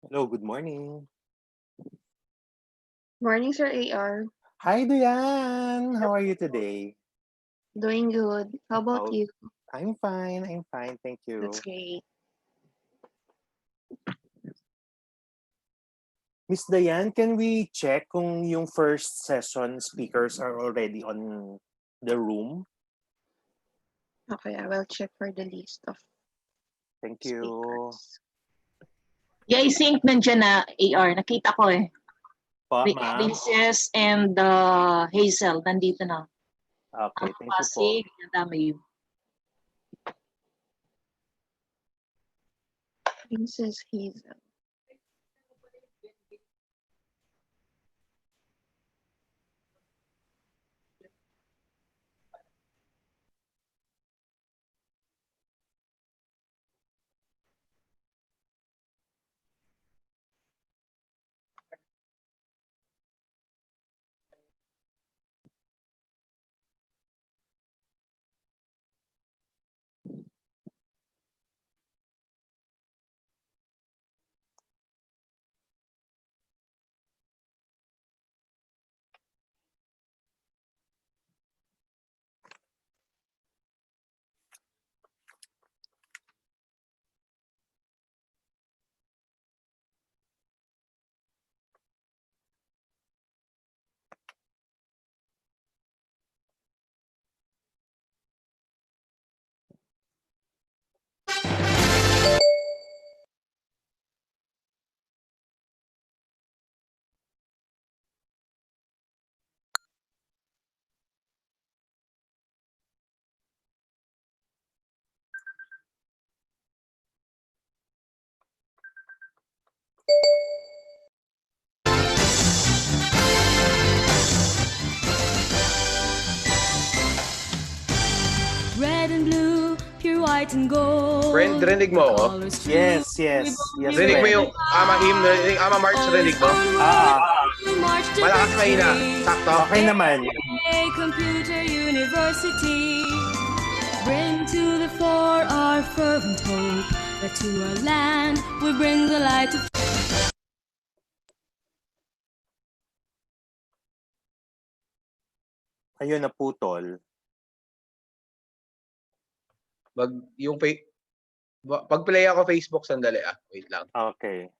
Hello, good morning. Morning, Sir AR. Hi, Duyan. How are you today? Doing good. How about Oh, you? I'm fine. I'm fine. Thank That's you. great. Miss Diane, can we check kung yung first session speakers are already on the room? Okay, I will check for the list of Thank you. speakers. Yeah, I think nandiyan na AR. Nakita ko eh. Po, ma'am. Princess and Hazel, nandito na. Okay, Ang thank you po. Pasig, nadami yun. Princess Hazel. Red and blue, pure white and gold. Friend, rinig mo ako? Colors true. Yes, yes. Yes, Rinig mo friend. yung Ama Hymn, Ama March, rinig mo? March to Malakas mahina. victory. Sakto. Okay naman. A computer university. Bring to the fore our fervent hope that to our land we bring the light of Ayun, naputol. Pag-play ako Facebook, sandali Wait lang. Okay.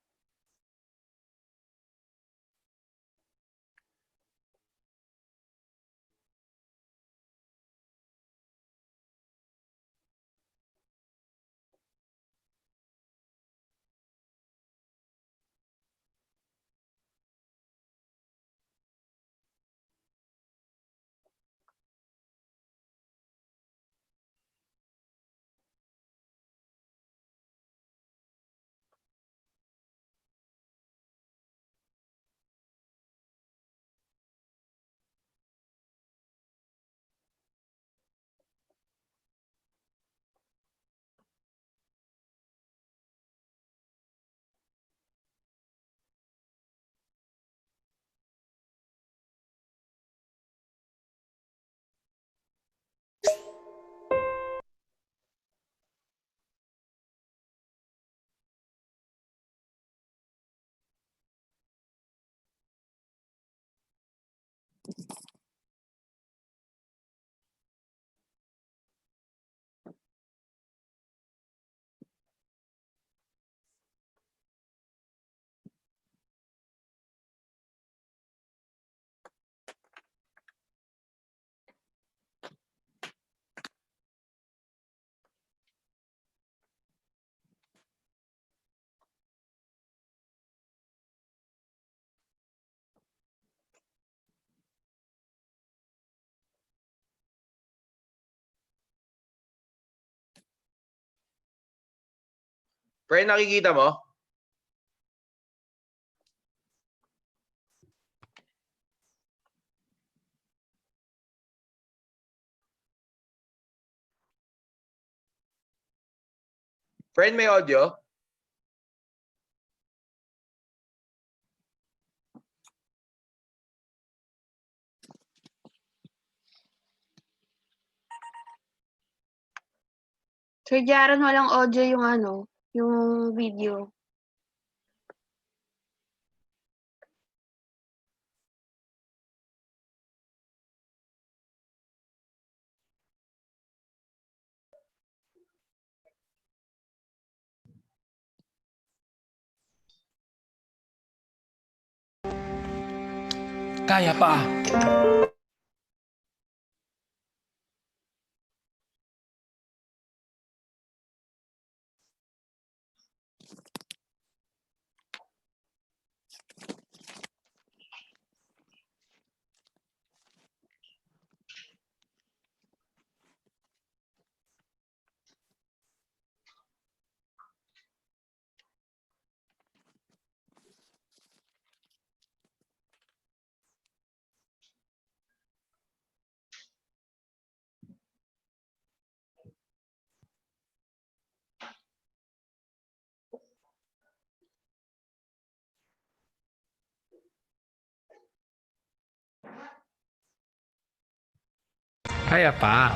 Friend, nakikita mo? Friend, may audio? Sir Jaron, walang audio yung yung video. Kaya pa. Kaya pa.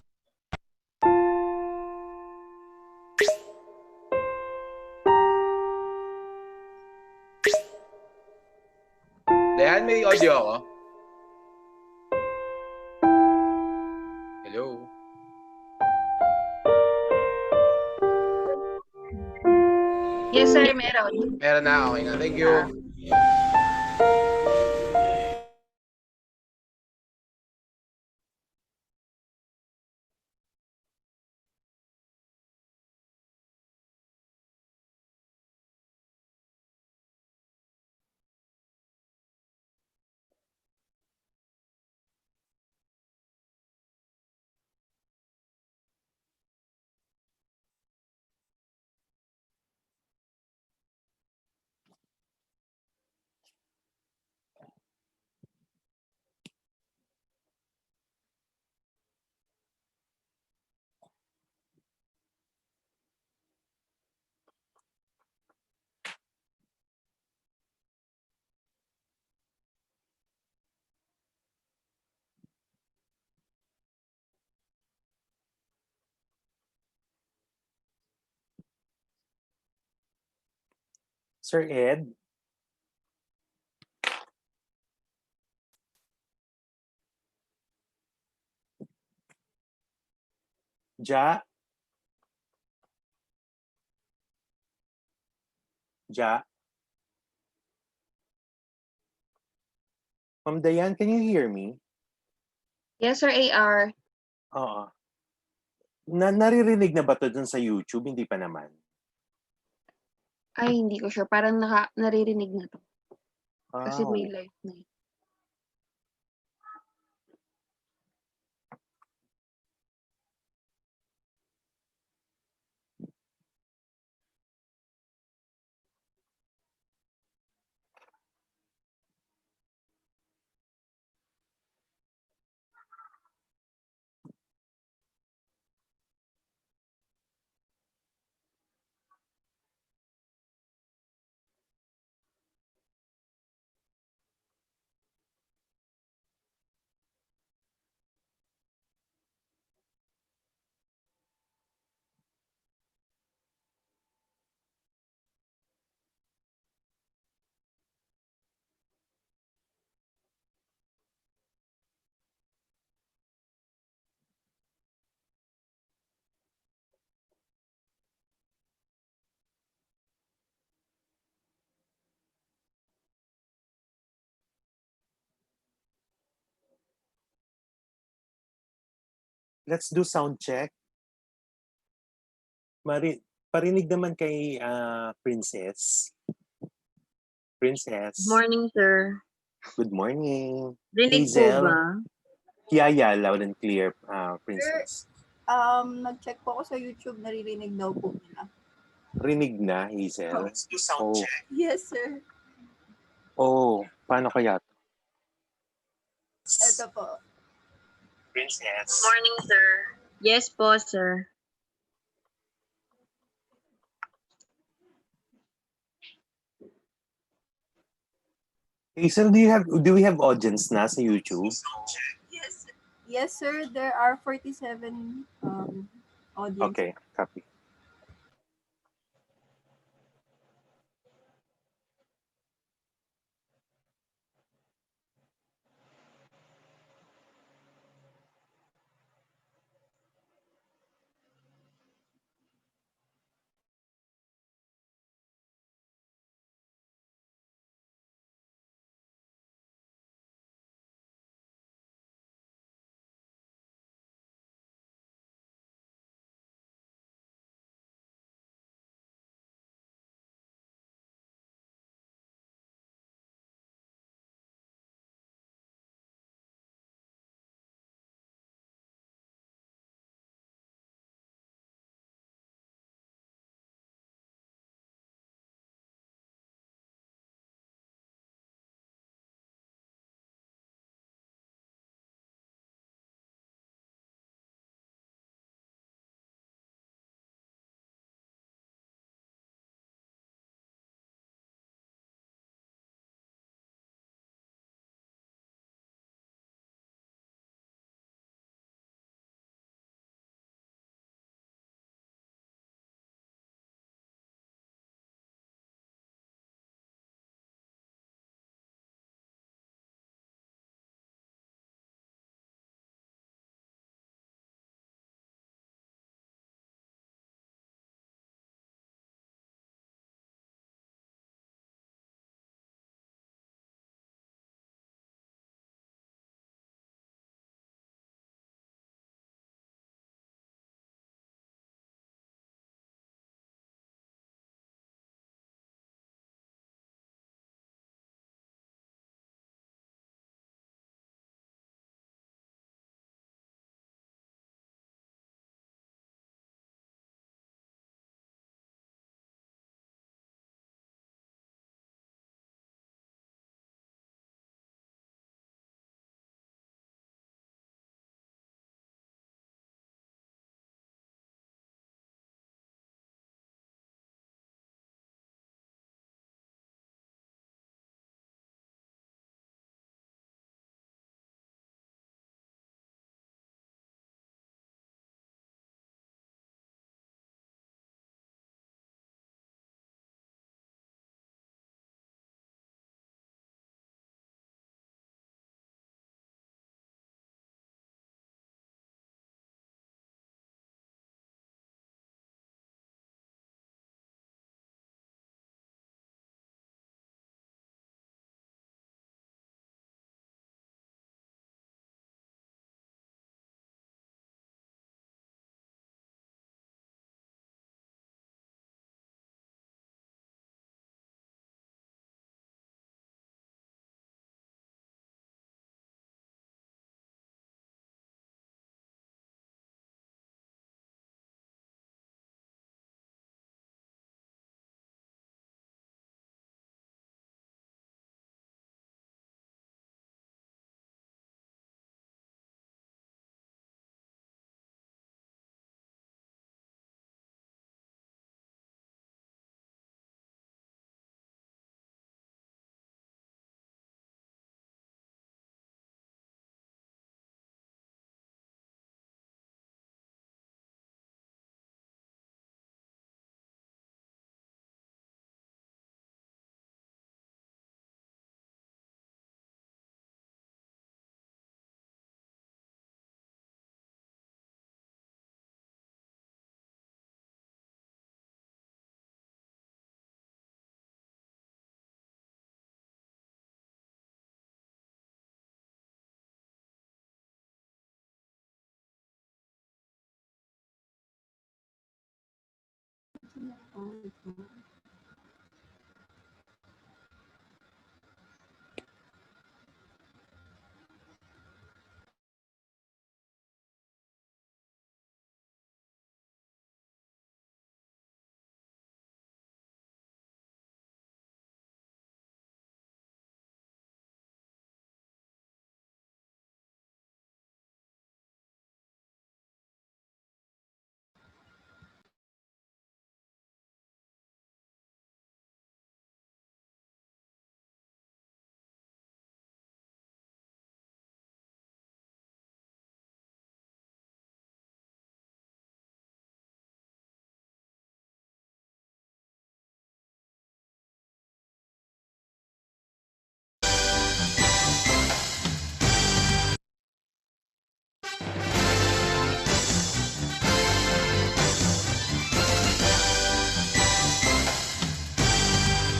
Dayan, may audio ako. Hello? Yes, sir, meron. Meron na, okay na. Thank you. Sir Ed? Ja? Ja? Ma'am Dayan, can you hear me? Yes, sir, AR. Oo. Naririnig na ba to dun sa YouTube? Hindi pa naman. Ay, hindi ko sure. Parang naririnig na to. Kasi may Wow. live na eh. Let's do sound check. Parinig naman kay Princess. Princess. Good morning, sir. Good morning. Rinig po Hazel. ba? Yeah, loud and clear, Princess. Nag-check po ako sa YouTube, naririnig daw po nila. Rinig na, Hazel. Let's do sound check. Yes, sir. Oh, paano kaya to? Ito po. Princess. Morning, sir. Yes po, sir. Hazel, do we have audience na sa YouTube? Yes, yes, sir. There are 47 audience. Okay, copy.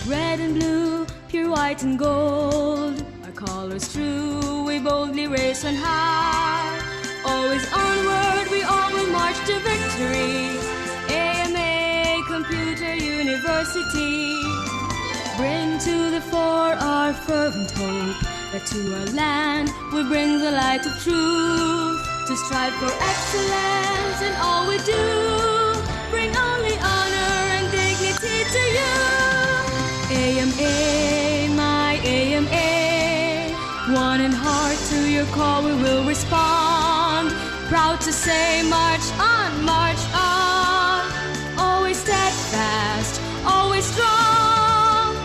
Red and blue, pure white and gold, our colors true, we boldly race on high. Always onward, we all will march to victory. AMA Computer University, bring to the fore our fervent hope, that to our land we bring the light of truth. To strive for excellence in all we do, bring only honor and dignity to you. AMA, my AMA, one in heart to your call we will respond. Proud to say march on, always steadfast, always strong.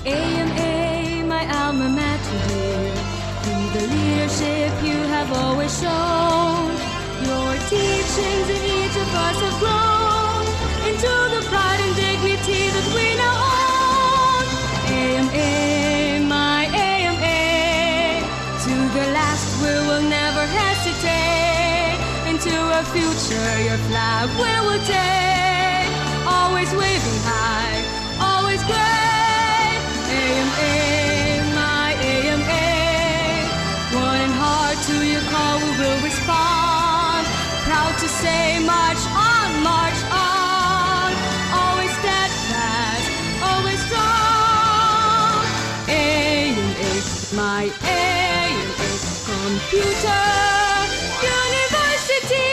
AMA, my alma mater dear, through the leadership you have always shown, your teachings in each of us have grown into the pride and dignity that we now own. AMA, my AMA, to the last we will never hesitate. Into a future your flag we will take, always waving high, always great. AMA, my AMA, one in heart to your call we will respond. Proud to say march on, always steadfast, always strong. AMA, my AMA, Computer University.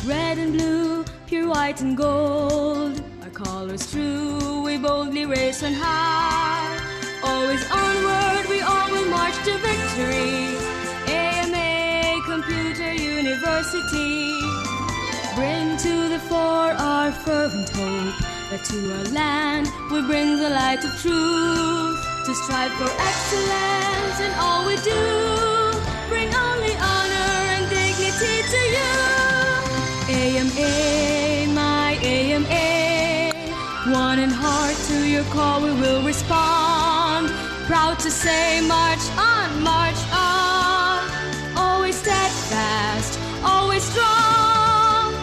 Red and blue, pure white and gold, our colors true, we boldly race on high. Always onward, we all will march to victory. AMA Computer University, bring to the fore our fervent hope, that to our land we bring the light of truth. To strive for excellence in all we do, bring only honor and dignity to you. AMA, my AMA, one in heart to your call we will respond. Proud to say march on, always steadfast, always strong.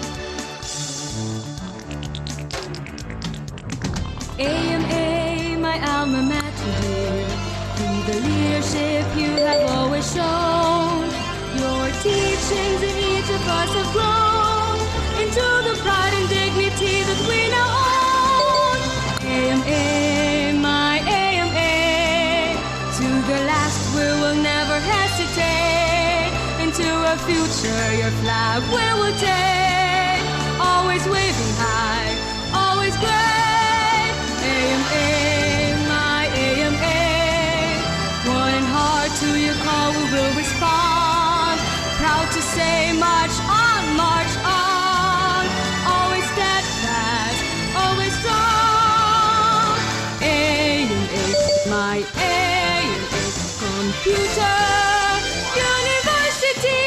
AMA, my alma mater dear, through the leadership you have always shown, your teachings in each of us have grown into the pride and dignity that we now own. AMA, my AMA, to the last we will never hesitate. Into a future your flag we will take, always waving high, always great. AMA, my AMA, one in heart to your call we will respond. Proud to say march on, always steadfast, always strong. AMA, my AMA, Computer University.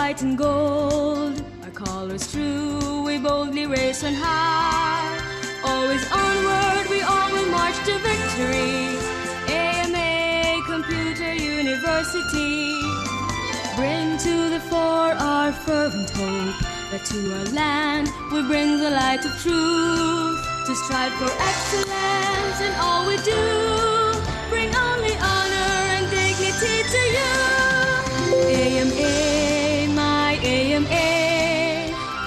white and gold, our colors true, we boldly race on high. Always onward, we all will march to victory. AMA Computer University, bring to the fore our fervent hope, that to our land we bring the light of truth, to strive for excellence in all we do, bring only honor and dignity to you. AMA, my AMA,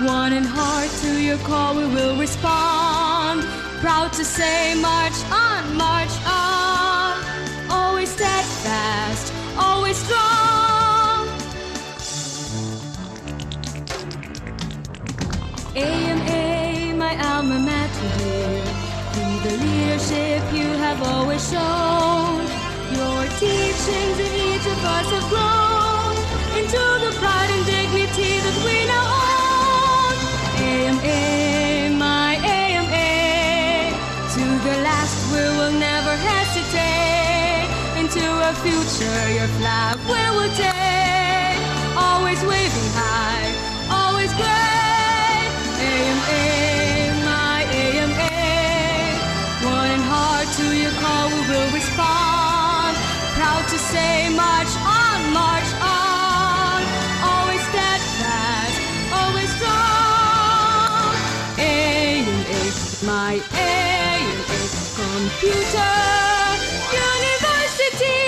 one in heart, to your call we will respond, proud to say march on, always steadfast, always strong. AMA, my alma mater dear, through the leadership you have always shown, your teachings in each of us have grown into the pride and dignity that we now own. AMA, my AMA, to the last we will never hesitate, into a future your flag we will take, always waving high, always great. AMA, my AMA, one in heart, to your call we will respond, proud to say march on, always steadfast, always strong. AMA, my AMA, Computer University.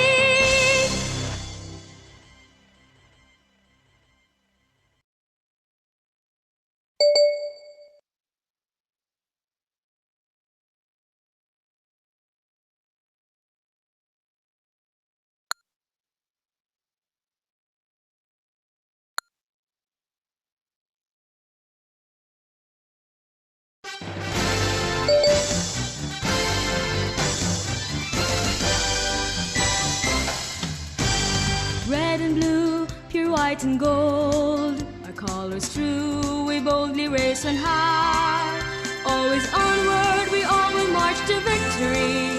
Red and blue, pure white and gold, our colors true, we boldly race on high. Always onward, we all will march to victory.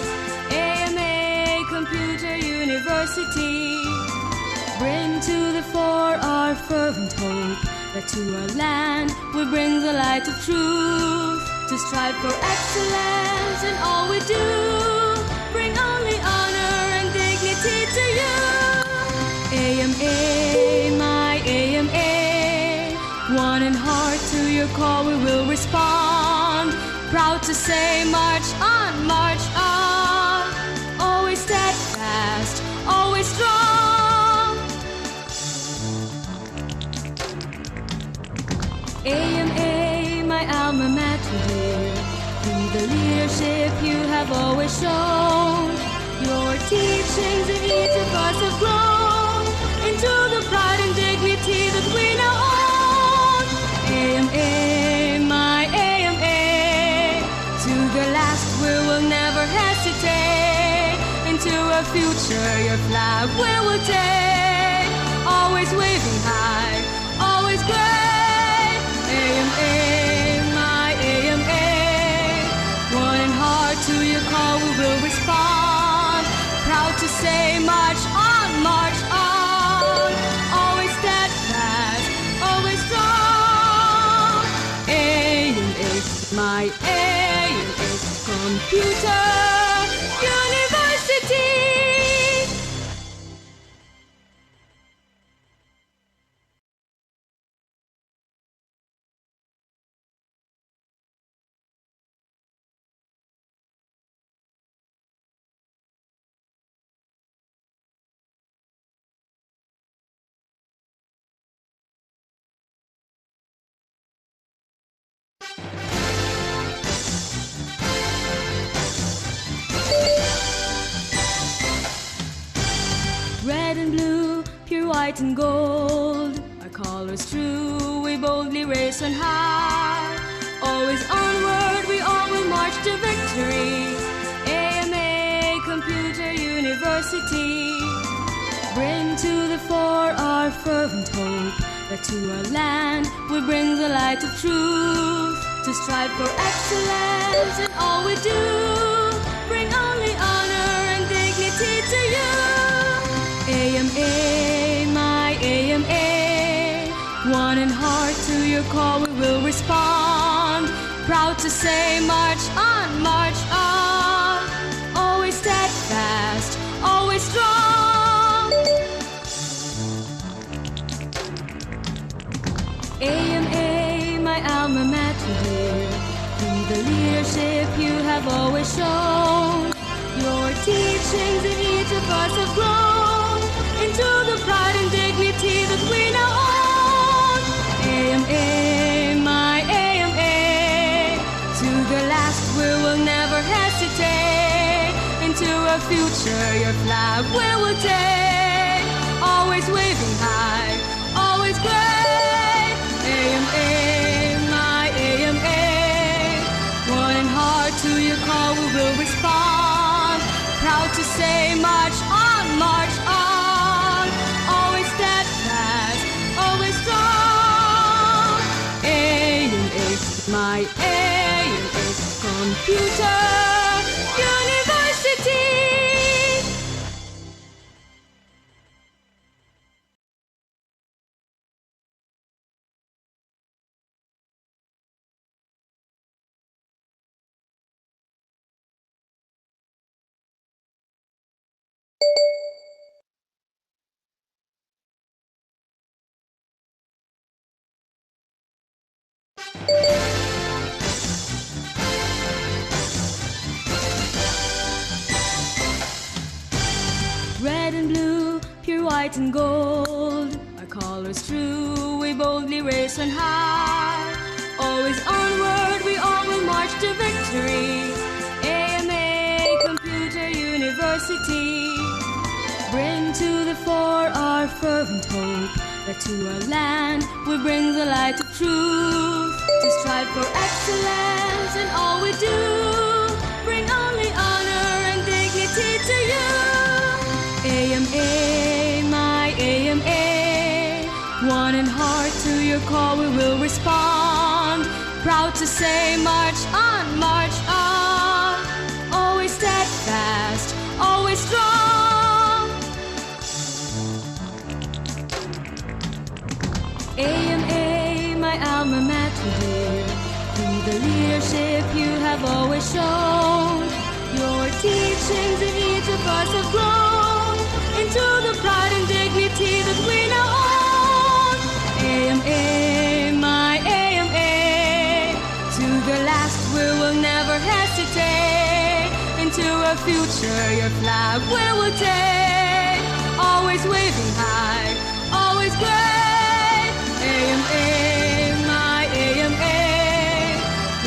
AMA Computer University, bring to the fore our fervent hope, that to our land we bring the light of truth, to strive for excellence in all we do, bring only honor and dignity to you. AMA, my AMA, one in heart, to your call we will respond, proud to say march on, always steadfast, always strong. AMA, my alma mater dear, through the leadership you have always shown, your teachings in each of us have grown into the pride and dignity that we now own. AMA, my AMA, to the last we will never hesitate, into a future your flag we will take, always waving high, always great. AMA, my AMA, one in heart, to your call we will respond, proud to say march on, always steadfast, always strong. AMA, my AMA, Computer University. Red and blue, pure white and gold, our colors true, we boldly race on high. Always onward, we all will march to victory. AMA Computer University, bring to the fore our fervent hope, that to our land we bring the light of truth, to strive for excellence in all we do, bring only honor and dignity to you. AMA, my AMA, One in heart, to your call we will respond. Proud to say, march on, march on. Always steadfast, always strong. AMA, my alma mater dear, through the leadership you have always shown. Your teachings in each of us have grown into the pride and dignity that we now own. AMA, my AMA, to the last we will never hesitate. Into a future your flag we will take, always waving high, always great. AMA, my AMA, one in heart, to your call we will respond. Proud to say, march on, march on. Always steadfast, always strong. AMA, my AMA, Computer University. Red and blue, pure white and gold, our colors true, we boldly raise on high. Always onward, we all will march to victory. AMA, Computer University. Bring to the fore our fervent hope, that to our land we bring the light of truth. To strive for excellence in all we do, bring only honor and dignity to you. AMA, my AMA, one in heart, to your call we will respond. Proud to say, march on, march on. Always steadfast, always strong. AMA, my alma mater dear, through the leadership you have always shown. Your teachings in each of us have grown into the pride and dignity that we now own. AMA, my AMA, to the last we will never hesitate. Into a future your flag we will take, always waving high, always great. AMA, my AMA,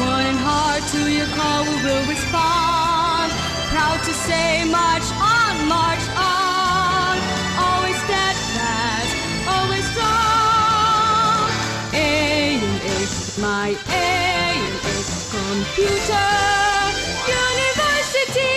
one in heart, to your call we will respond. Proud to say, march on, march on. Always steadfast, always strong. AMA, my AMA, Computer University.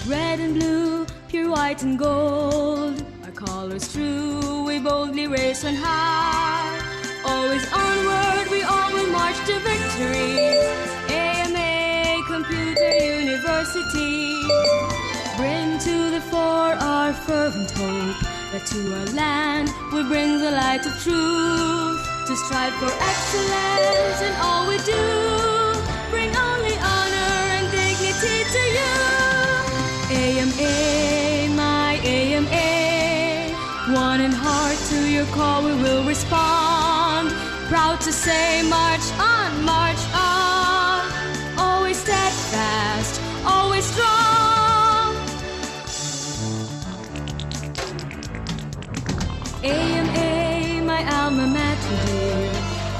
Red and blue, pure white and gold, our colors true, we boldly raise on high. Always onward, we all will march to victory. AMA, Computer University. Bring to the fore our fervent hope, that to our land we bring the light of truth. To strive for excellence in all we do, bring only honor and dignity to you. AMA, my AMA, one in heart, to your call we will respond. Proud to say, march on, march on. Always steadfast, always strong. AMA, my alma mater dear,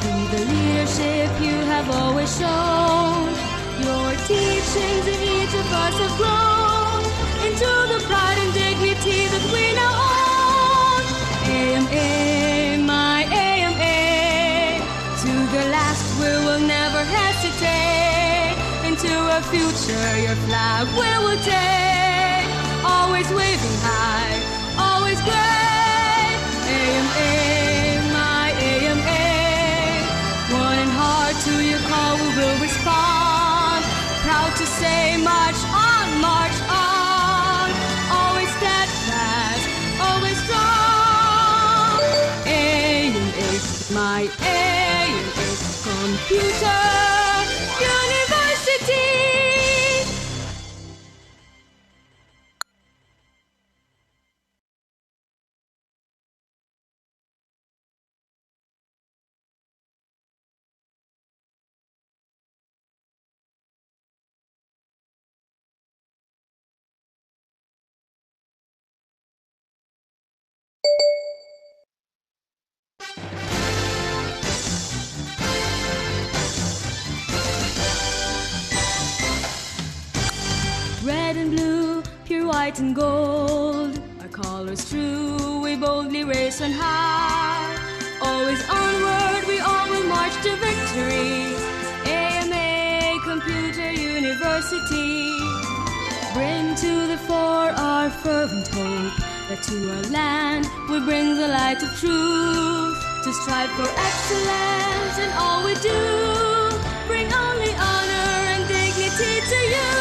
through the leadership you have always shown. Your teachings in each of us have grown into the pride and dignity that we now own. AMA, my future your flag we will take. Always waving high, always great. AMA, my AMA. One in heart to your call we will respond. Proud to say march on, march on. Always steadfast, always strong. AMA, my AMA. Computer University. Red and blue, pure white and gold, our colors true, we boldly race on high. Always onward, we all will march to victory. AMA, Computer University. Bring to the fore our fervent hope, that to our land we bring the light of truth. To strive for excellence in all we do, bring only honor and dignity to you.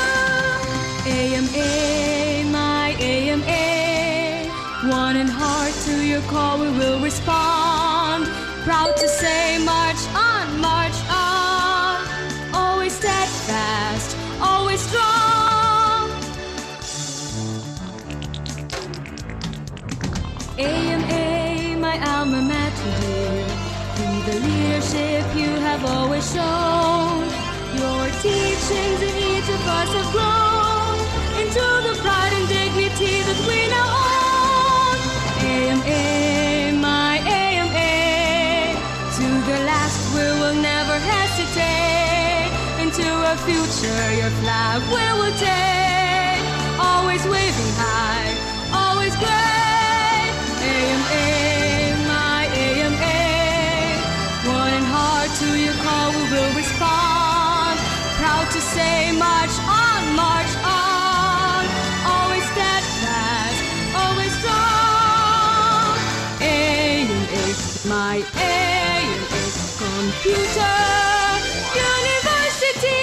AMA, my AMA. One in heart to your call we will respond. Proud to say march on, march on. Always steadfast, always strong. AMA, my alma mater dear. Through the leadership you have always shown, your teachings in each of us have grown into the pride and dignity that we now own. AMA, my AMA. To the last we will never hesitate. Into a future your flag we will take. Always waving high, always great. AMA, my AMA. One in heart to your call we will respond. Proud to say march on, march on. Always steadfast, always strong. AMA, my AMA. Computer University.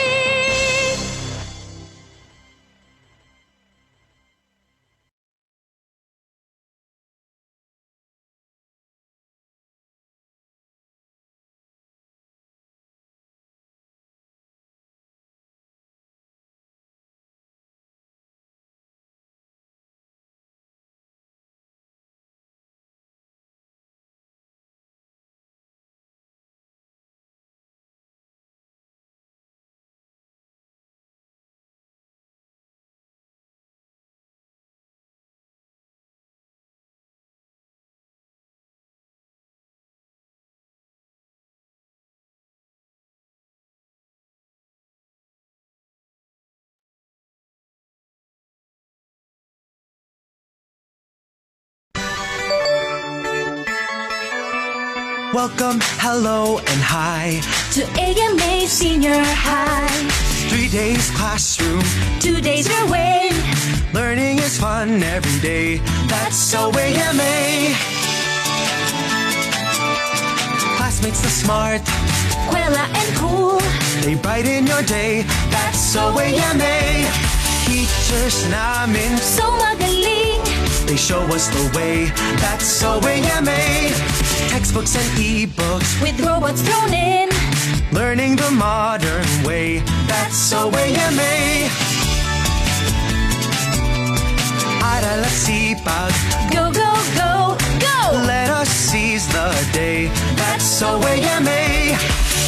Welcome, hello, and hi To AMA Senior High. 3 days classroom, 2 days your way. learning is fun every day. That's so AMA. Classmates are smart, Quella and cool. they brighten your day. That's so AMA. Teachers namin, So magaling. they show us the way. That's so AMA. Textbooks and ebooks, With robots thrown in. learning the modern way. That's so AMA. Aral at sipag, Go, go, go, go. let us seize the day. That's so AMA.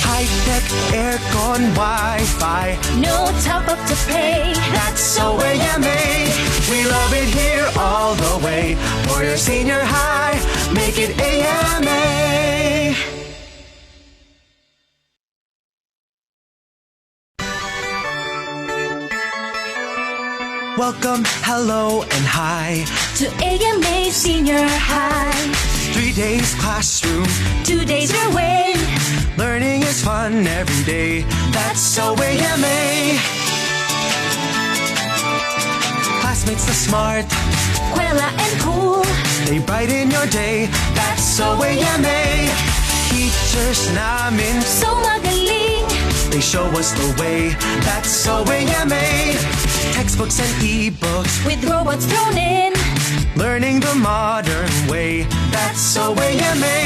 High-tech aircon, Wi-Fi, No top up to pay. that's so AMA. We love it here all the way. For your senior high, make it AMA. Welcome, hello, and hi To AMA Senior High. 3 days classroom, 2 days your way. learning is fun every day. That's so AMA. smart, Quella and cool. they brighten your day. That's so AMA. Teachers namin, So magaling. they show us the way. That's so AMA. Textbooks and ebooks, With robots thrown in. learning the modern way. That's so AMA.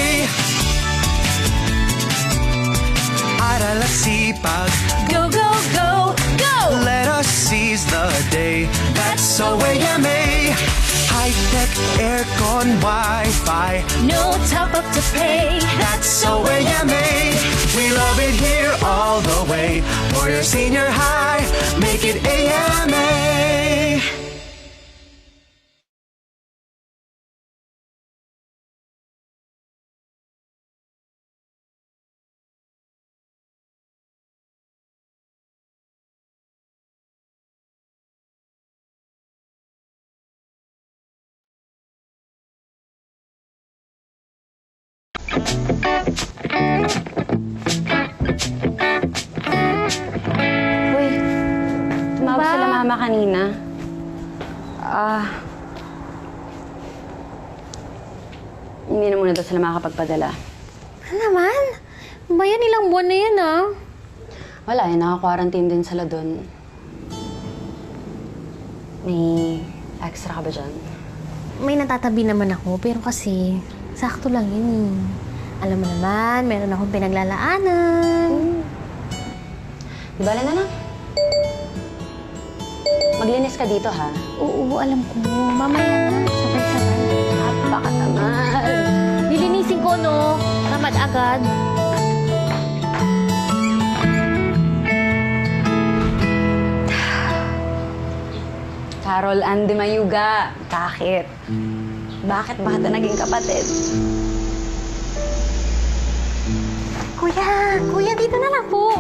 Aral at sipag, Go, go, go, go. let us seize the day. That's so AMA. High-tech aircon, Wi-Fi, No top up to pay. that's so AMA. We love it here all the way. For your senior high, make it AMA. Uy, tumawag sila mama kanina. Hindi na muna daw sila makakapagpadala. Ano naman? Bayan ilang buwan na yan ah. Wala, naka-quarantine din sila doon. May extra ka ba dyan? May natatabi naman ako, pero kasi sakto lang yun eh. Alam mo naman, meron akong pinaglalaanan. Di ba na lang? Maglinis ka dito, ha? Oo, alam ko. Mamaya na, sabay-sabay. Baka naman. Lilinisin ko, no? Tamad agad. Carol Ann de Mayuga. Bakit? Bakit ba kita naging kapatid? Kuya, dito na lang po.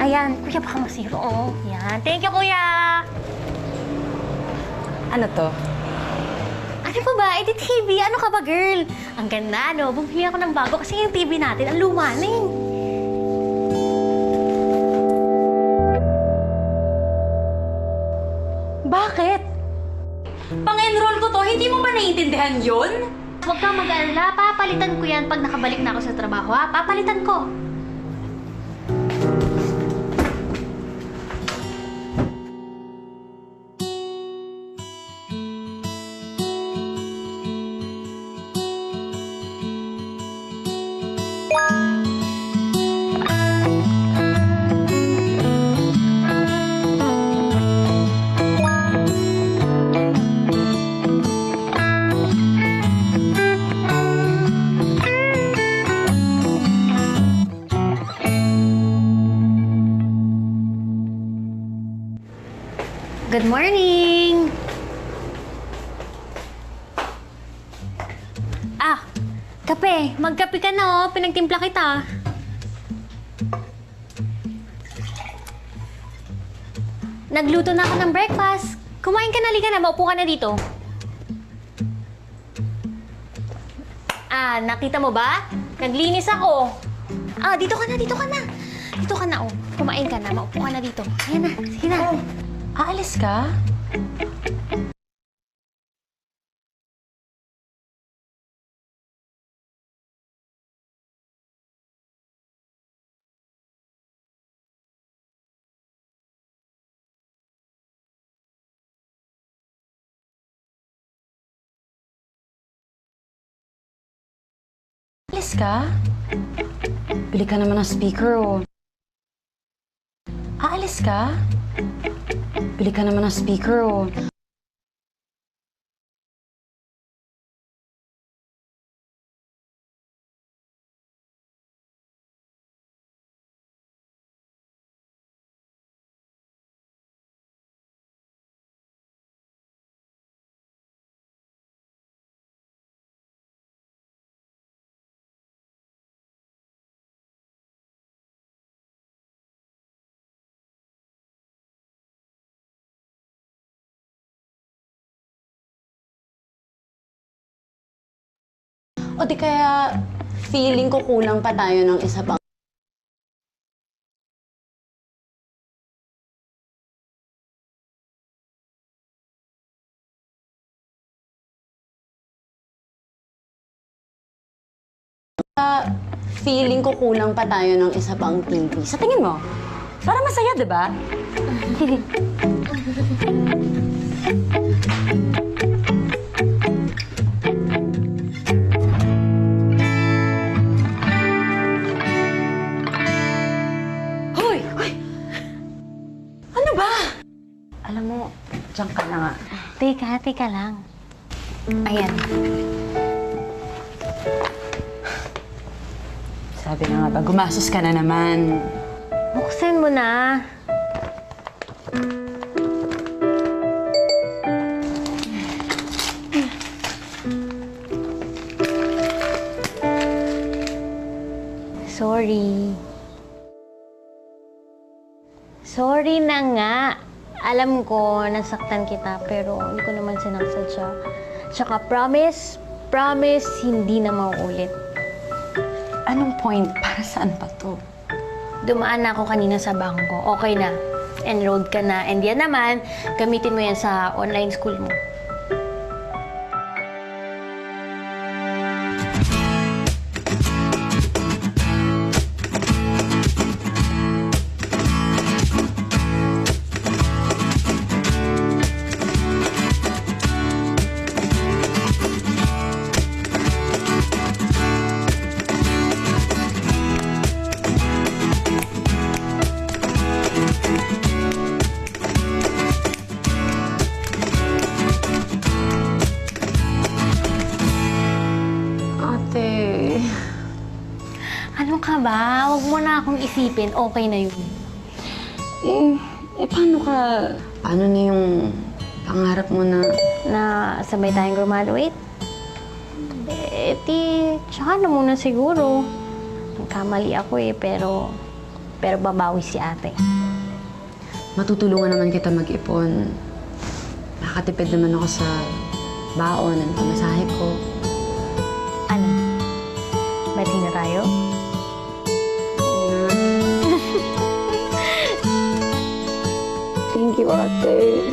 Ayan, kuya, baka masiro, oh. Yan, thank you, kuya. Ano to? Ano pa ba? Eh, di TV. Ano ka ba, girl? Ang ganda, no? Bumili ako ng bago kasi yung TV natin, ang luma na eh. Bakit? Pang-enroll ko to, hindi mo ba naiintindihan yun? Huwag kang mag-alala. Papalitan ko yan pag nakabalik na ako sa trabaho, ha? Papalitan ko. Good morning! Kape. Magkape ka na, oh. Pinagtimpla kita. Nagluto na ako ng breakfast. Kumain ka na, liga na. Maupo ka na dito. Nakita mo ba? Naglinis ako. Dito ka na, dito ka na. Dito ka na, oh. Kumain ka na. Maupo ka na dito. Ayan na. Sige na. Aalis ka? Aalis ka? Bili ka naman ng speaker, oh. Aalis ka? Bili ka naman ng speaker, oh. O di kaya feeling ko kulang pa tayo ng isa pang Feeling ko kulang pa tayo ng isa pang TV. Sa tingin mo? Para masaya, di ba? Hoy! Hoy! Ano ba? Alam mo, diyan ka na nga. Teka lang. Ayan. Sabi na nga ba, gumastos ka na naman. Buksan mo na. Sorry. Sorry na nga. Alam ko, nasaktan kita, pero hindi ko naman sinasadya. Tsaka promise, hindi na mauulit. Anong point? Para saan pa to? Dumaan na ako kanina sa bangko. Okay na. Enrolled ka na. And yan naman, gamitin mo yan sa online school mo. Ate... Ano ka ba? Huwag mo na akong isipin. Okay na yun. paano ka... Paano na yung pangarap mo na... Na sabay tayong graduate? Tsaka na muna siguro. Nagkamali ako pero babawi si ate. Matutulungan naman kita mag-ipon. Nakatipid naman ako sa baon ng pamasahe ko. Ano? Bati na tayo? Thank you, ate.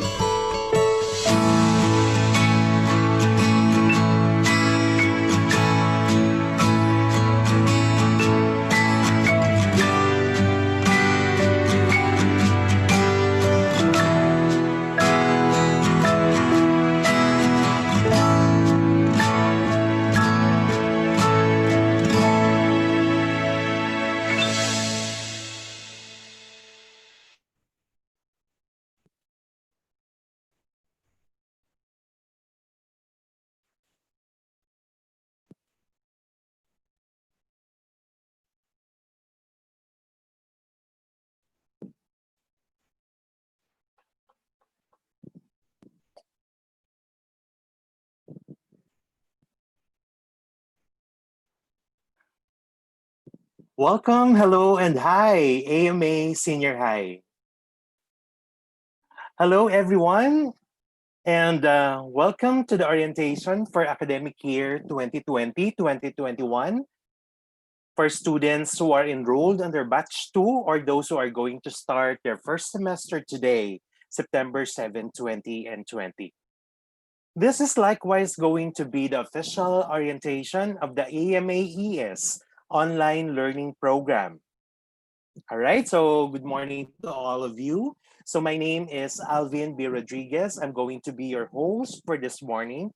Welcome, hello, and hi, AMA Senior High. Hello, everyone, and welcome to the orientation for academic year 2020-2021 for students who are enrolled under Batch 2 or those who are going to start their first semester today, September 7, 2020. This is likewise going to be the official orientation of the AMA-ES online learning program. All right, so good morning to all of you. So my name is Alvin B. Rodriguez. I'm going to be your host for this morning.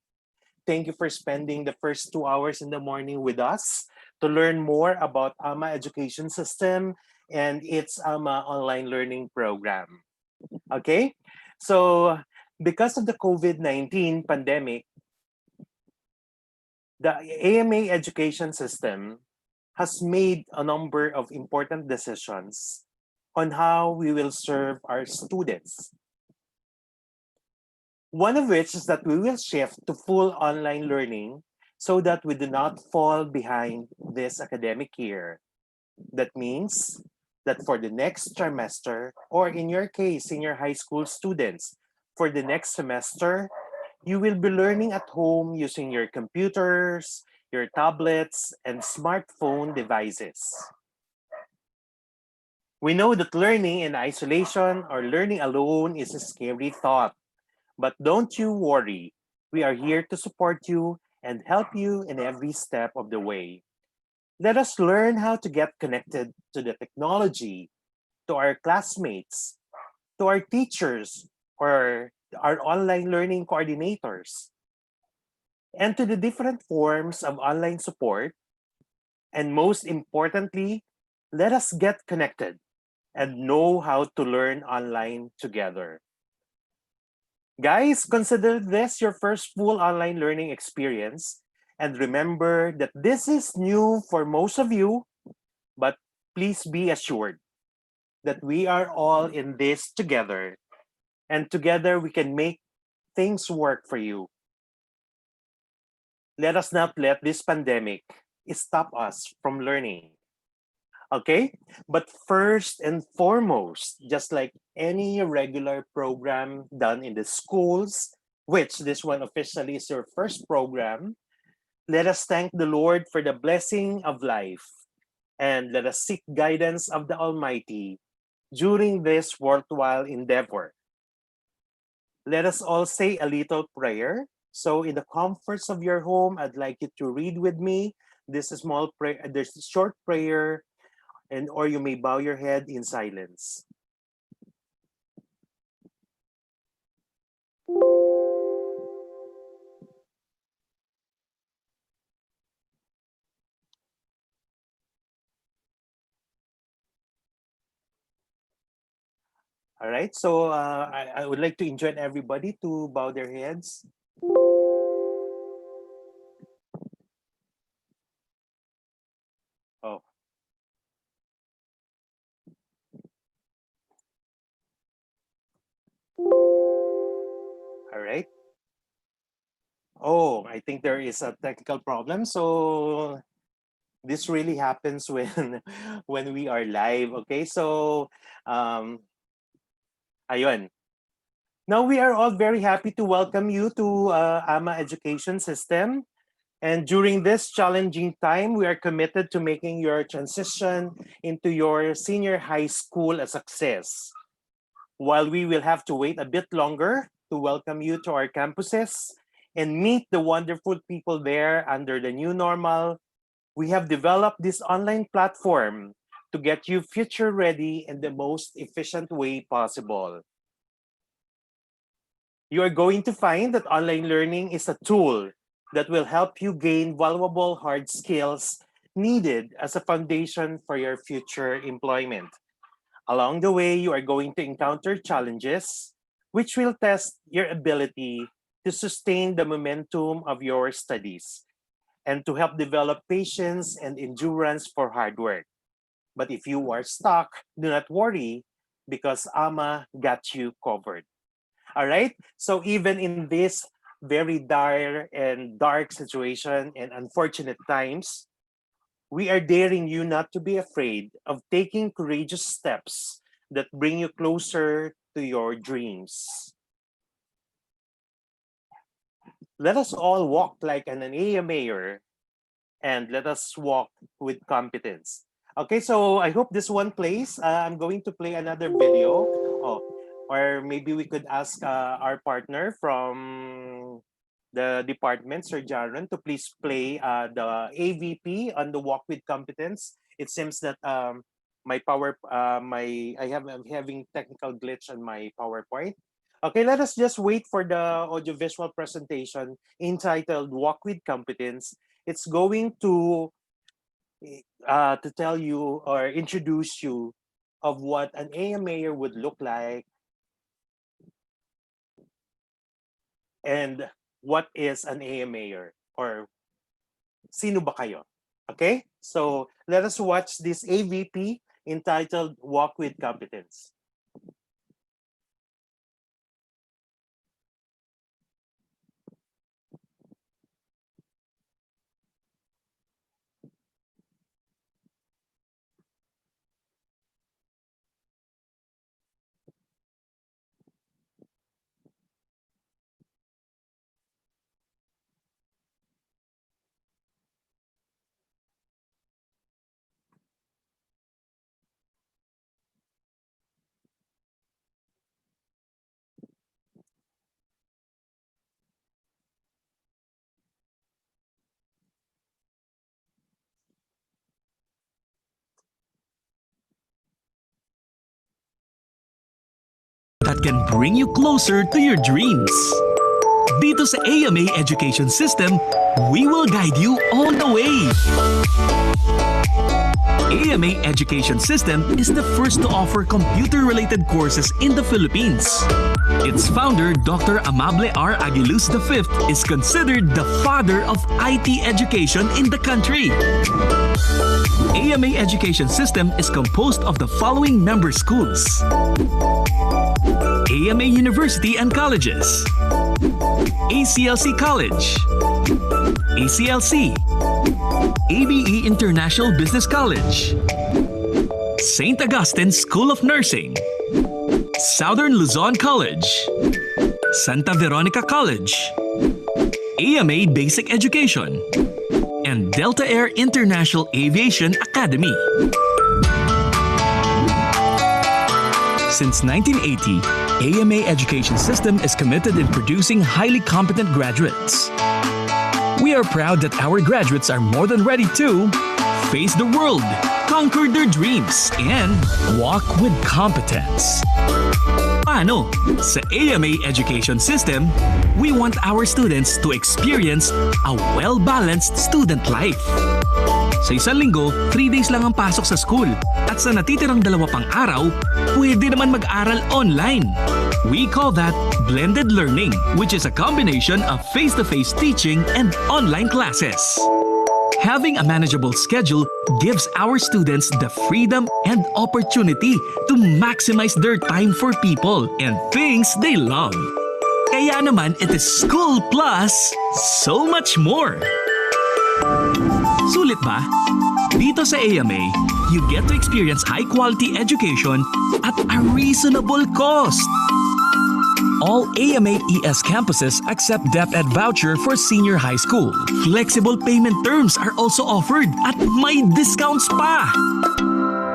Thank you for spending the first 2 hours in the morning with us to learn more about AMA Education System and its AMA online learning program. Okay, so because of the COVID-19 pandemic, the AMA Education System has made a number of important decisions on how we will serve our students. One of which is that we will shift to full online learning so that we do not fall behind this academic year. That means that for the next trimester, or in your case, senior high school students, for the next semester, you will be learning at home using your computers, your tablets, and smartphone devices. We know that learning in isolation or learning alone is a scary thought, but don't you worry. We are here to support you and help you in every step of the way. Let us learn how to get connected to the technology, to our classmates, to our teachers, or our online learning coordinators, and to the different forms of online support. And most importantly, let us get connected and know how to learn online together. Guys, consider this your first full online learning experience. And remember that this is new for most of you, but please be assured that we are all in this together. And together we can make things work for you. Let us not let this pandemic stop us from learning. Okay? But first and foremost, just like any regular program done in the schools, which this one officially is your first program, let us thank the Lord for the blessing of life and let us seek guidance of the Almighty during this worthwhile endeavor. Let us all say a little prayer. So in the comforts of your home, I'd like you to read with me this small prayer, this short prayer, and or you may bow your head in silence. All right, so I would like to invite everybody to bow their heads. Oh. All right. Oh, I think there is a technical problem. So this really happens when when we are live. Okay, so ayun. Now we are all very happy to welcome you to AMA Education System. And during this challenging time, we are committed to making your transition into your senior high school a success. While we will have to wait a bit longer to welcome you to our campuses and meet the wonderful people there under the new normal, we have developed this online platform to get you future ready in the most efficient way possible. You are going to find that online learning is a tool that will help you gain valuable hard skills needed as a foundation for your future employment. Along the way, you are going to encounter challenges which will test your ability to sustain the momentum of your studies and to help develop patience and endurance for hard work. But if you are stuck, do not worry because AMA got you covered. All right. So even in this very dire and dark situation and unfortunate times, we are daring you not to be afraid of taking courageous steps that bring you closer to your dreams. Let us all walk like an AMAer and let us walk with competence. Okay, so I hope this one plays. I'm going to play another video. Oh, or maybe we could ask our partner from the department, Sir Jaron, to please play the AVP on the walk with competence. It seems that my I'm having technical glitch on my PowerPoint. Okay, let us just wait for the audiovisual presentation entitled Walk with Competence. It's going to tell you or introduce you of what an AMAer would look like and what is an AMAer or sino ba kayo? Okay, so let us watch this AVP entitled Walk with Competence. that can bring you closer to your dreams. Dito sa AMA Education System, we will guide you all the way. AMA Education System is the first to offer computer-related courses in the Philippines. Its founder, Dr. Amable R. Aguiluz V, is considered the father of IT education in the country. AMA Education System is composed of the following member schools: AMA University and Colleges, ACLC College, ACLC, ABE International Business College, St. Augustine School of Nursing, Southern Luzon College, Santa Veronica College, AMA Basic Education, and Delta Air International Aviation Academy. Since 1980, AMA Education System is committed in producing highly competent graduates. We are proud that our graduates are more than ready to face the world, conquer their dreams, and walk with competence. Paano? Sa AMA Education System, we want our students to experience a well-balanced student life. Sa isang linggo, 3 days lang ang pasok sa school. At sa natitirang 2 pang araw, pwede naman mag-aral online. We call that blended learning, which is a combination of face-to-face teaching and online classes. Having a manageable schedule gives our students the freedom and opportunity to maximize their time for people and things they love. Kaya naman, it is school plus so much more. Sulit ba? Dito sa AMA, you get to experience high-quality education at a reasonable cost. All AMA ES campuses accept DepEd voucher for senior high school. Flexible payment terms are also offered at may discounts pa!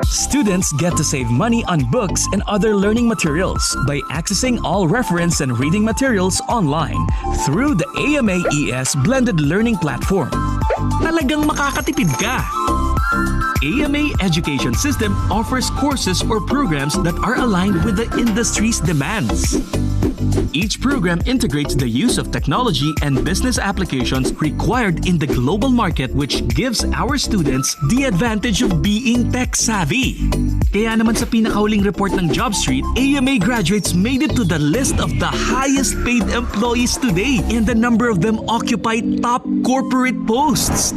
Students get to save money on books and other learning materials by accessing all reference and reading materials online through the AMA ES Blended Learning Platform. Talagang makakatipid ka! AMA Education System offers courses or programs that are aligned with the industry's demands. Each program integrates the use of technology and business applications required in the global market, which gives our students the advantage of being tech-savvy. Kaya naman sa pinakahuling report ng JobStreet, AMA graduates made it to the list of the highest paid employees today, and the number of them occupy top corporate posts.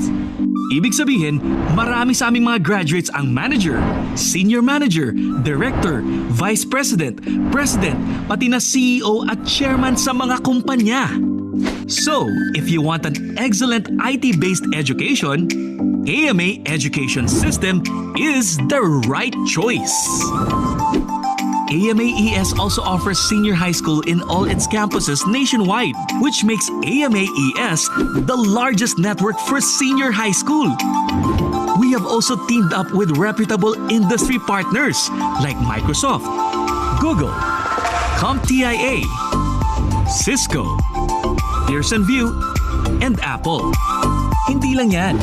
Ibig sabihin, marami sa aming mga graduates ang manager, senior manager, director, vice president, president, pati na CEO at chairman sa mga kumpanya. So, if you want an excellent IT-based education, AMA Education System is the right choice. AMA ES also offers senior high school in all its campuses nationwide, which makes AMA ES the largest network for senior high school. We have also teamed up with reputable industry partners like Microsoft, Google, CompTIA, Cisco, Pearson VUE, and Apple. Hindi lang yan.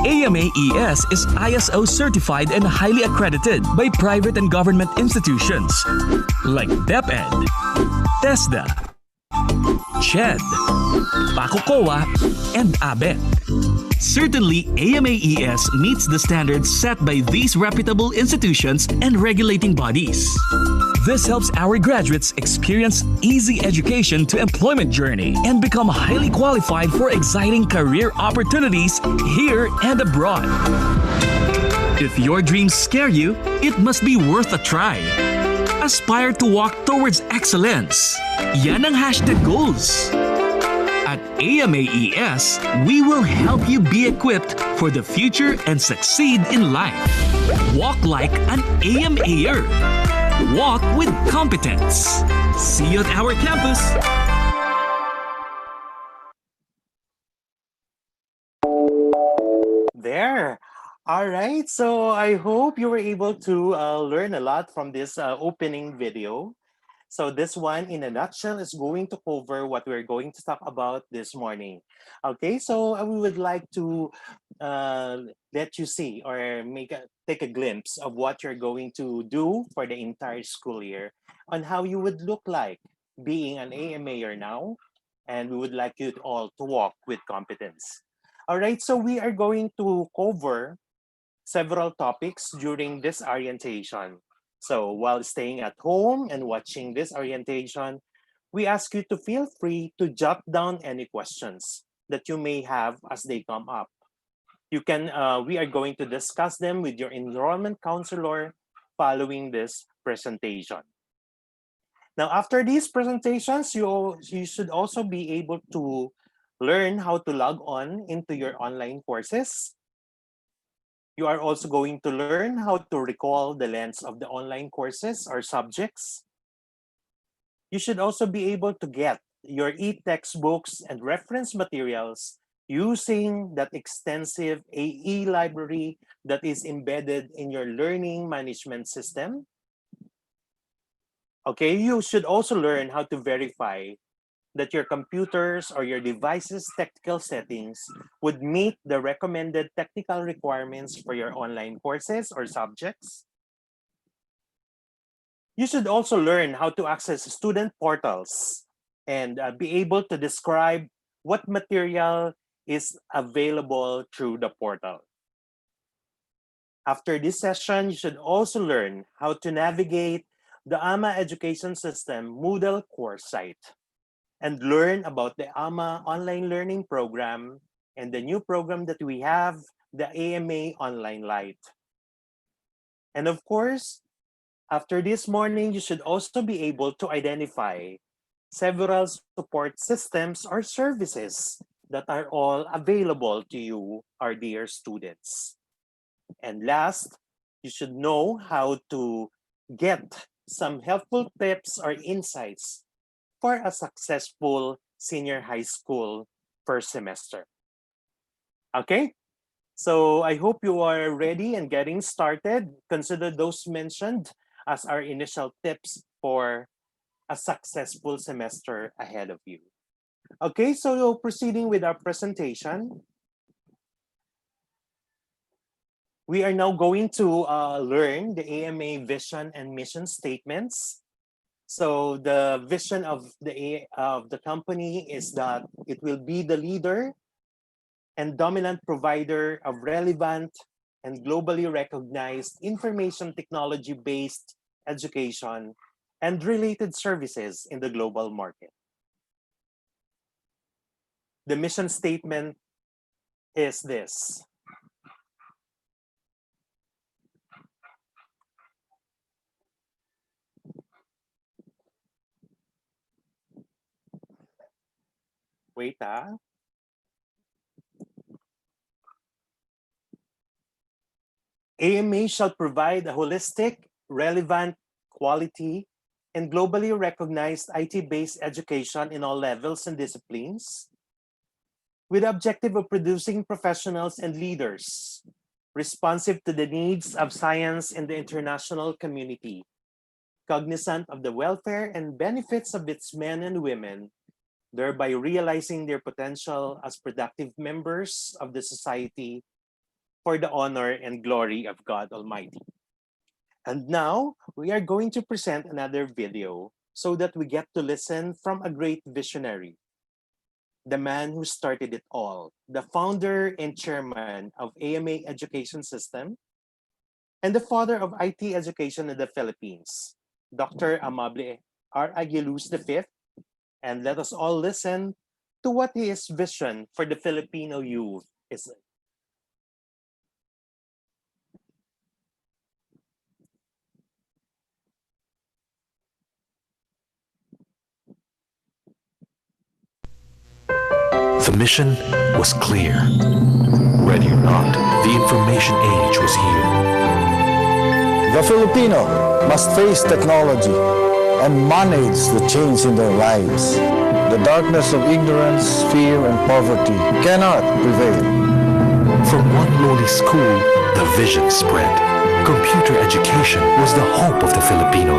AMA ES is ISO certified and highly accredited by private and government institutions like DepEd, TESDA, CHED, PACOCOA, and ABET. Certainly, AMA ES meets the standards set by these reputable institutions and regulating bodies. This helps our graduates experience easy education to employment journey and become highly qualified for exciting career opportunities here and abroad. If your dreams scare you, it must be worth a try. Aspire to walk towards excellence. Yan ang #goals. At AMA ES, we will help you be equipped for the future and succeed in life. Walk like an AMAer. Walk with competence. See you at our campus. There. All right. So I hope you were able to learn a lot from this opening video. So this one, in a nutshell, is going to cover what we're going to talk about this morning. Okay, so we would like to let you see or take a glimpse of what you're going to do for the entire school year on how you would look like being an AMAer now, and we would like you all to walk with competence. All right, so we are going to cover several topics during this orientation. So while staying at home and watching this orientation, we ask you to feel free to jot down any questions that you may have as they come up. We are going to discuss them with your enrollment counselor following this presentation. Now, after these presentations, you should also be able to learn how to log on into your online courses. You are also going to learn how to recall the lengths of the online courses or subjects. You should also be able to get your e-textbooks and reference materials using that extensive AE library that is embedded in your learning management system. Okay, you should also learn how to verify that your computers or your device's technical settings would meet the recommended technical requirements for your online courses or subjects. You should also learn how to access student portals and be able to describe what material is available through the portal. After this session, you should also learn how to navigate the AMA Education System Moodle course site and learn about the AMA online learning program and the new program that we have, the AMA Online Lite. And of course, after this morning, you should also be able to identify several support systems or services that are all available to you, our dear students. And last, you should know how to get some helpful tips or insights for a successful senior high school first semester. Okay, so I hope you are ready and getting started. Consider those mentioned as our initial tips for a successful semester ahead of you. Okay, so proceeding with our presentation, we are now going to learn the AMA vision and mission statements. So the vision of the company is that it will be the leader and dominant provider of relevant and globally recognized information technology-based education and related services in the global market. The mission statement is this. Wait, AMA shall provide a holistic, relevant, quality, and globally recognized IT-based education in all levels and disciplines, with the objective of producing professionals and leaders responsive to the needs of science and the international community, cognizant of the welfare and benefits of its men and women, thereby realizing their potential as productive members of the society for the honor and glory of God Almighty. And now we are going to present another video so that we get to listen from a great visionary, the man who started it all, the founder and chairman of AMA Education System, and the father of IT education in the Philippines, Dr. Amable R. Aguiluz V. And let us all listen to what his vision for the Filipino youth is. The mission was clear. Ready or not, the information age was here. The Filipino must face technology and manage the change in their lives. The darkness of ignorance, fear, and poverty cannot prevail. From one lowly school, the vision spread. Computer education was the hope of the Filipino.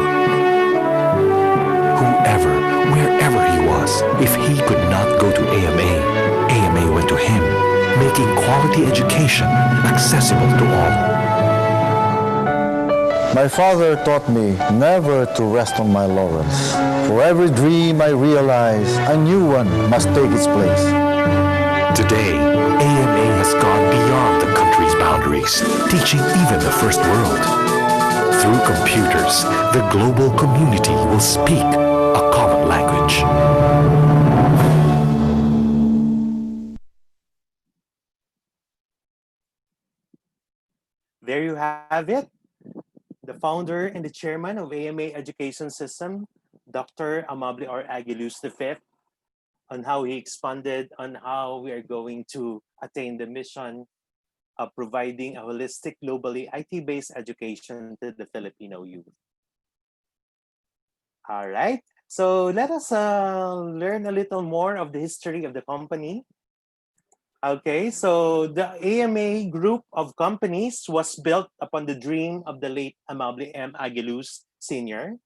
whoever, wherever he was. If he could not go to AMA went to him, making quality education accessible to all. My father taught me never to rest on my laurels. For every dream I realize, a new one must take its place. Today, AMA has gone beyond the country's boundaries, teaching even the first world. Through computers, the global community will speak a common language. There you have it. The founder and the chairman of AMA Education System, Dr. Amable R. Aguiluz V, on how he expanded on how we are going to attain the mission of providing a holistic, globally IT-based education to the Filipino youth. All right, so let us learn a little more of the history of the company. Okay, so the AMA group of companies was built upon the dream of the late Amable M. Aguiluz Sr.,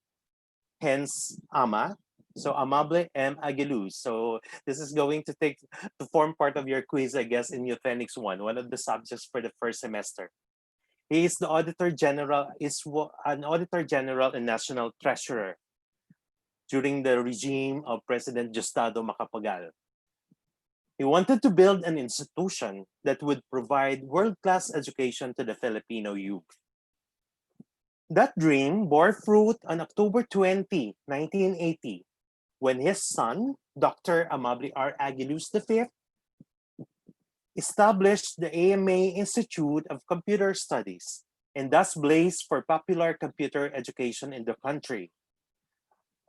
hence AMA. So Amable M. Aguiluz. So this is going to form part of your quiz, I guess, in Euthenics 1, one of the subjects for the first semester. He is the Auditor General, an Auditor General and National Treasurer during the regime of President Diosdado Macapagal. He wanted to build an institution that would provide world-class education to the Filipino youth. That dream bore fruit on October 20, 1980, when his son, Dr. Amable R. Aguiluz V, established the AMA Institute of Computer Studies and thus blazed for popular computer education in the country.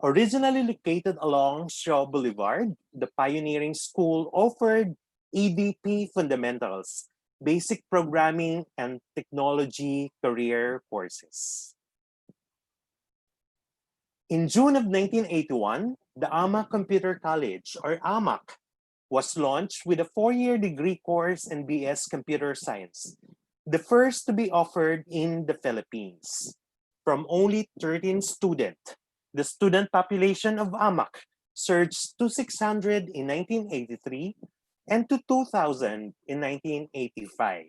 Originally located along Shaw Boulevard, the pioneering school offered EDP fundamentals, basic programming, and technology career courses. In June of 1981, the AMA Computer College, or AMAC, was launched with a 4-year degree course in BS Computer Science, the first to be offered in the Philippines. From only 13 students, the student population of AMAC surged to 600 in 1983 and to 2,000 in 1985.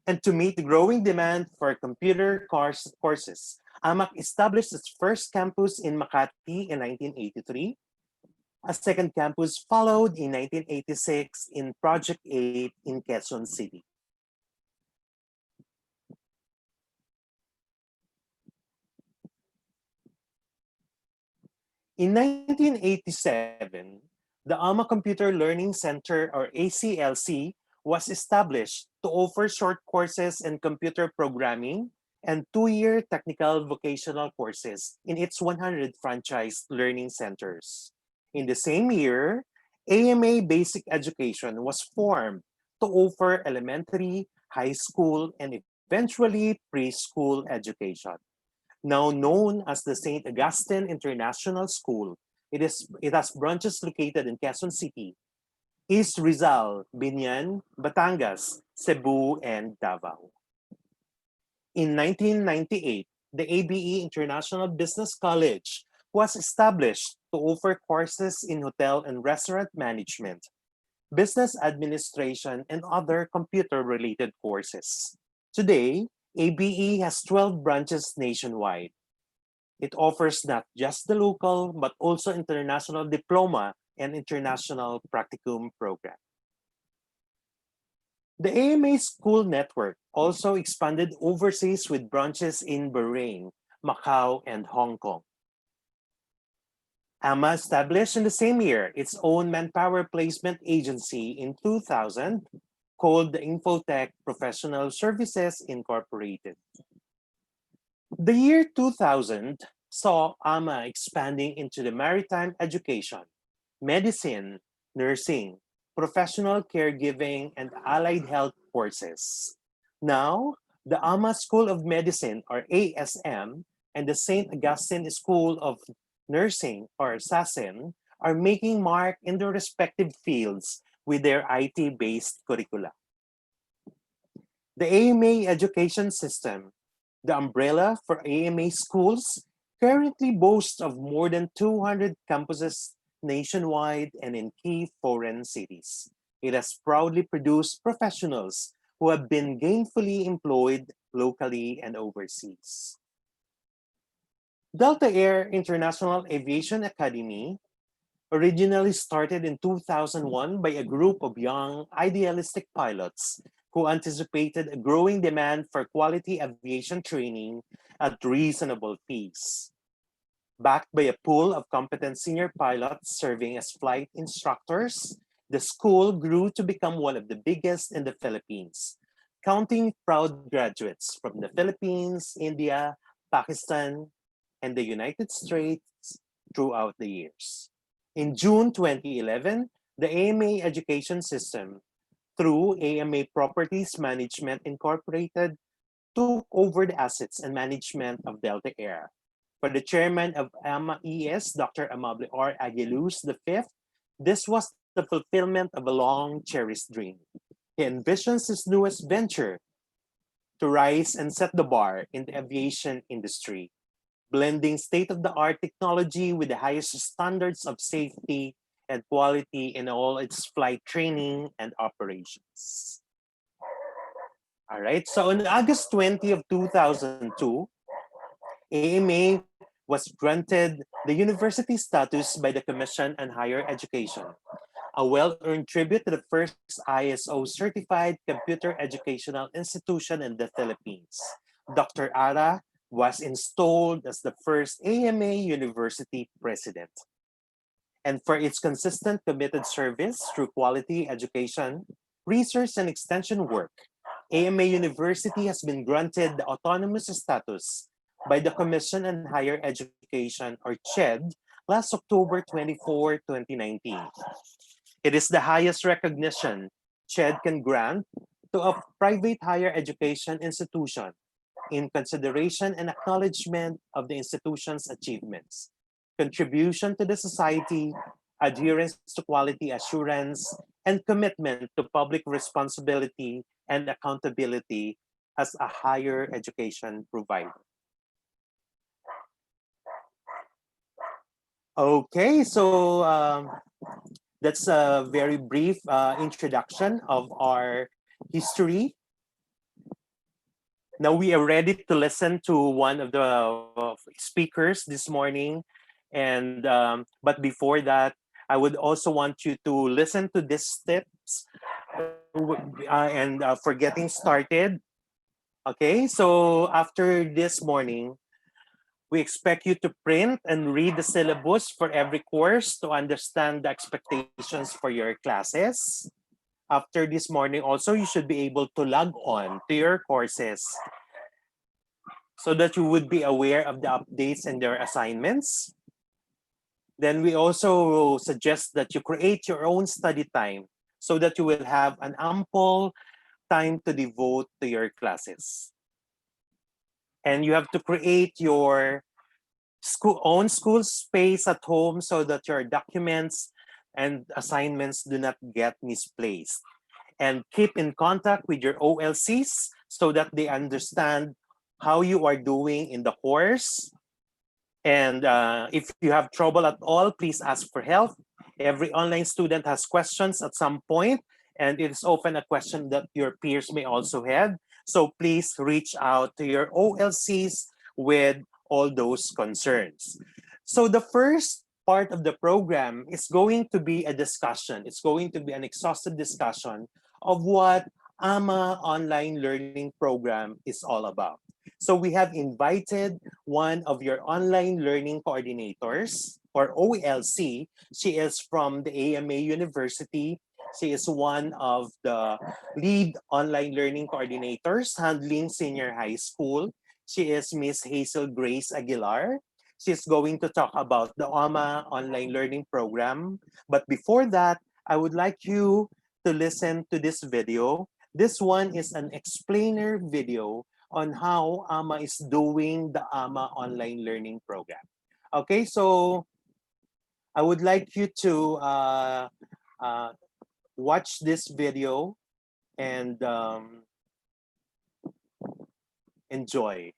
And to meet the growing demand for computer courses, AMAC established its first campus in Makati in 1983. A second campus followed in 1986 in Project 8 in Quezon City. In 1987, the AMA Computer Learning Center, or ACLC, was established to offer short courses in computer programming and 2-year technical vocational courses in its 100 franchised learning centers. In the same year, AMA Basic Education was formed to offer elementary, high school, and eventually preschool education. Now known as the St. Augustine International School, it has branches located in Quezon City, East Rizal, Biñan, Batangas, Cebu, and Davao. In 1998, the ABE International Business College was established to offer courses in hotel and restaurant management, business administration, and other computer-related courses. Today, ABE has 12 branches nationwide. It offers not just the local, but also international diploma and international practicum program. The AMA school network also expanded overseas with branches in Bahrain, Macau, and Hong Kong. AMA established in the same year its own manpower placement agency in 2000 called the Infotech Professional Services Incorporated. The year 2000 saw AMA expanding into the maritime education, medicine, nursing, professional caregiving, and allied health courses. Now, the AMA School of Medicine, or ASM, and the St. Augustine School of Nursing, or SASN, are making mark in their respective fields with their IT-based curricula. The AMA education system, the umbrella for AMA schools, currently boasts of more than 200 campuses nationwide and in key foreign cities. It has proudly produced professionals who have been gainfully employed locally and overseas. Delta Air International Aviation Academy, originally started in 2001 by a group of young, idealistic pilots who anticipated a growing demand for quality aviation training at reasonable fees. Backed by a pool of competent senior pilots serving as flight instructors, the school grew to become one of the biggest in the Philippines, counting proud graduates from the Philippines, India, Pakistan, and the United States throughout the years. In June 2011, the AMA education system, through AMA Properties Management Incorporated, took over the assets and management of Delta Air. For the chairman of AMA ES, Dr. Amable R. Aguiluz V, this was the fulfillment of a long cherished dream. He envisions his newest venture to rise and set the bar in the aviation industry, blending state-of-the-art technology with the highest standards of safety and quality in all its flight training and operations. All right, so on August 20 of 2002, AMA was granted the university status by the Commission on Higher Education, a well-earned tribute to the first ISO-certified computer educational institution in the Philippines. Dr. Ara was installed as the first AMA University president. And for its consistent committed service through quality education, research and extension work, AMA University has been granted the autonomous status by the Commission on Higher Education, or CHED, last October 24, 2019. It is the highest recognition CHED can grant to a private higher education institution in consideration and acknowledgement of the institution's achievements, contribution to the society, adherence to quality assurance, and commitment to public responsibility and accountability as a higher education provider. Okay, so that's a very brief introduction of our history. Now we are ready to listen to one of the speakers this morning. And but before that, I would also want you to listen to these tips for getting started. Okay, so after this morning, we expect you to print and read the syllabus for every course to understand the expectations for your classes. After this morning also, you should be able to log on to your courses so that you would be aware of the updates and their assignments. Then we also suggest that you create your own study time so that you will have an ample time to devote to your classes. And you have to create your own school space at home so that your documents and assignments do not get misplaced. And keep in contact with your OLCs so that they understand how you are doing in the course. And if you have trouble at all, please ask for help. Every online student has questions at some point, and it is often a question that your peers may also have. So please reach out to your OLCs with all those concerns. So the first part of the program is going to be a discussion. It's going to be an exhaustive discussion of what AMA Online Learning Program is all about. So we have invited one of your online learning coordinators, or OLC. She is from the AMA University. She is one of the lead online learning coordinators handling senior high school. She is Miss Hazel Grace Aguilar. She's going to talk about the AMA Online Learning Program. But before that, I would like you to listen to this video. This one is an explainer video on how AMA is doing the AMA Online Learning Program. Okay, so I would like you to watch this video and enjoy.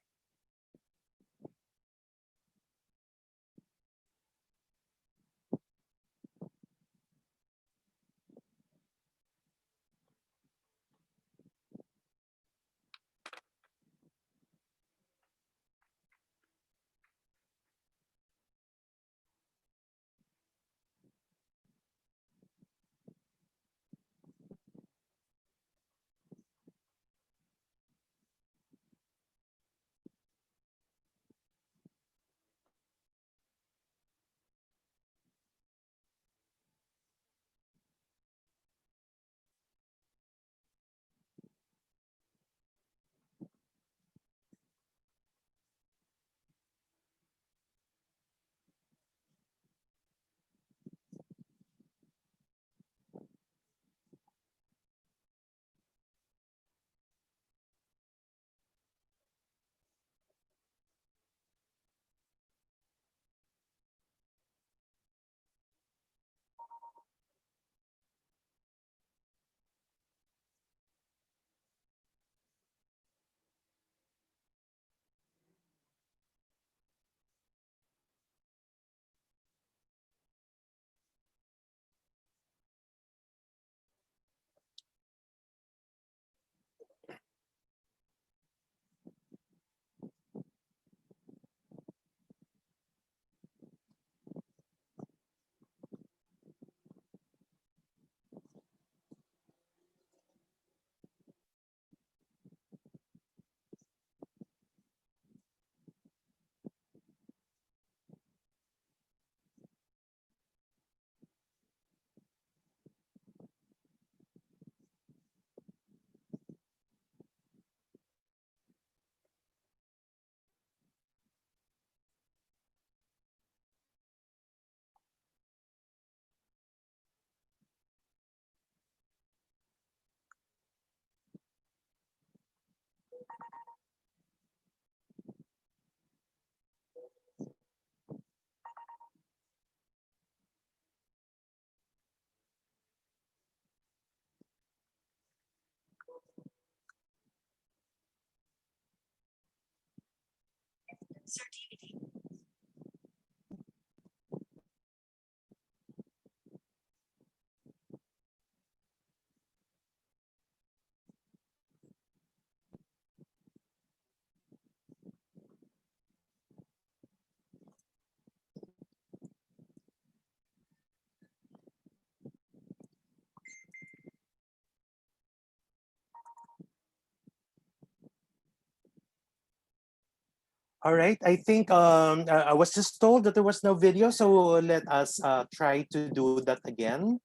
All right, I think I was just told that there was no video, so let us try to do that again.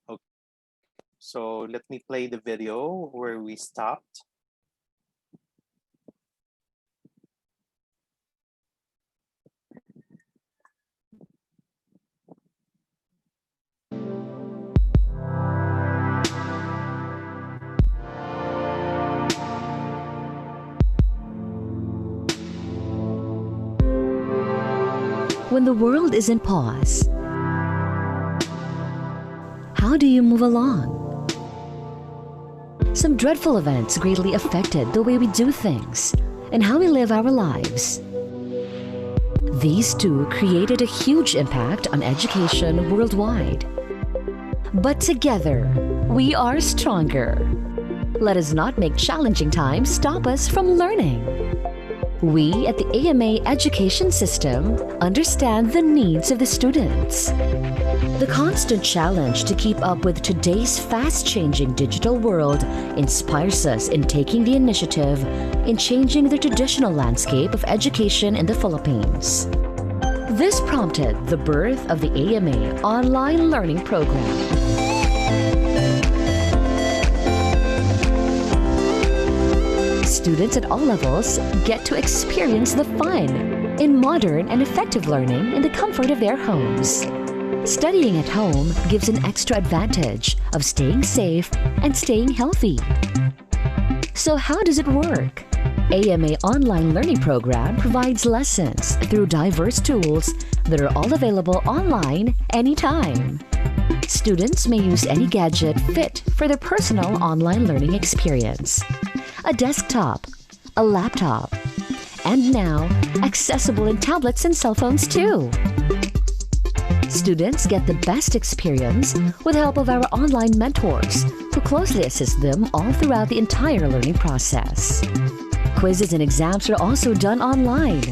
Okay, so let me play the video where we stopped. When the world is in pause, how do you move along? Some dreadful events greatly affected the way we do things and how we live our lives. These two created a huge impact on education worldwide. But together, we are stronger. Let us not make challenging times stop us from learning. We at the AMA Education System understand the needs of the students. The constant challenge to keep up with today's fast-changing digital world inspires us in taking the initiative in changing the traditional landscape of education in the Philippines. This prompted the birth of the AMA Online Learning Program. Students at all levels get to experience the fun in modern and effective learning in the comfort of their homes. Studying at home gives an extra advantage of staying safe and staying healthy. So how does it work? AMA Online Learning Program provides lessons through diverse tools that are all available online anytime. Students may use any gadget fit for their personal online learning experience. A desktop, a laptop, and now accessible in tablets and cell phones too. Students get the best experience with the help of our online mentors who closely assist them all throughout the entire learning process. Quizzes and exams are also done online.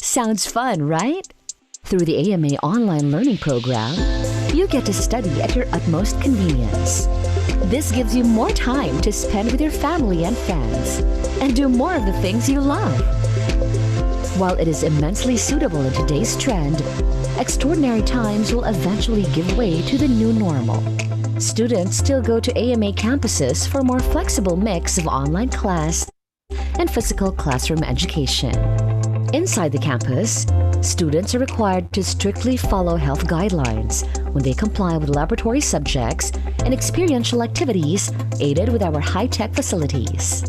Sounds fun, right? Through the AMA Online Learning Program, you get to study at your utmost convenience. This gives you more time to spend with your family and friends and do more of the things you love. While it is immensely suitable in today's trend, extraordinary times will eventually give way to the new normal. Students still go to AMA campuses for a more flexible mix of online class and physical classroom education. Inside the campus, students are required to strictly follow health guidelines when they comply with laboratory subjects and experiential activities aided with our high-tech facilities.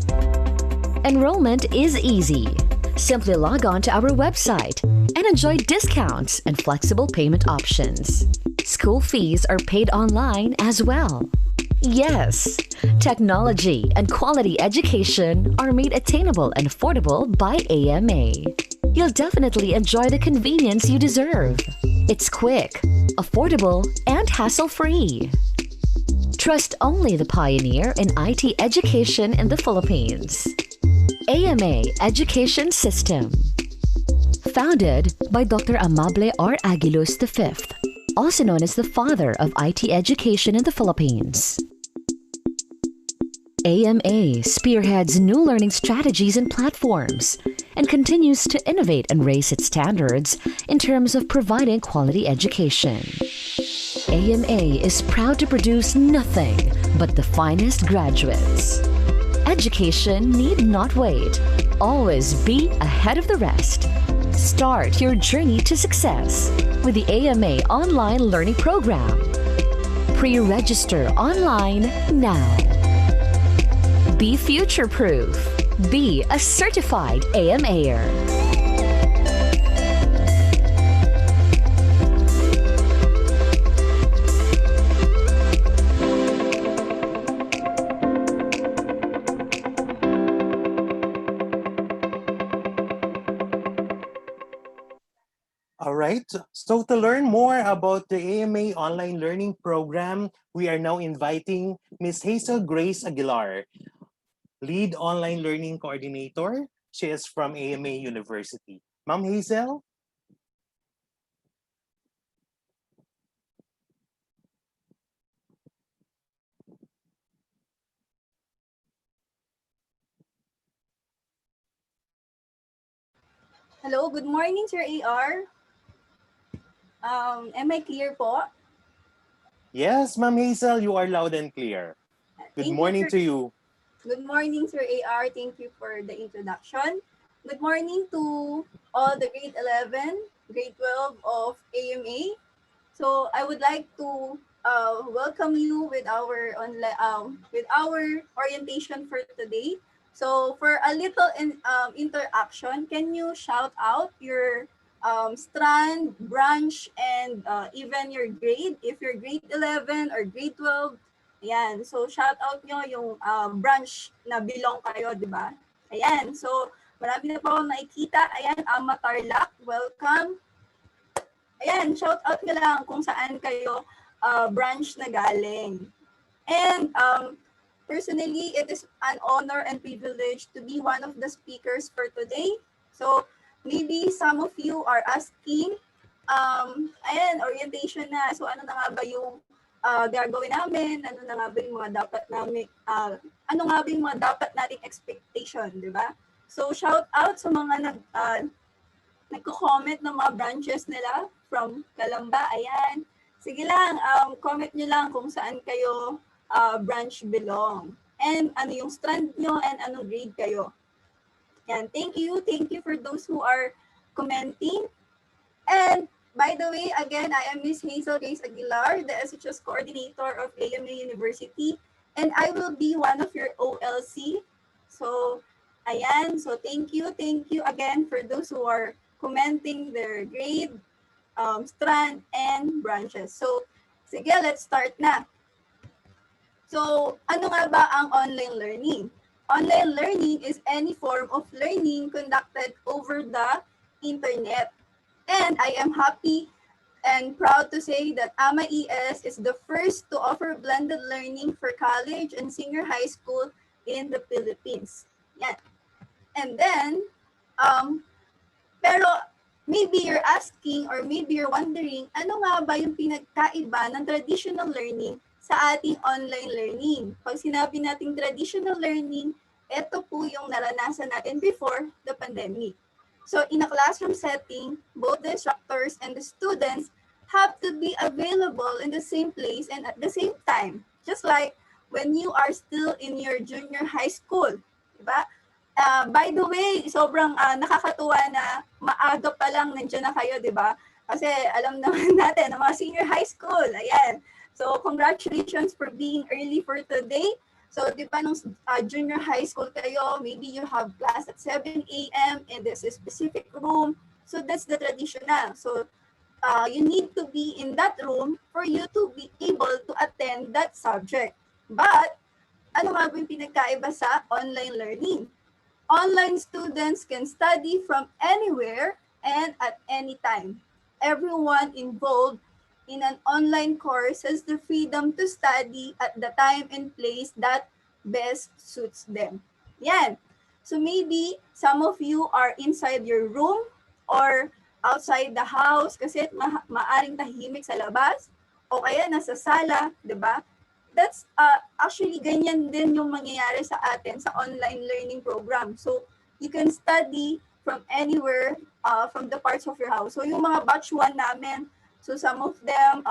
Enrollment is easy. Simply log on to our website and enjoy discounts and flexible payment options. School fees are paid online as well. Yes, technology and quality education are made attainable and affordable by AMA. You'll definitely enjoy the convenience you deserve. It's quick, affordable, and hassle-free. Trust only the pioneer in IT education in the Philippines. AMA Education System. Founded by Dr. Amable R. Aguilos V, also known as the father of IT education in the Philippines. AMA spearheads new learning strategies and platforms and continues to innovate and raise its standards in terms of providing quality education. AMA is proud to produce nothing but the finest graduates. Education need not wait. Always be ahead of the rest. Start your journey to success with the AMA Online Learning Program. Pre-register online now. Be future-proof. Be a certified AMAer. All right. So to learn more about the AMA online learning program, we are now inviting Ms. Hazel Grace Aguilar, Lead Online Learning Coordinator. She is from AMA University. Ma'am Hazel? Hello, good morning, Sir AR. Am I clear po? Yes, Ma'am Hazel, you are loud and clear. Good Thank morning you, to you. Good morning, Sir AR. Thank you for the introduction. Good morning to all the grade 11, grade 12 of AMA. So I would like to welcome you with our orientation for today. So for a little interaction, can you shout out your strand, branch, and even your grade? If you're grade 11 or grade 12, ayan. So shout out nyo yung branch na belong kayo, di ba? Ayan. So marami na po akong nakikita. Ayan, Ama Tarlac, welcome. Ayan, shout out nyo lang kung saan kayo branch na galing. And personally, it is an honor and privilege to be one of the speakers for today. So maybe some of you are asking, ayan, orientation na. So ano na nga ba yung gagawin namin? Ano na nga ba yung mga dapat namin, ano nga ba yung mga dapat nating expectation, di ba? So shout out sa mga nagko-comment ng mga branches nila from Calamba. Ayan. Sige lang, comment nyo lang kung saan kayo branch belong. And ano yung strand nyo and anong grade kayo. Yan. Thank you. Thank you for those who are commenting. And by the way, again, I am Ms. Hazel Grace Aguilar, the SHS coordinator of AMA University. And I will be one of your OLC. So, ayan. So, thank you. Thank you again for those who are commenting their grade, strand, and branches. So, sige, let's start na. So, ano nga ba ang online learning? Online learning is any form of learning conducted over the internet. And I am happy and proud to say that AMA ES is the first to offer blended learning for college and senior high school in the Philippines. Yan. And then, pero maybe you're asking or maybe you're wondering, ano nga ba yung pinagkaiba ng traditional learning sa ating online learning? Pag sinabi nating traditional learning, ito po yung naranasan natin before the pandemic. So in a classroom setting, both the instructors and the students have to be available in the same place and at the same time. Just like when you are still in your junior high school, diba? By the way, sobrang nakakatuwa na maaga pa lang nandiyan na kayo, di ba? Kasi alam naman natin, ang mga senior high school, ayan. So, congratulations for being early for today. So, di ba, nung junior high school kayo, maybe you have class at 7 a.m. in this specific room. So, that's the traditional. So, you need to be in that room for you to be able to attend that subject. But, ano nga ba yung pinagkaiba sa online learning? Online students can study from anywhere and at any time. Everyone involved in an online course has the freedom to study at the time and place that best suits them. Yan. So maybe some of you are inside your room or outside the house kasi maaring tahimik sa labas o kaya nasa sala, di ba? That's actually ganyan din yung mangyayari sa atin sa online learning program. So you can study from anywhere from the parts of your house. So yung mga batch 1 namin, so some of them,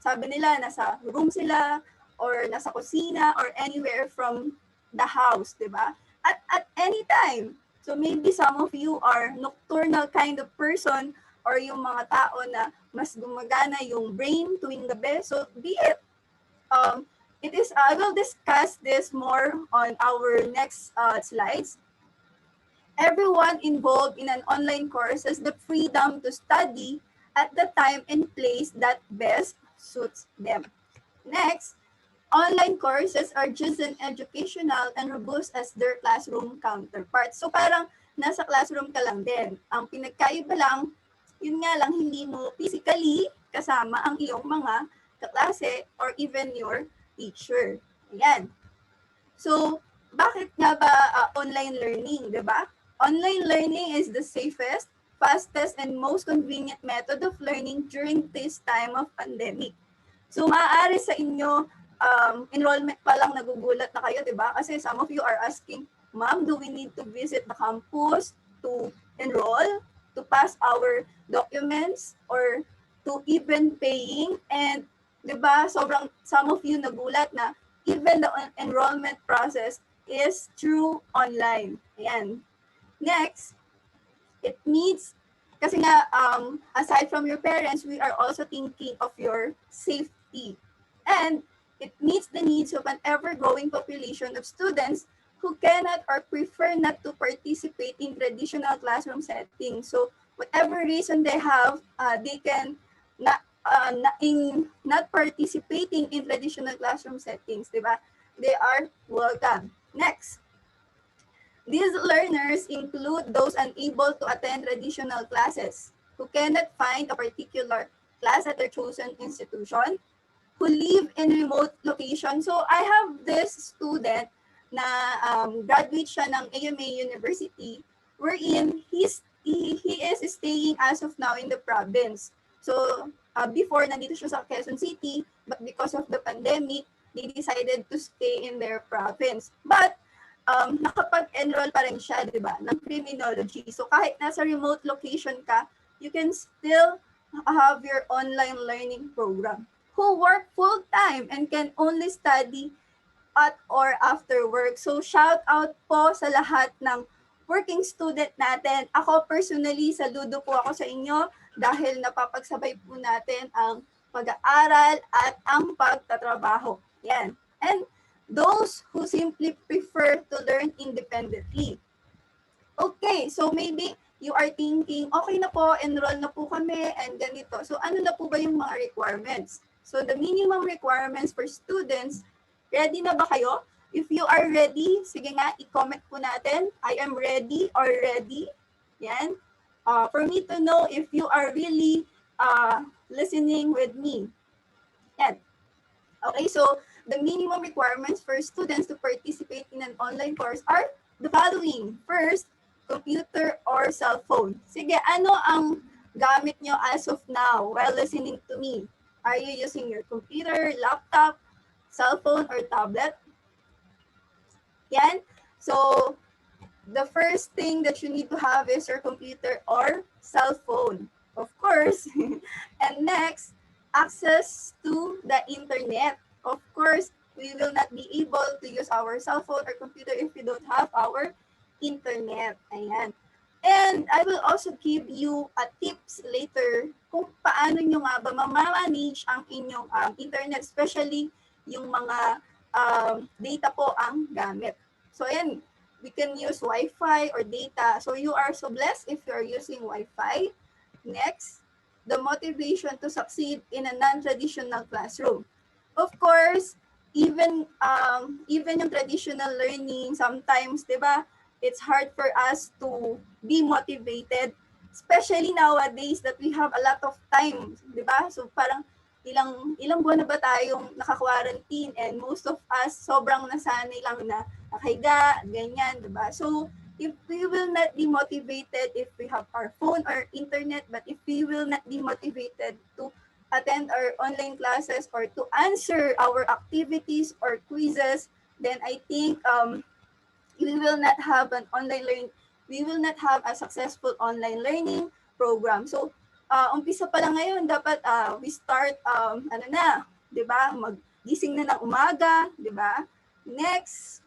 sabi nila nasa room sila or nasa kusina or anywhere from the house, di ba? At any time. So maybe some of you are nocturnal kind of person or yung mga tao na mas gumagana yung brain tuwing gabi. So be it. I will discuss this more on our next slides. Everyone involved in an online course has the freedom to study at the time and place that best suits them. Next, online courses are just as educational and robust as their classroom counterparts. So parang nasa classroom ka lang din. Ang pinagkaiba lang, Yun nga lang, hindi mo physically kasama ang iyong mga kaklase or even your teacher. Ayan. So, bakit nga ba online learning, di ba? Online learning is the safest, fastest, and most convenient method of learning during this time of pandemic. So, maaari sa inyo, enrollment pa lang nagugulat na kayo, di ba? Kasi some of you are asking, Ma'am, do we need to visit the campus to enroll, to pass our documents, or to even paying? And, di ba, sobrang, some of you nagulat na even the enrollment process is through online. Ayan. Next, it needs, kasi nga, aside from your parents, we are also thinking of your safety. And it meets the needs of an ever-growing population of students who cannot or prefer not to participate in traditional classroom settings. So whatever reason they have, they can not participating in traditional classroom settings, di ba? They are welcome. Next. These learners include those unable to attend traditional classes, who cannot find a particular class at their chosen institution, who live in remote locations. So I have this student na graduate siya ng AMA University, wherein he is staying as of now in the province. So before, nandito siya sa Quezon City, but because of the pandemic, they decided to stay in their province. But nakapag-enroll pa rin siya, di ba, ng criminology. So kahit nasa remote location ka, you can still have your online learning program. Who work full-time and can only study at or after work. So shout out po sa lahat ng working student natin. Ako personally, saludo po ako sa inyo dahil napapagsabay po natin ang pag-aaral at ang pagtatrabaho. Yan. And those who simply prefer to learn independently. Okay, so maybe you are thinking, okay na po, enroll na po kami and ganito. So ano na po ba yung mga requirements? So the minimum requirements for students, ready na ba kayo? If you are ready, sige nga, i-comment po natin, I am ready or ready. Yan. For me to know if you are really listening with me. Yan. Okay, so the minimum requirements for students to participate in an online course are the following. First, computer or cell phone. Sige, ano ang gamit nyo as of now while listening to me? Are you using your computer, laptop, cell phone, or tablet? Yan. So, the first thing that you need to have is your computer or cell phone, of course. And next, access to the internet. Of course, we will not be able to use our cell phone or computer if we don't have our internet. Ayan. And I will also give you a tips later kung paano nyo nga ba ma-manage ang inyong internet, especially yung mga data po ang gamit. So ayan, we can use Wi-Fi or data. So you are so blessed if you are using Wi-Fi. Next, the motivation to succeed in a non-traditional classroom. Of course, even yung traditional learning, sometimes, di ba, it's hard for us to be motivated, especially nowadays that we have a lot of time, di ba? So parang ilang buwan na ba tayong naka-quarantine and most of us sobrang nasanay lang na nakahiga, ganyan, di ba? So if we will not be motivated if we have our phone or internet, but if we will not be motivated to attend our online classes or to answer our activities or quizzes, then I think we will not have an online learning, we will not have a successful online learning program. So, umpisa pa lang ngayon, dapat we start, di ba, maggising na ng umaga, di ba? Next,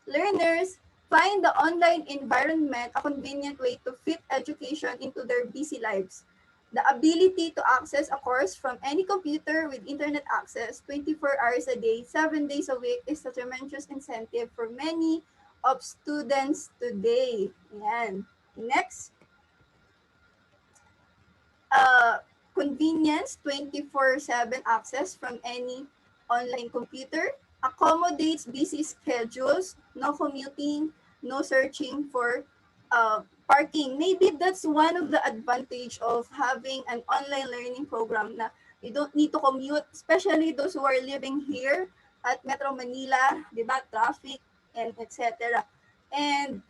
learners, find the online environment a convenient way to fit education into their busy lives. The ability to access a course from any computer with internet access 24 hours a day, 7 days a week is a tremendous incentive for many of students today. Ayan. Next. Convenience, 24/7 access from any online computer, accommodates busy schedules, no commuting, no searching for parking. Maybe that's one of the advantage of having an online learning program na you don't need to commute, especially those who are living here at Metro Manila, di ba? Traffic and etc. And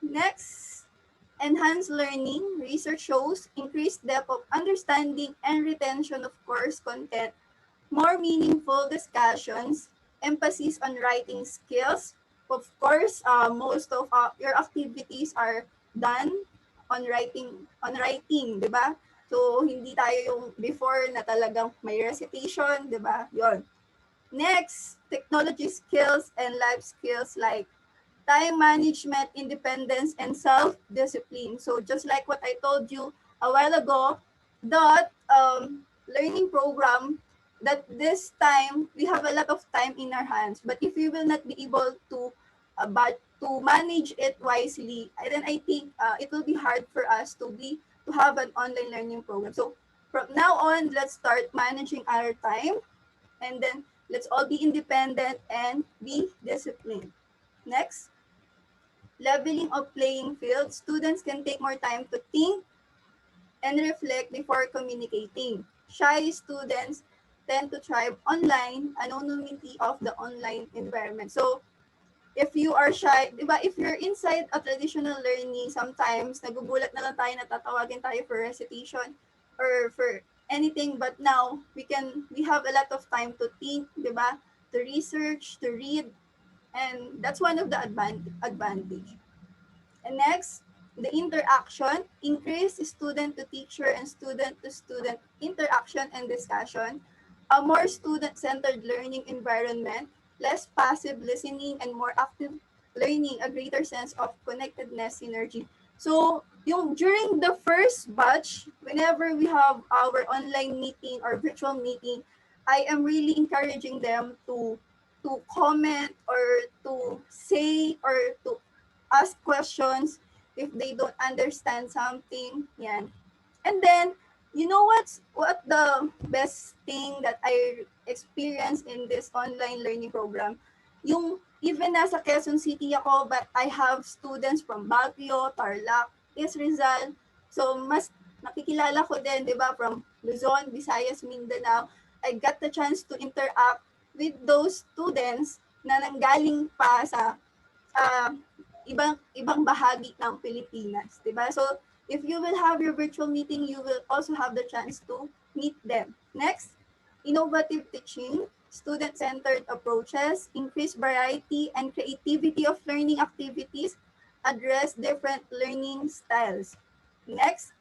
next, enhanced learning. Research shows increased depth of understanding and retention of course content, more meaningful discussions, emphasis on writing skills. Of course, most of your activities are done on writing, di ba? So, hindi tayo yung before na talagang may recitation, di ba? Yon. Next, technology skills and life skills like time management, independence, and self-discipline. So just like what I told you a while ago, that learning program, that this time we have a lot of time in our hands. But if we will not be able to manage it wisely, then I think it will be hard for us to have an online learning program. So from now on, let's start managing our time, and then let's all be independent and be disciplined. Next, leveling of playing field. Students can take more time to think and reflect before communicating. Shy students tend to thrive online, anonymity of the online environment. So, if you are shy, di ba, if you're inside a traditional learning, sometimes nagugulat na lang tayo, natatawagin tayo for recitation or for anything, but now we have a lot of time to think, di ba, to research, to read, and that's one of the advantage. And next, the interaction, increase student to teacher and student to student interaction and discussion, a more student-centered learning environment, less passive listening and more active learning, a greater sense of connectedness, synergy. So, during the first batch, whenever we have our online meeting or virtual meeting, I am really encouraging them to comment or to say or to ask questions if they don't understand something. Yan. And then, you know what the best thing that I experienced in this online learning program? Even nasa Quezon City ako, but I have students from Baguio, Tarlac, Rizal. So, mas nakikilala ko din, di ba, from Luzon, Visayas, Mindanao. I got the chance to interact with those students na nanggaling pa sa ibang bahagi ng Pilipinas, di ba? So, if you will have your virtual meeting, you will also have the chance to meet them. Next, innovative teaching, student-centered approaches, increase variety and creativity of learning activities, address different learning styles. Next,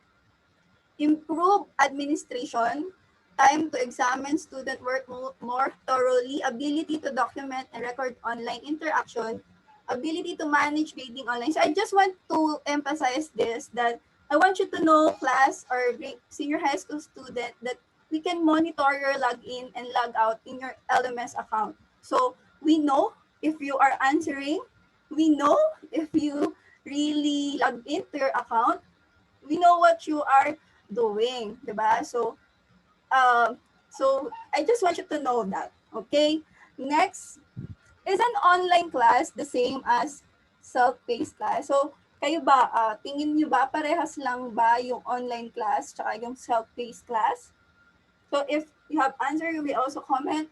improve administration, time to examine student work more thoroughly, ability to document and record online interaction, ability to manage grading online. So I just want to emphasize this, that I want you to know, class or senior high school student, that we can monitor your login and log out in your LMS account. So we know if you are answering, we know if you really log into your account, we know what you are doing, diba? So I just want you to know that, okay? Next, is an online class the same as self-paced class? So, kayo ba, tingin nyo ba, parehas lang ba yung online class tsaka yung self-paced class? So, if you have answer, you will also comment.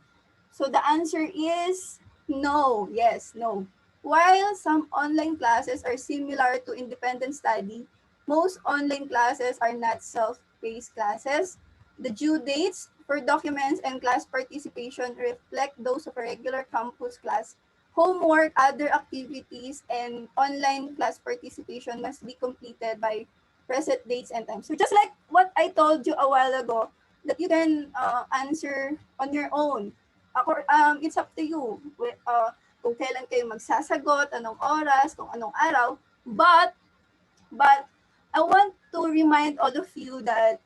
So, the answer is no. Yes, no. While some online classes are similar to independent study, most online classes are not self-paced classes. The due dates for documents and class participation reflect those of a regular campus class. Homework, other activities, and online class participation must be completed by preset dates and times. So just like what I told you a while ago, that you can answer on your own. It's up to you kung kailan kayo magsasagot, anong oras, kung anong araw. But I want to remind all of you that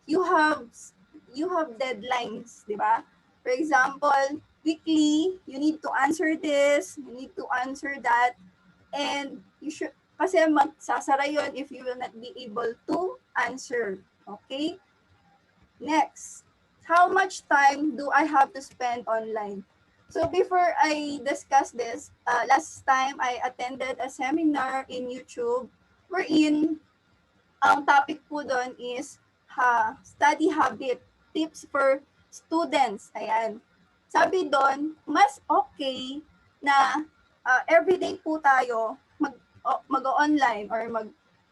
you have deadlines, di ba? For example, weekly, you need to answer this, you need to answer that, and you should, kasi magsasara yun if you will not be able to answer. Okay? Next, how much time do I have to spend online? So before I discuss this, last time I attended a seminar in YouTube wherein ang topic po doon is study habit, tips for students. Ayan. Sabi doon, mas okay na everyday po tayo mag-online or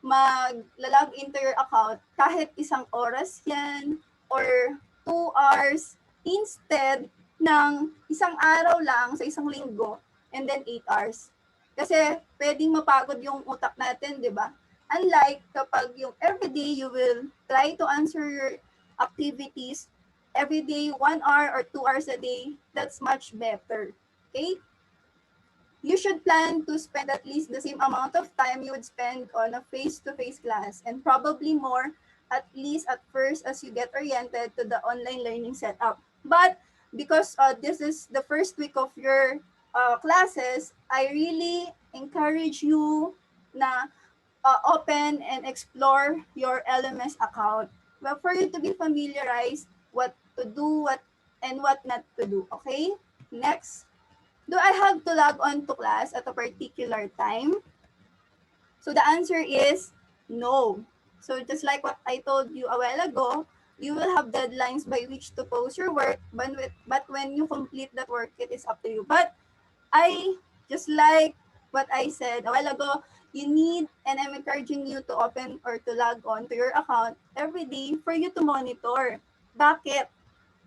mag-log into your account kahit 1 oras yan or 2 hours instead ng 1 araw lang sa 1 linggo and then 8 hours. Kasi pwedeng mapagod yung utak natin, di ba? Unlike kapag yung everyday you will try to answer your activities every day 1 hour or 2 hours a day, that's much better. Okay? You should plan to spend at least the same amount of time you would spend on a face-to-face class and probably more, at least at first as you get oriented to the online learning setup. But because this is the first week of your classes, I really encourage you na open and explore your LMS account. Well, for you to be familiarized what to do, what not to do. Okay? Next. Do I have to log on to class at a particular time? So the answer is no. So just like what I told you a while ago, you will have deadlines by which to post your work, but when you complete that work, it is up to you. But just like what I said a while ago, you need, and I'm encouraging you to open or to log on to your account every day for you to monitor. Bakit?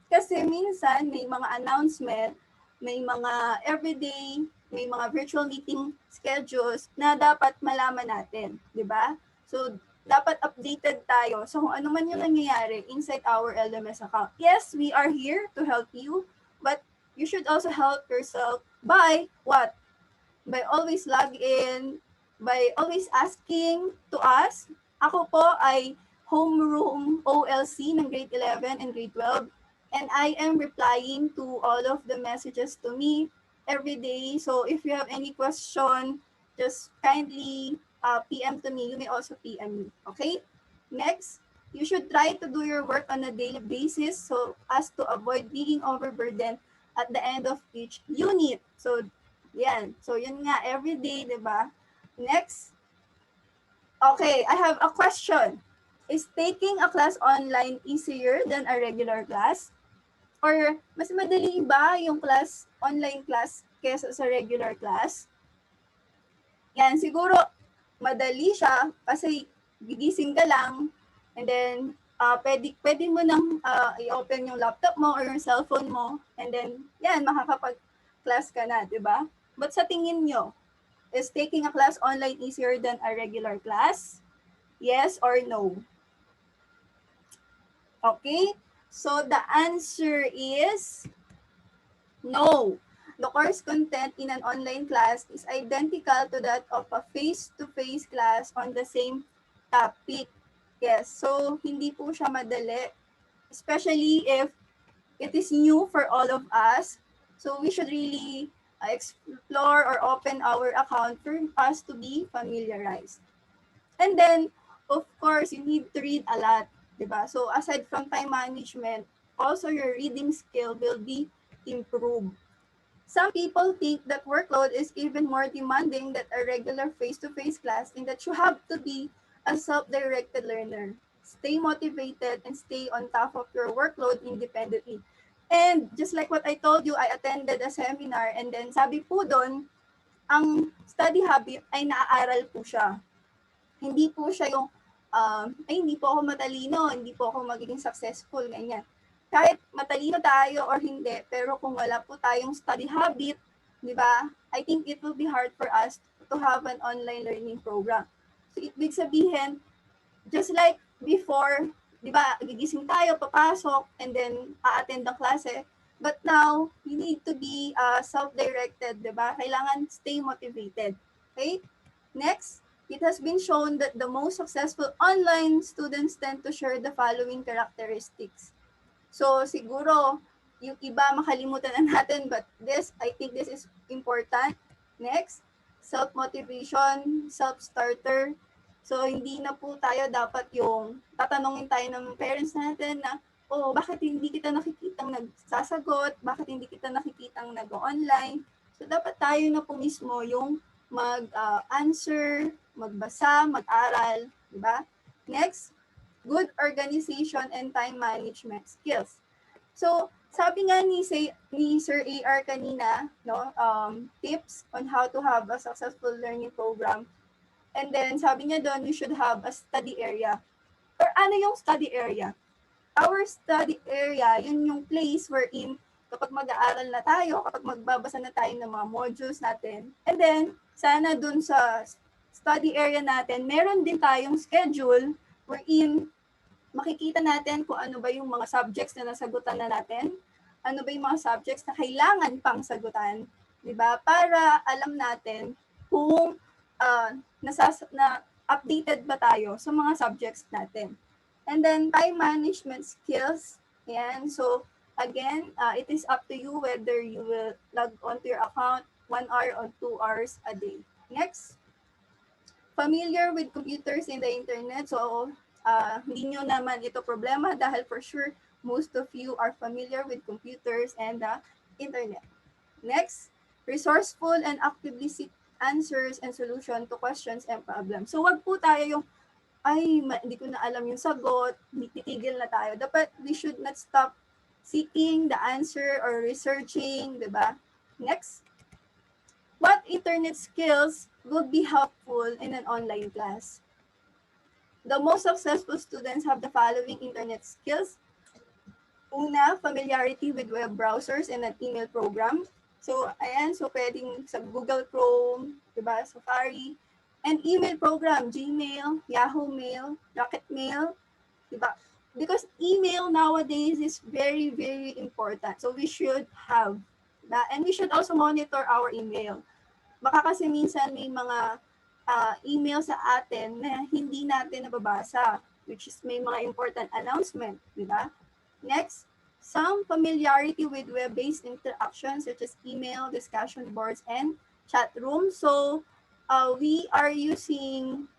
Kasi minsan may mga announcement, may mga everyday, may mga virtual meeting schedules na dapat malaman natin, di ba? So, dapat updated tayo sa kung ano man yung nangyayari inside our LMS account. Yes, we are here to help you, but you should also help yourself by what? By always log in, by always asking to us. Ako po ay homeroom OLC ng grade 11 and grade 12. And I am replying to all of the messages to me every day. So if you have any question, just kindly PM to me. You may also PM me. Okay? Next, you should try to do your work on a daily basis so as to avoid being overburdened at the end of each unit. So, yan. So, yun nga, every day, di ba? Next. Okay, I have a question. Is taking a class online easier than a regular class? Or mas madali ba yung online class kesa sa regular class? Yan, siguro madali siya kasi gigising ka lang and then pwede mo nang i-open yung laptop mo or yung cellphone mo and then yan, makakapag-class ka na, di ba? But sa tingin nyo, is taking a class online easier than a regular class? Yes or no? Okay? So the answer is no. The course content in an online class is identical to that of a face-to-face class on the same topic. Yes, so hindi po siya madali, especially if it is new for all of us. So we should really explore or open our account for us to be familiarized. And then, of course, you need to read a lot. Diba? So aside from time management, also your reading skill will be improved. Some people think that workload is even more demanding than a regular face-to-face class and that you have to be a self-directed learner. Stay motivated and stay on top of your workload independently. And just like what I told you, I attended a seminar and then sabi po doon, ang study habit ay naaaral po siya. Hindi po siya yung ay hindi po ako matalino, hindi po ako magiging successful, ganyan. Kahit matalino tayo or hindi, pero kung wala po tayong study habit, di ba, I think it will be hard for us to have an online learning program. So, ibig sabihin, just like before, di ba, gigising tayo, papasok, and then a-attend ang klase, but now, you need to be self-directed, di ba? Kailangan stay motivated. Okay? Next. It has been shown that the most successful online students tend to share the following characteristics. So siguro, yung iba makalimutan na natin, but I think this is important. Next, self-motivation, self-starter. So hindi na po tayo dapat yung tatanungin tayo ng parents natin na, oh, bakit hindi kita nakikitang nagsasagot? Bakit hindi kita nakikitang nag-online? So dapat tayo na po mismo yung mag-answer magbasa, mag-aral, di ba? Next, good organization and time management skills. So, sabi nga ni Sir AR kanina, no, tips on how to have a successful learning program. And then, sabi niya doon, you should have a study area. Or ano yung study area? Our study area, yun yung place wherein kapag mag-aaral na tayo, kapag magbabasa na tayo ng mga modules natin, and then, sana dun sa study area natin, meron din tayong schedule wherein makikita natin kung ano ba yung mga subjects na nasagutan na natin, ano ba yung mga subjects na kailangan pang sagutan, di ba? Para alam natin kung na updated ba tayo sa mga subjects natin. And then time management skills. Yan. So again, it is up to you whether you will log onto your account 1 hour or 2 hours a day. Next, familiar with computers and the internet. So hindi nyo naman ito problema dahil for sure most of you are familiar with computers and the internet. Next, resourceful and actively seek answers and solution to questions and problems. So wag po tayo yung, hindi ko na alam yung sagot, titigil na tayo. Dapat we should not stop seeking the answer or researching, di ba? Next, what internet skills would be helpful in an online class? The most successful students have the following internet skills. Una, familiarity with web browsers and an email program. So, ayan, so pwedeng sa Google Chrome, diba, Safari, and email program, Gmail, Yahoo Mail, Rocket Mail, diba? Because email nowadays is very, very important. So, we should have that. And we should also monitor our email. Baka kasi minsan may mga email sa atin na hindi natin nababasa, which is may mga important announcement, di ba? Next, some familiarity with web-based interactions such as email, discussion boards, and chat rooms. So, we are using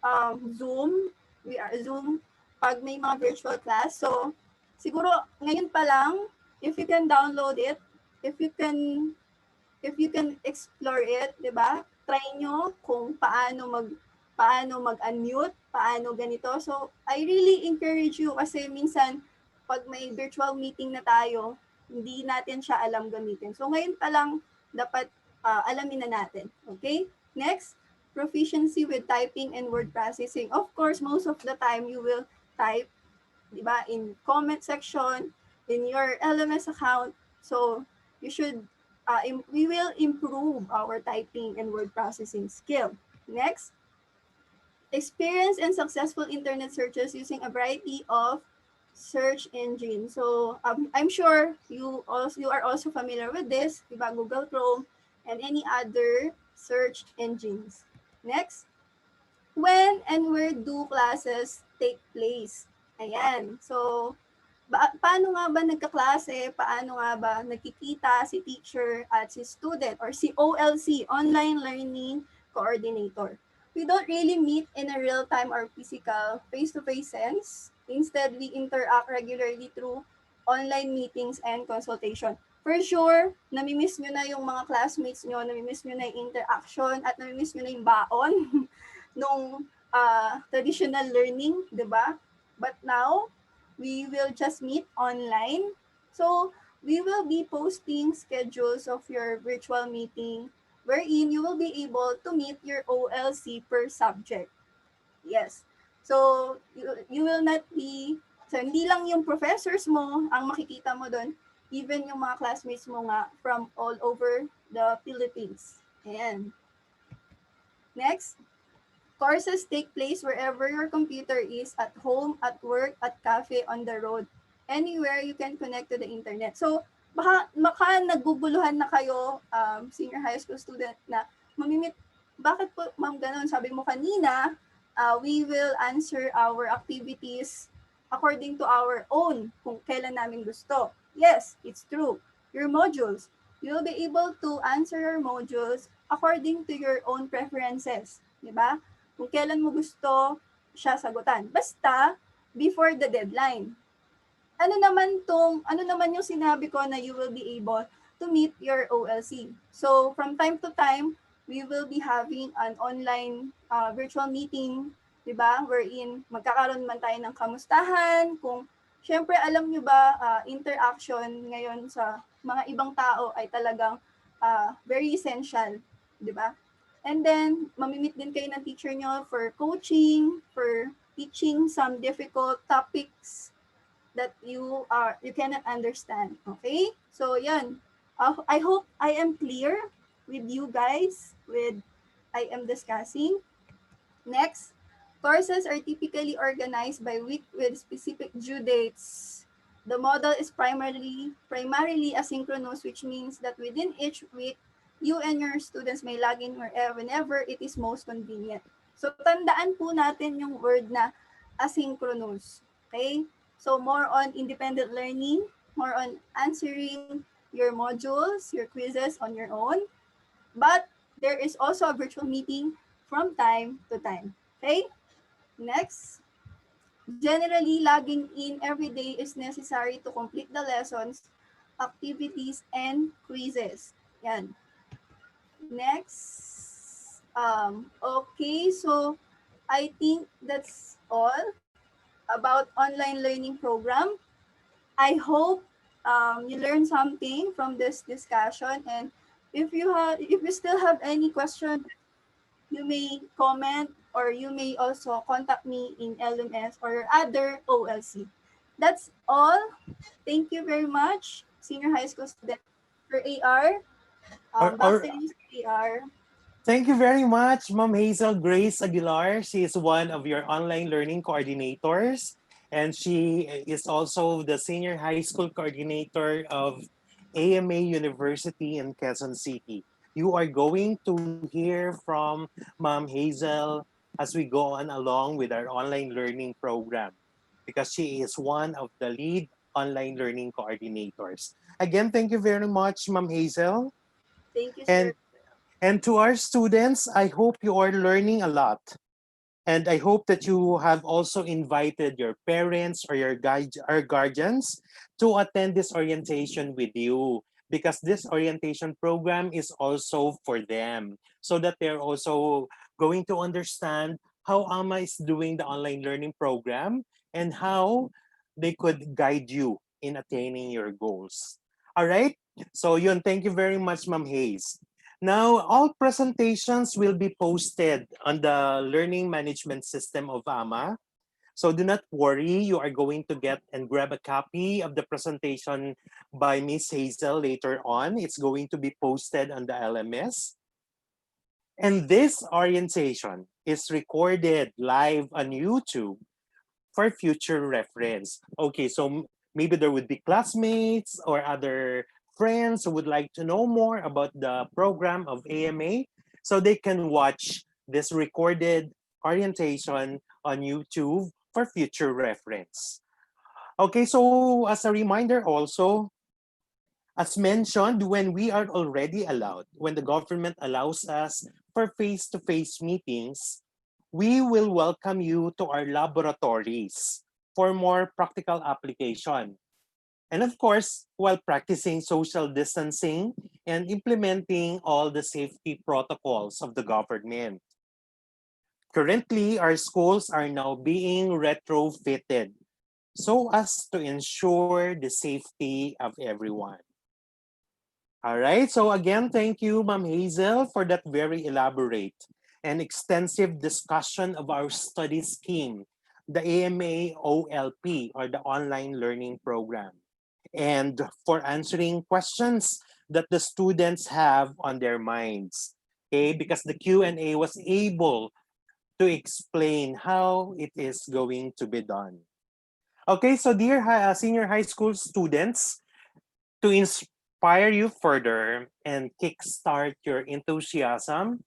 Zoom. We are Zoom pag may mga virtual class. So, siguro ngayon pa lang, if you can download it, if you can explore it, di ba? Try nyo kung paano mag-unmute, paano ganito. So, I really encourage you kasi minsan, pag may virtual meeting na tayo, hindi natin siya alam gamitin. So, ngayon pa lang, dapat alamin na natin. Okay? Next, proficiency with typing and word processing. Of course, most of the time, you will type, di ba, in comment section, in your LMS account. So, you should we will improve our typing and word processing skill. Next, experience and successful internet searches using a variety of search engines. So I'm sure you are also familiar with this, diba? Google Chrome and any other search engines. Next, when and where do classes take place? Ayan. So, paano nga ba nagkaklase? Paano nga ba nagkikita si teacher at si student or si OLC, Online Learning Coordinator? We don't really meet in a real-time or physical face-to-face sense. Instead, we interact regularly through online meetings and consultation. For sure, namimiss nyo na yung mga classmates nyo, namimiss nyo na yung interaction, at namimiss nyo na yung baon nung traditional learning, di ba? But now, we will just meet online. So, we will be posting schedules of your virtual meeting wherein you will be able to meet your OLC per subject. Yes. So, you will not be, so hindi lang yung professors mo ang makikita mo doon, even yung mga classmates mo nga from all over the Philippines. Ayan. Next, courses take place wherever your computer is, at home, at work, at cafe, on the road, anywhere you can connect to the internet. So, baka naguguluhan na kayo, senior high school student, na mamimit, bakit po, ma'am, ganun? Sabi mo kanina, we will answer our activities according to our own, kung kailan namin gusto. Yes, it's true. Your modules, you'll be able to answer your modules according to your own preferences. Diba? Kung kailan mo gusto siya sagutan. Basta, before the deadline. Ano naman yung sinabi ko na you will be able to meet your OLC. So, from time to time, we will be having an online virtual meeting, di ba? Wherein magkakaroon man tayo ng kamustahan, kung syempre alam nyo ba, interaction ngayon sa mga ibang tao ay talagang very essential, di ba? And then, mamimit din kayo ng teacher nyo for coaching, for teaching some difficult topics that you cannot understand. Okay? So, yan. I hope I am clear with you guys with I am discussing. Next, courses are typically organized by week with specific due dates. The model is primarily asynchronous, which means that within each week, you and your students may log in whenever it is most convenient. So, tandaan po natin yung word na asynchronous. Okay? So, more on independent learning, more on answering your modules, your quizzes on your own. But there is also a virtual meeting from time to time. Okay? Next. Generally, logging in every day is necessary to complete the lessons, activities, and quizzes. Yan. Next. Okay, so I think that's all about online learning program. I hope you learned something from this discussion, and if you still have any question, you may comment or you may also contact me in LMS or other OLC. That's all. Thank you very much, senior high school student for AR. Back to you, AR. Thank you very much, Ma'am Hazel Grace Aguilar. She is one of your online learning coordinators, and she is also the senior high school coordinator of AMA University in Quezon City. You are going to hear from Ma'am Hazel as we go on along with our online learning program, because she is one of the lead online learning coordinators. Again, thank you very much, Ma'am Hazel. Thank you, sir. And to our students, I hope you are learning a lot. And I hope that you have also invited your parents or your guardians to attend this orientation with you, because this orientation program is also for them, so that they're also going to understand how AMA is doing the online learning program and how they could guide you in attaining your goals. All right? So yun, thank you very much, Ma'am Hayes. Now, all presentations will be posted on the learning management system of AMA. So do not worry, you are going to get and grab a copy of the presentation by Miss Hazel later on. It's going to be posted on the LMS. And this orientation is recorded live on YouTube for future reference. Okay, so maybe there would be classmates or other friends who would like to know more about the program of AMA, so they can watch this recorded orientation on YouTube for future reference. Okay, so as a reminder also, as mentioned, when we are already allowed, when the government allows us for face-to-face meetings, we will welcome you to our laboratories for more practical application. And of course, while practicing social distancing and implementing all the safety protocols of the government. Currently, our schools are now being retrofitted so as to ensure the safety of everyone. All right, so again, thank you, Ma'am Hazel, for that very elaborate and extensive discussion of our study scheme, the AMA OLP, or the Online Learning Program, and for answering questions that the students have on their minds. Okay, because the Q&A was able to explain how it is going to be done. Okay, so dear senior high school students, to inspire you further and kickstart your enthusiasm,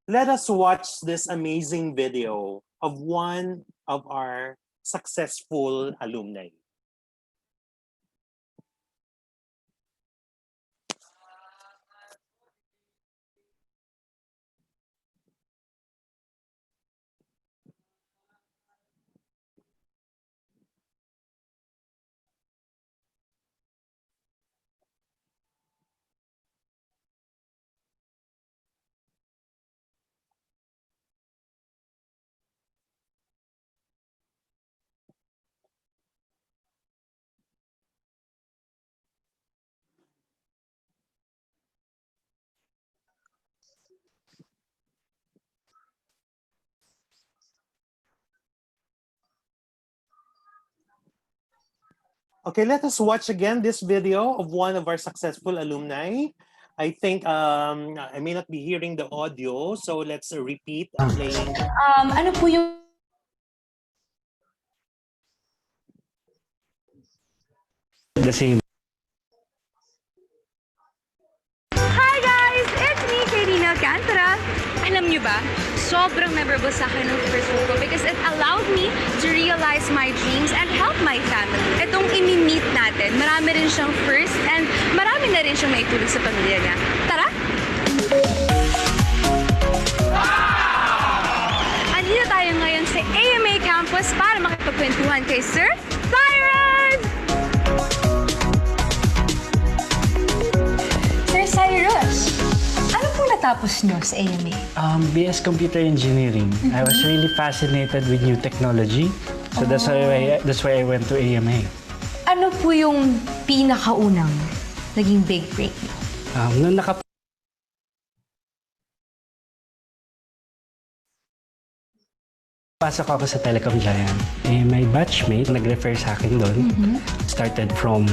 let us watch this amazing video of one of our successful alumni. Okay, let us watch again this video of one of our successful alumni. I think I may not be hearing the audio, so let's repeat playing. Ano po yung the same. Hi guys! It's me, Karina Alcantara. Alam niyo ba, sobrang memorable sa akin ng first role ko because it allowed me to realize my dreams and help my family. Itong imi-meet natin, marami rin siyang first and marami na rin siyang maitulong sa pamilya niya. Tara! Andito tayo ngayon sa AMA Campus para makipagkwentuhan kay Sir Cyrus! Sir Cyrus, ano po natapos nyo sa AMA? BS Computer Engineering. I was really fascinated with new technology. So that's why I went to AMA. Ano po yung pinakaunang naging big break nyo? Nung pasok ako sa Telecom Giant, my batchmate nag-refer sa akin doon. Started from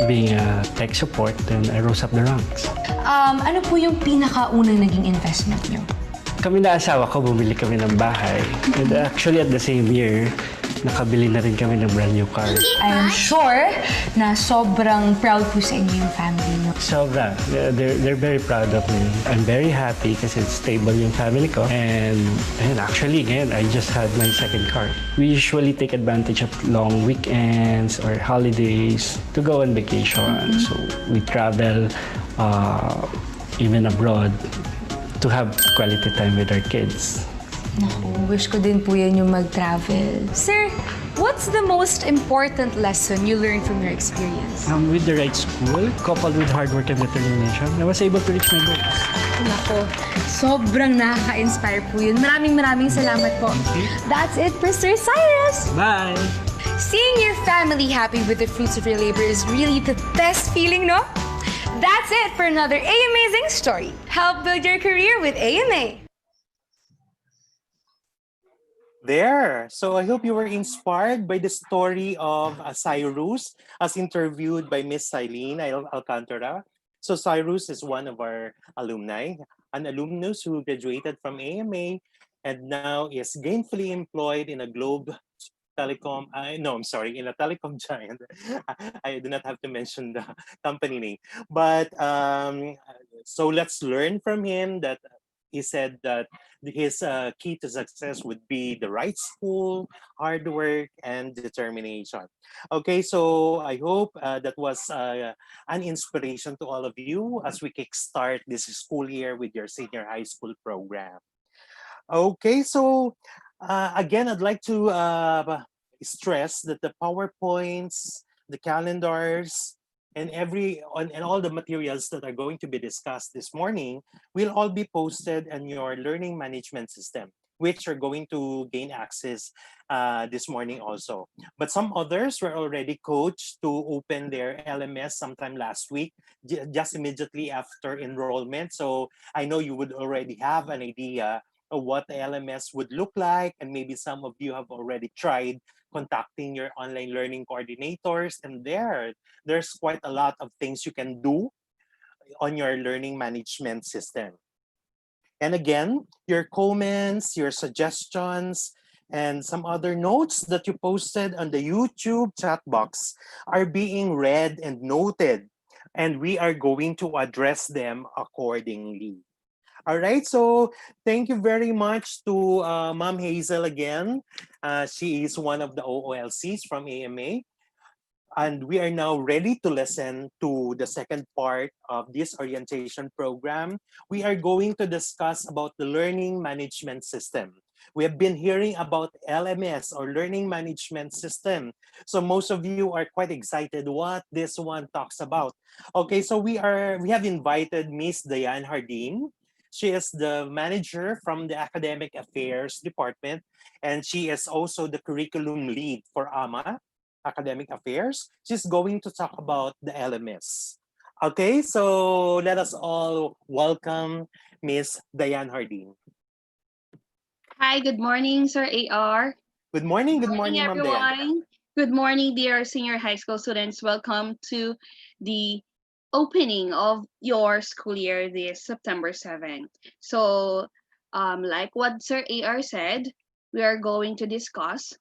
being a tech support, then I rose up the ranks. Ano po yung pinakaunang naging investment nyo? Kami na asawa ko, bumili kami ng bahay. And actually at the same year, nakabili na rin kami ng brand new car. I am sure na sobrang proud po sa inyo yung family nyo. Sobra. They're very proud of me. I'm very happy kasi it's stable yung family ko. And actually, again, I just had my second car. We usually take advantage of long weekends or holidays to go on vacation. So we travel even abroad to have quality time with our kids. Naku, wish ko din po yan yung mag-travel. Sir, what's the most important lesson you learned from your experience? With the right school, coupled with hard work and determination, I was able to reach my goals. Nako, sobrang nakaka-inspire po yun. Maraming salamat po. That's it for Sir Cyrus! Bye! Seeing your family happy with the fruits of your labor is really the best feeling, no? That's it for another A-Amazing story. Help build your career with AMA. There. So I hope you were inspired by the story of Cyrus as interviewed by Miss Silene Alcantara. So Cyrus is one of our alumni, an alumnus who graduated from AMA and now is gainfully employed in a Globe Telecom, in a telecom giant. I do not have to mention the company name. But so let's learn from him that he said that his key to success would be the right school, hard work, and determination. Okay, so I hope that was an inspiration to all of you as we kickstart this school year with your senior high school program. Okay, so again, I'd like to stress that the PowerPoints, the calendars, and all the materials that are going to be discussed this morning will all be posted in your learning management system, which you're going to gain access this morning also. But some others were already coached to open their LMS sometime last week, just immediately after enrollment. So I know you would already have an idea of what the LMS would look like, and maybe some of you have already tried contacting your online learning coordinators, and there's quite a lot of things you can do on your learning management system. And again, your comments, your suggestions, and some other notes that you posted on the YouTube chat box are being read and noted, and we are going to address them accordingly. All right, so thank you very much to Ma'am Hazel again. She is one of the OOLCs from AMA. And we are now ready to listen to the second part of this orientation program. We are going to discuss about the learning management system. We have been hearing about LMS or learning management system. So most of you are quite excited what this one talks about. Okay, so we have invited Miss Diane Hardin. She is the manager from the Academic Affairs Department, and she is also the curriculum lead for AMA, Academic Affairs. She's going to talk about the LMS. Okay, so let us all welcome Miss Diane Hardin. Hi, good morning, Sir AR. Good morning, Ma'am Diane. everyone. Good morning, dear senior high school students. Welcome to the opening of your school year this September 7th. So, like what Sir AR said, we are going to discuss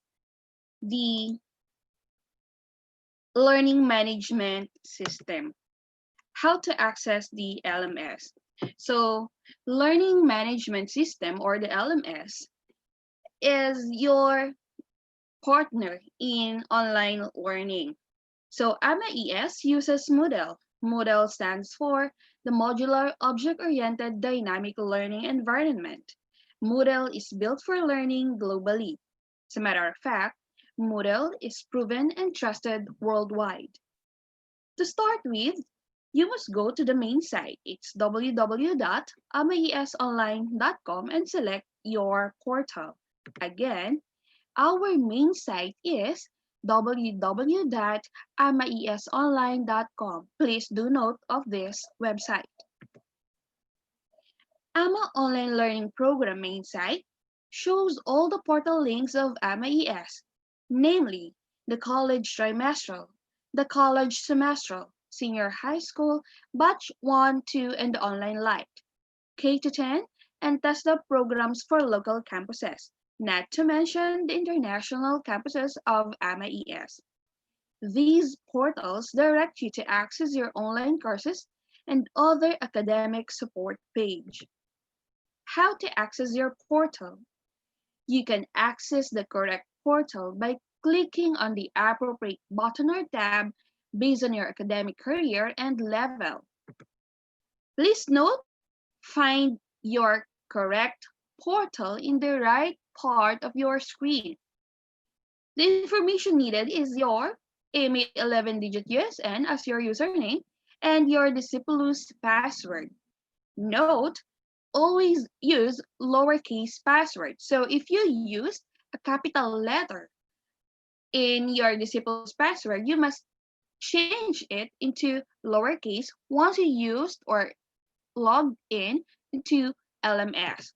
the learning management system, how to access the LMS. So, learning management system, or the LMS, is your partner in online learning. So AMA-ES uses Moodle. Moodle stands for the Modular Object-Oriented Dynamic Learning Environment. Moodle is built for learning globally. As a matter of fact, Moodle is proven and trusted worldwide. To start with, you must go to the main site. It's www.amaesonline.com and select your portal. Again, our main site is www.amaesonline.com. Please do note of this website. AMA Online Learning Program main site shows all the portal links of AMA-ES, namely the college trimestral, the college semestral, senior high school, batch 1, 2, and the online light, K-10, and TESDA programs for local campuses, not to mention the international campuses of AMA-ES. These portals direct you to access your online courses and other academic support page. How to access your portal? You can access the correct portal by clicking on the appropriate button or tab based on your academic career and level. Please note, find your correct portal in the right part of your screen. The information needed is your AMA 11-digit USN as your username and your Discipulus password. Note, always use lowercase password. So if you use a capital letter in your Discipulus password, you must change it into lowercase once you used or logged in into LMS.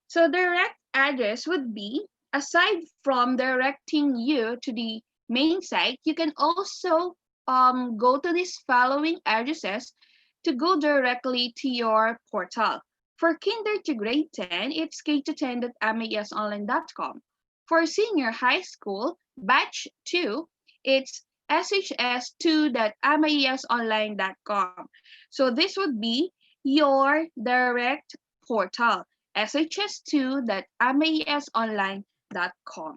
So direct address would be, aside from directing you to the main site, you can also go to these following addresses to go directly to your portal. For kinder to grade 10, it's k10.amaesonline.com. For senior high school, batch 2, it's shs2.amaesonline.com. So this would be your direct portal, shs2.amaesonline.com.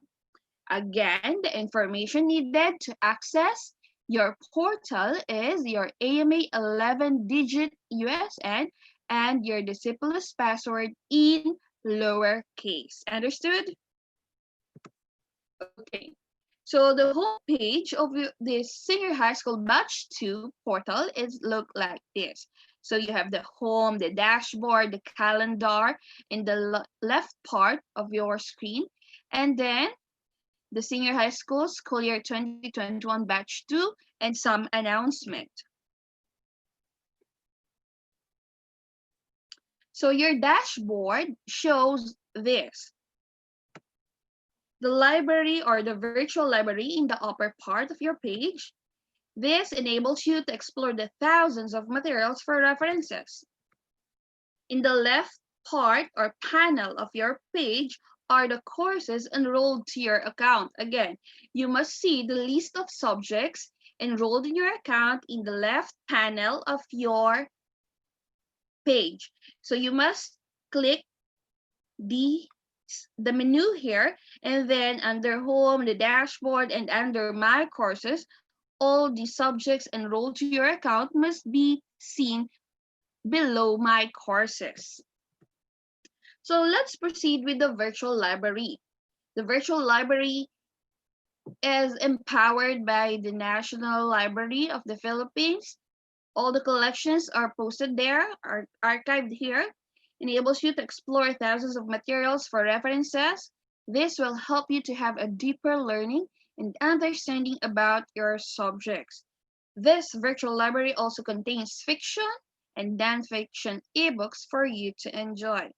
Again, the information needed to access your portal is your AMA 11-digit USN and your Discipulus password in lowercase. Understood? Okay. So the home page of this senior high school batch 2 portal is look like this. So you have the home, the dashboard, the calendar in the left part of your screen, and then the senior high school school year 2021 batch 2 and some announcement. So your dashboard shows this. The library or the virtual library in the upper part of your page. This enables you to explore the thousands of materials for references. In the left part or panel of your page are the courses enrolled to your account. Again, you must see the list of subjects enrolled in your account in the left panel of your page. So you must click the menu here, and then under home, the dashboard, and under my courses, all the subjects enrolled to your account must be seen below my courses. So let's proceed with the virtual library. The virtual library is empowered by the National Library of the Philippines. All the collections are posted there, are archived here, enables you to explore thousands of materials for references. This will help you to have a deeper learning and understanding about your subjects. This virtual library also contains fiction and non-fiction ebooks for you to enjoy.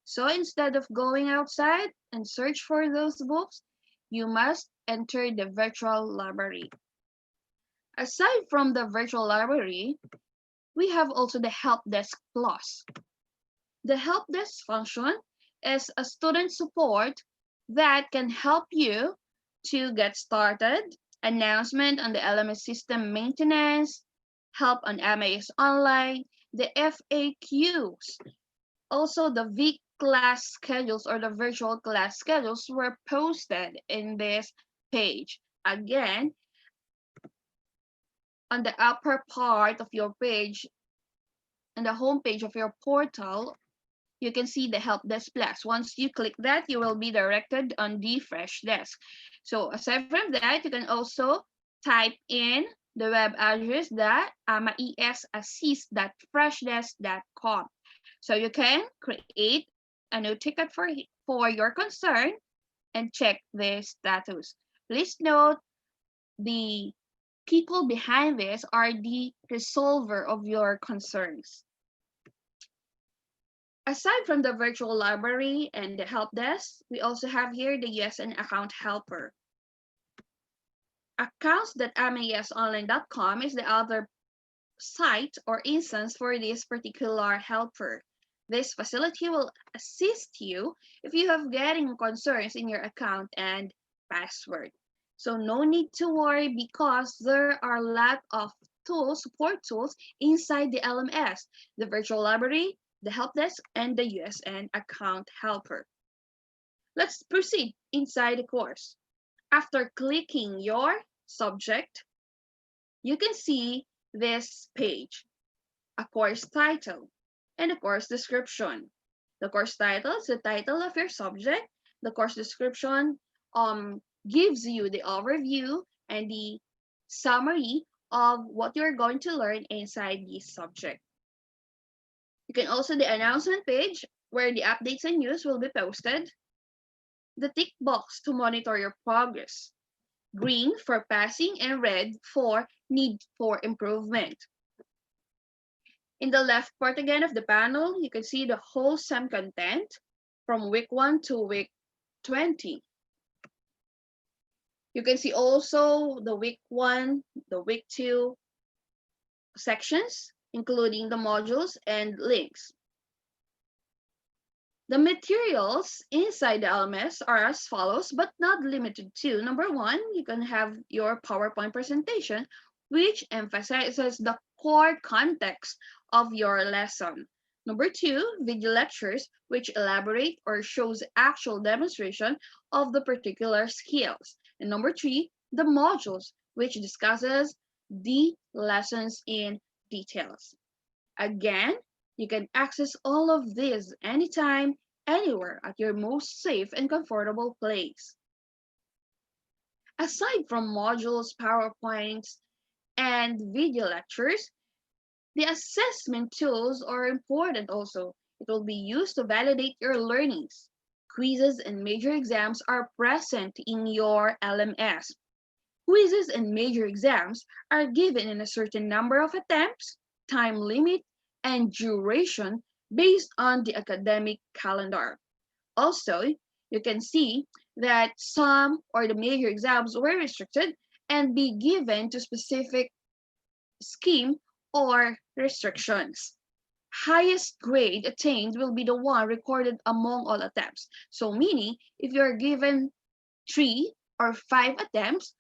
So instead of going outside and search for those books, you must enter the virtual library. Aside from the virtual library, we have also the Help Desk Plus. The Help Desk function is a student support that can help you to get started, announcement on the LMS system maintenance, help on MAS Online, the FAQs. Also, the V class schedules or the virtual class schedules were posted in this page. Again, on the upper part of your page, on the home page of your portal, you can see the Help Desk Plus. Once you click that, you will be directed on the Fresh Desk. So aside from that, you can also type in the web address that amaesassist.freshdesk.com. So you can create a new ticket for your concern and check the status. Please note, the people behind this are the resolver of your concerns. Aside from the virtual library and the help desk, we also have here the USN account helper. Accounts.masonline.com is the other site or instance for this particular helper. This facility will assist you if you have getting concerns in your account and password. So no need to worry because there are a lot of tools, support tools inside the LMS, the virtual library, the help desk, and the USN account helper. Let's proceed inside the course. After clicking your subject, you can see this page, a course title and a course description. The course title is the title of your subject. The course description gives you the overview and the summary of what you're going to learn inside this subject. You can also the announcement page where the updates and news will be posted. The tick box to monitor your progress. Green for passing and red for need for improvement. In the left part again of the panel, you can see the whole SEM content from week 1 to week 20. You can see also the week 1, the week 2 sections, including the modules and links. The materials inside the LMS are as follows, but not limited to. Number 1, you can have your PowerPoint presentation, which emphasizes the core context of your lesson. Number 2, video lectures, which elaborate or shows actual demonstration of the particular skills. And number 3, the modules, which discusses the lessons in details. Again, you can access all of this anytime, anywhere at your most safe and comfortable place. Aside from modules, PowerPoints, and video lectures, the assessment tools are important also. It will be used to validate your learnings. Quizzes and major exams are present in your LMS. Quizzes and major exams are given in a certain number of attempts, time limit, and duration based on the academic calendar. Also, you can see that some or the major exams were restricted and be given to specific scheme or restrictions. Highest grade attained will be the one recorded among all attempts. So meaning, if you're given 3 or 5 attempts,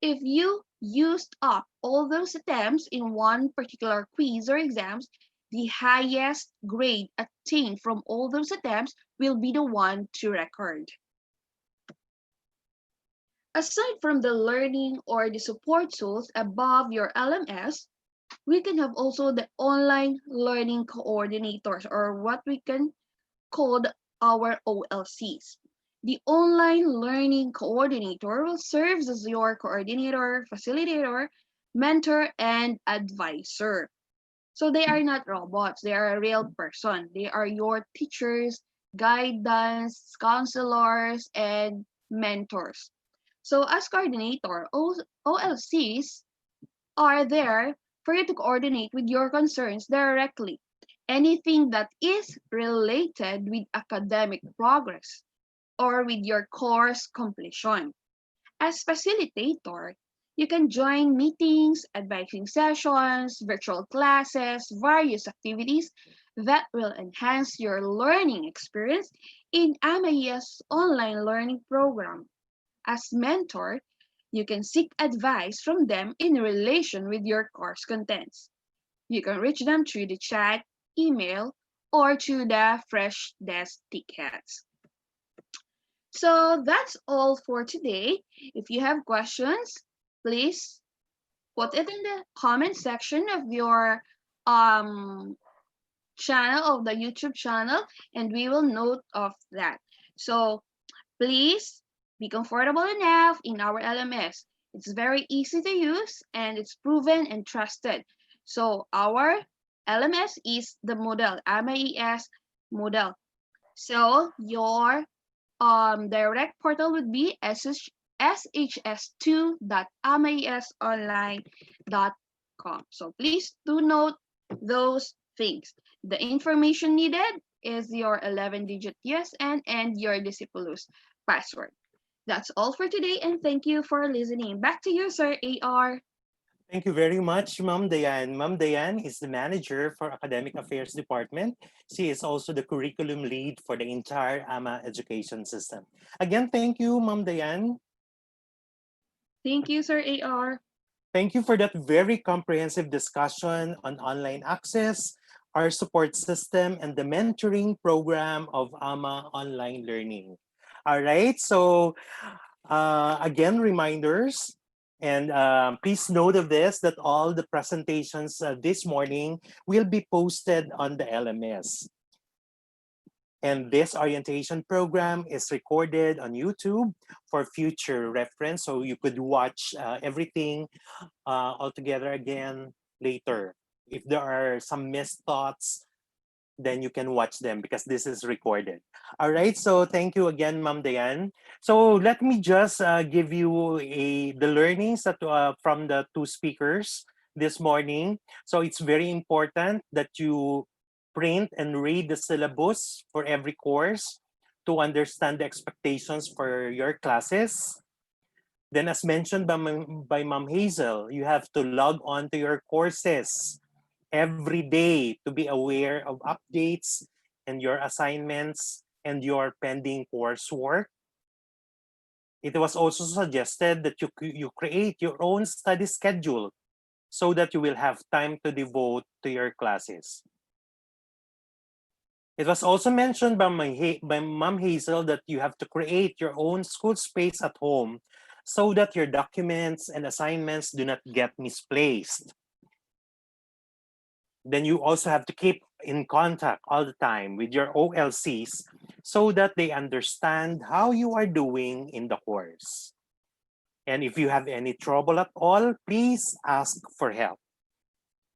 if you used up all those attempts in one particular quiz or exams, the highest grade attained from all those attempts will be the one to record. Aside from the learning or the support tools above your LMS, we can have also the online learning coordinators, or what we can call our OLCs. The online learning coordinator will serve as your coordinator, facilitator, mentor, and advisor. So they are not robots, they are a real person. They are your teachers, guidance, counselors, and mentors. So as coordinator, OLCs are there for you to coordinate with your concerns directly. Anything that is related with academic progress or with your course completion. As facilitator, you can join meetings, advising sessions, virtual classes, various activities that will enhance your learning experience in AMAES online learning program. As mentor, you can seek advice from them in relation with your course contents. You can reach them through the chat, email, or through the fresh desk tickets. So that's all for today. If you have questions, please put it in the comment section of your channel, of the YouTube channel, and we will note of that. So please be comfortable enough in our LMS. It's very easy to use and it's proven and trusted. So our LMS is the model, AMAES model. So your direct portal would be shs2.amaesonline.com. So please do note those things. The information needed is your 11-digit USN and your Discipulus password. That's all for today, and thank you for listening. Back to you, Sir AR. Thank you very much, Ma'am Dayan. Ma'am Dayan is the manager for Academic Affairs Department. She is also the curriculum lead for the entire AMA education system. Again, thank you, Ma'am Dayan. Thank you, Sir AR. Thank you for that very comprehensive discussion on online access, our support system, and the mentoring program of AMA online learning. All right, so again, reminders. And please note of this, that all the presentations this morning will be posted on the LMS. And this orientation program is recorded on YouTube for future reference. So you could watch everything all together again later. If there are some missed thoughts, then you can watch them because this is recorded. All right, so thank you again, Ma'am Dayan. So let me just give you the learnings that from the two speakers this morning. So it's very important that you print and read the syllabus for every course to understand the expectations for your classes. Then as mentioned by Ma'am Hazel, you have to log on to your courses every day to be aware of updates and your assignments and your pending coursework. It was also suggested that you create your own study schedule so that you will have time to devote to your classes. It was also mentioned by Ma'am Hazel that you have to create your own school space at home so that your documents and assignments do not get misplaced. Then you also have to keep in contact all the time with your OLCs so that they understand how you are doing in the course. And if you have any trouble at all, please ask for help.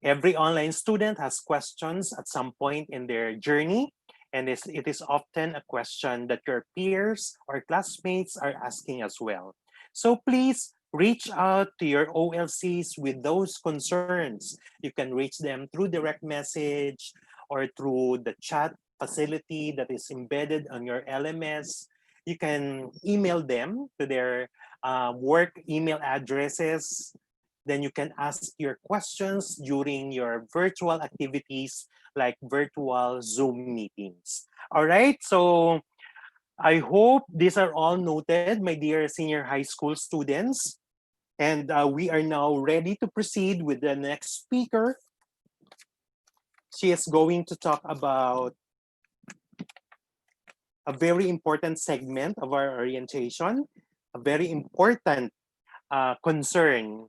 Every online student has questions at some point in their journey, and it is often a question that your peers or classmates are asking as well. So please reach out to your OLCs with those concerns. You can reach them through direct message or through the chat facility that is embedded on your LMS. You can email them to their work email addresses. Then you can ask your questions during your virtual activities like virtual Zoom meetings. All right, so I hope these are all noted, my dear senior high school students. And we are now ready to proceed with the next speaker. She is going to talk about a very important segment of our orientation, a very important concern.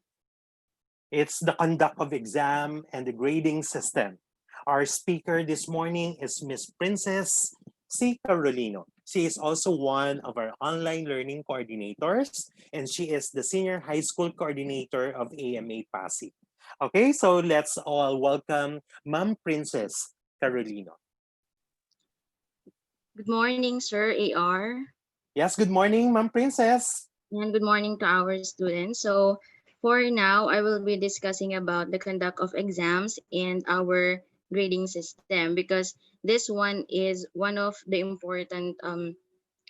It's the conduct of exam and the grading system. Our speaker this morning is Miss Princess C. Carolino. She is also one of our online learning coordinators, and she is the senior high school coordinator of AMA Pasig. Okay, so let's all welcome Ma'am Princess Carolino. Good morning, Sir AR. Yes, good morning, Ma'am Princess. And good morning to our students. So for now, I will be discussing about the conduct of exams and our grading system because this one is one of the important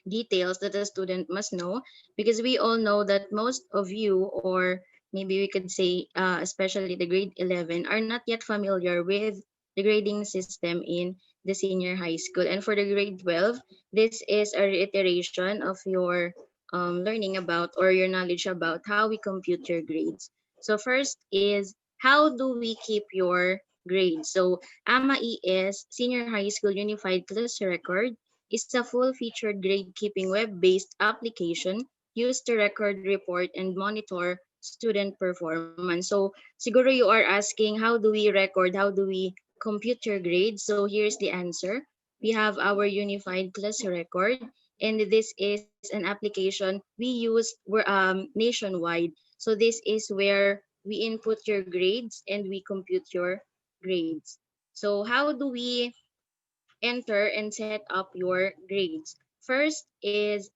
details that a student must know, because we all know that most of you, or maybe we could say especially the grade 11, are not yet familiar with the grading system in the senior high school. And for the grade 12, this is a reiteration of your learning about, or your knowledge about, how we compute your grades. So first is, how do we keep your grades? So AMA ES Senior High School Unified Class Record is a full-featured grade-keeping web-based application used to record, report, and monitor student performance. So siguro you are asking, how do we record, how do we compute your grades? So here's the answer. We have our unified class record, and this is an application we use nationwide. So this is where we input your grades and we compute your grades. So how do we enter and set up your grades? First is,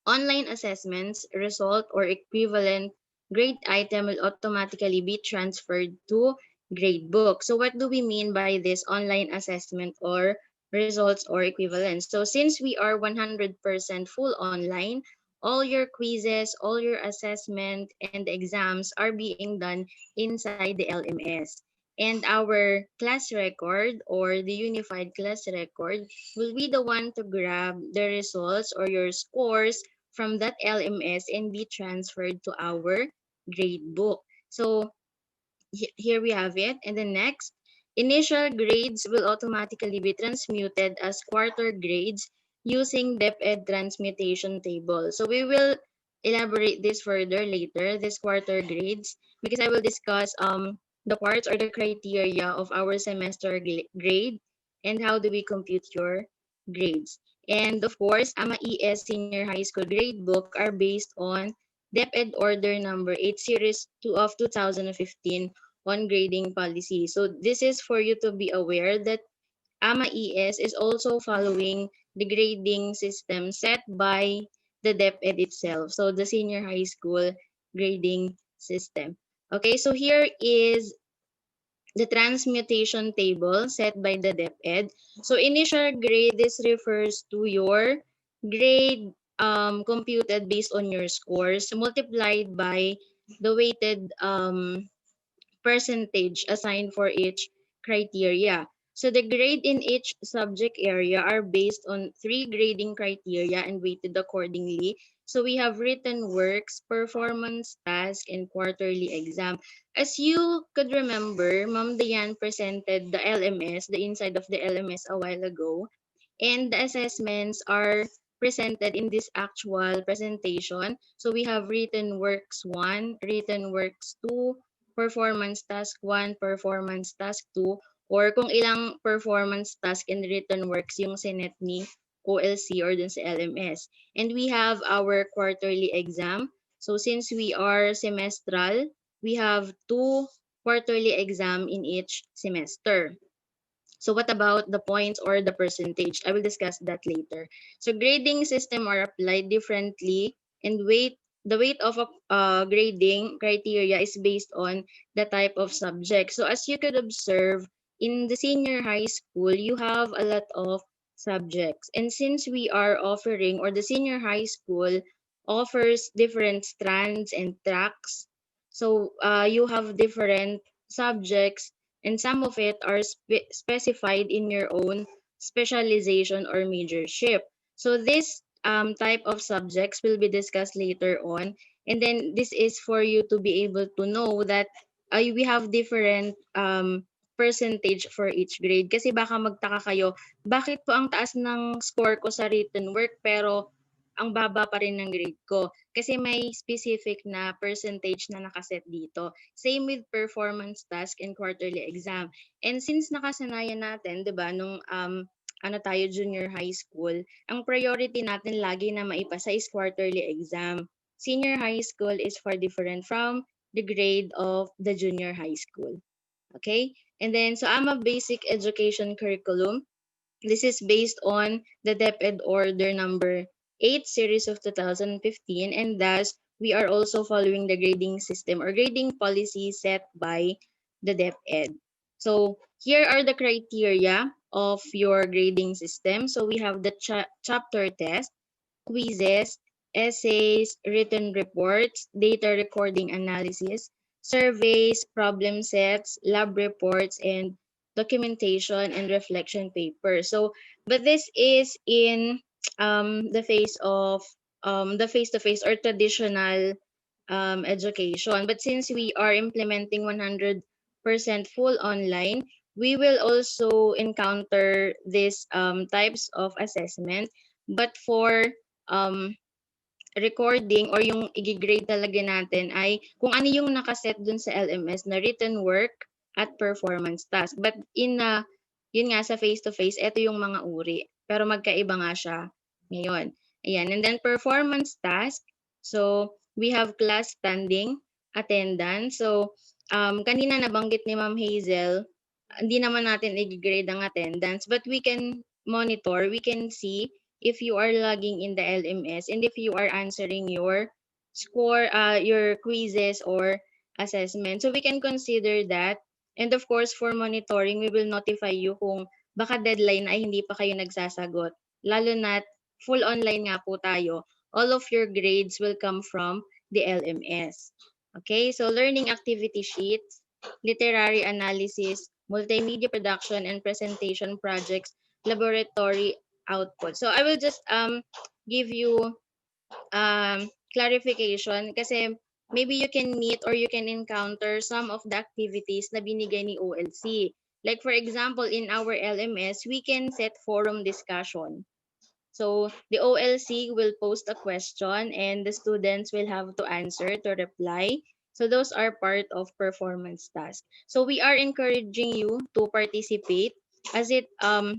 online assessments result or equivalent grade item will automatically be transferred to gradebook. So what do we mean by this online assessment or results or equivalence? So since we are 100% full online, all your quizzes, all your assessment and exams are being done inside the LMS. And our class record, or the unified class record, will be the one to grab the results or your scores from that LMS and be transferred to our grade book. So here we have it. And the next, initial grades will automatically be transmuted as quarter grades using DepEd transmutation table. So we will elaborate this further later, this quarter grades, because I will discuss the parts or the criteria of our semester grade and how do we compute your grades. And of course, AMA ES Senior High School grade book are based on DepEd Order number 8 Series 2 of 2015 on grading policy. So this is for you to be aware that AMA ES is also following the grading system set by the DepEd itself. So the senior high school grading system. Okay, so here is the transmutation table set by the DepEd. So initial grade, this refers to your grade computed based on your scores multiplied by the weighted percentage assigned for each criteria. So the grade in each subject area are based on 3 grading criteria and weighted accordingly. So we have written works, performance task, and quarterly exam. As you could remember, Ma'am Diane presented the LMS, the inside of the LMS a while ago, and the assessments are presented in this actual presentation. So we have written works 1, written works 2, performance task 1, performance task 2, or kung ilang performance task and written works yung sinet ni OLC or dun sa LMS. And we have our quarterly exam. So since we are semestral, we have 2 quarterly exam in each semester. So what about the points or the percentage? I will discuss that later. So grading system are applied differently, and the weight of a grading criteria is based on the type of subject. So as you could observe, in the senior high school, you have a lot of subjects. And since we are offering, or the senior high school offers different strands and tracks, so you have different subjects, and some of it are specified in your own specialization or majorship. So this type of subjects will be discussed later on. And then this is for you to be able to know that we have different percentage for each grade. Kasi baka magtaka kayo, bakit po ang taas ng score ko sa written work pero ang baba pa rin ng grade ko? Kasi may specific na percentage na nakaset dito. Same with performance task and quarterly exam. And since nakasanayan natin, 'di ba, nung tayo junior high school, ang priority natin lagi na maipasa is quarterly exam. Senior high school is far different from the grade of the junior high school. Okay? And then, so AMA Basic Education Curriculum. This is based on the DepEd Order number 8 Series of 2015, and thus, we are also following the grading system or grading policy set by the DepEd. So, here are the criteria of your grading system. So, we have the chapter test. quizzes, essays, written reports, data recording analysis, surveys, problem sets, lab reports, and documentation and reflection paper. So, but this is in the face of the face-to-face or traditional education. But since we are implementing 100% full online, we will also encounter these types of assessment. But for um, recording or yung i-grade talaga natin ay kung ano yung nakaset dun sa LMS na written work at performance task. But yun nga sa face-to-face, ito yung mga uri. Pero magkaiba nga siya ngayon. Ayan. And then performance task. So, we have class standing, attendance. So, kanina nabanggit ni Ma'am Hazel, hindi naman natin i-grade ang attendance, but we can monitor, we can see if you are logging in the LMS and if you are answering your score, your quizzes or assessment. So we can consider that. And of course, for monitoring, we will notify you kung baka deadline ay hindi pa kayo nagsasagot. Lalo na full online nga po tayo. All of your grades will come from the LMS. Okay, so learning activity sheets, literary analysis, multimedia production and presentation projects, laboratory output. So I will just give you clarification kasi maybe you can meet or you can encounter some of the activities na binigay ni OLC. Like for example, in our LMS, we can set forum discussion. So the OLC will post a question and the students will have to answer, to reply. So those are part of performance task. So we are encouraging you to participate as it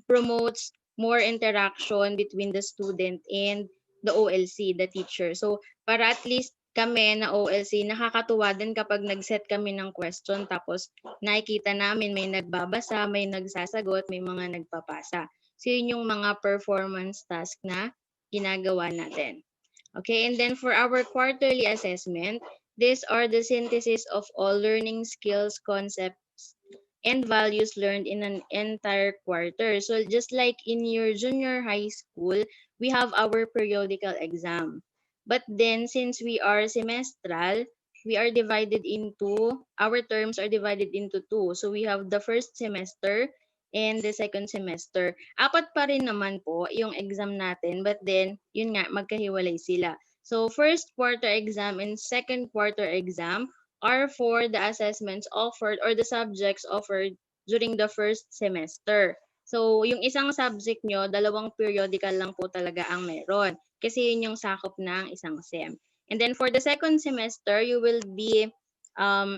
promotes more interaction between the student and the OLC, the teacher. So para at least kami na OLC, nakakatuwa din kapag nag-set kami ng question tapos nakikita namin may nagbabasa, may nagsasagot, may mga nagpapasa. So yun yung mga performance task na ginagawa natin. Okay, and then for our quarterly assessment, these are the synthesis of all learning skills, concepts, and values learned in an entire quarter. So just like in your junior high school, we have our periodical exam. But then since we are semestral, we are divided into, our terms are divided into two. So we have the first semester and the second semester. Apat pa rin naman po yung exam natin, but then, yun nga, magkahiwalay sila. So, first quarter exam and second quarter exam are for the assessments offered or the subjects offered during the first semester. So, yung isang subject nyo, dalawang periodical lang po talaga ang meron. Kasi yun yung sakop ng isang SEM. And then for the second semester, you will be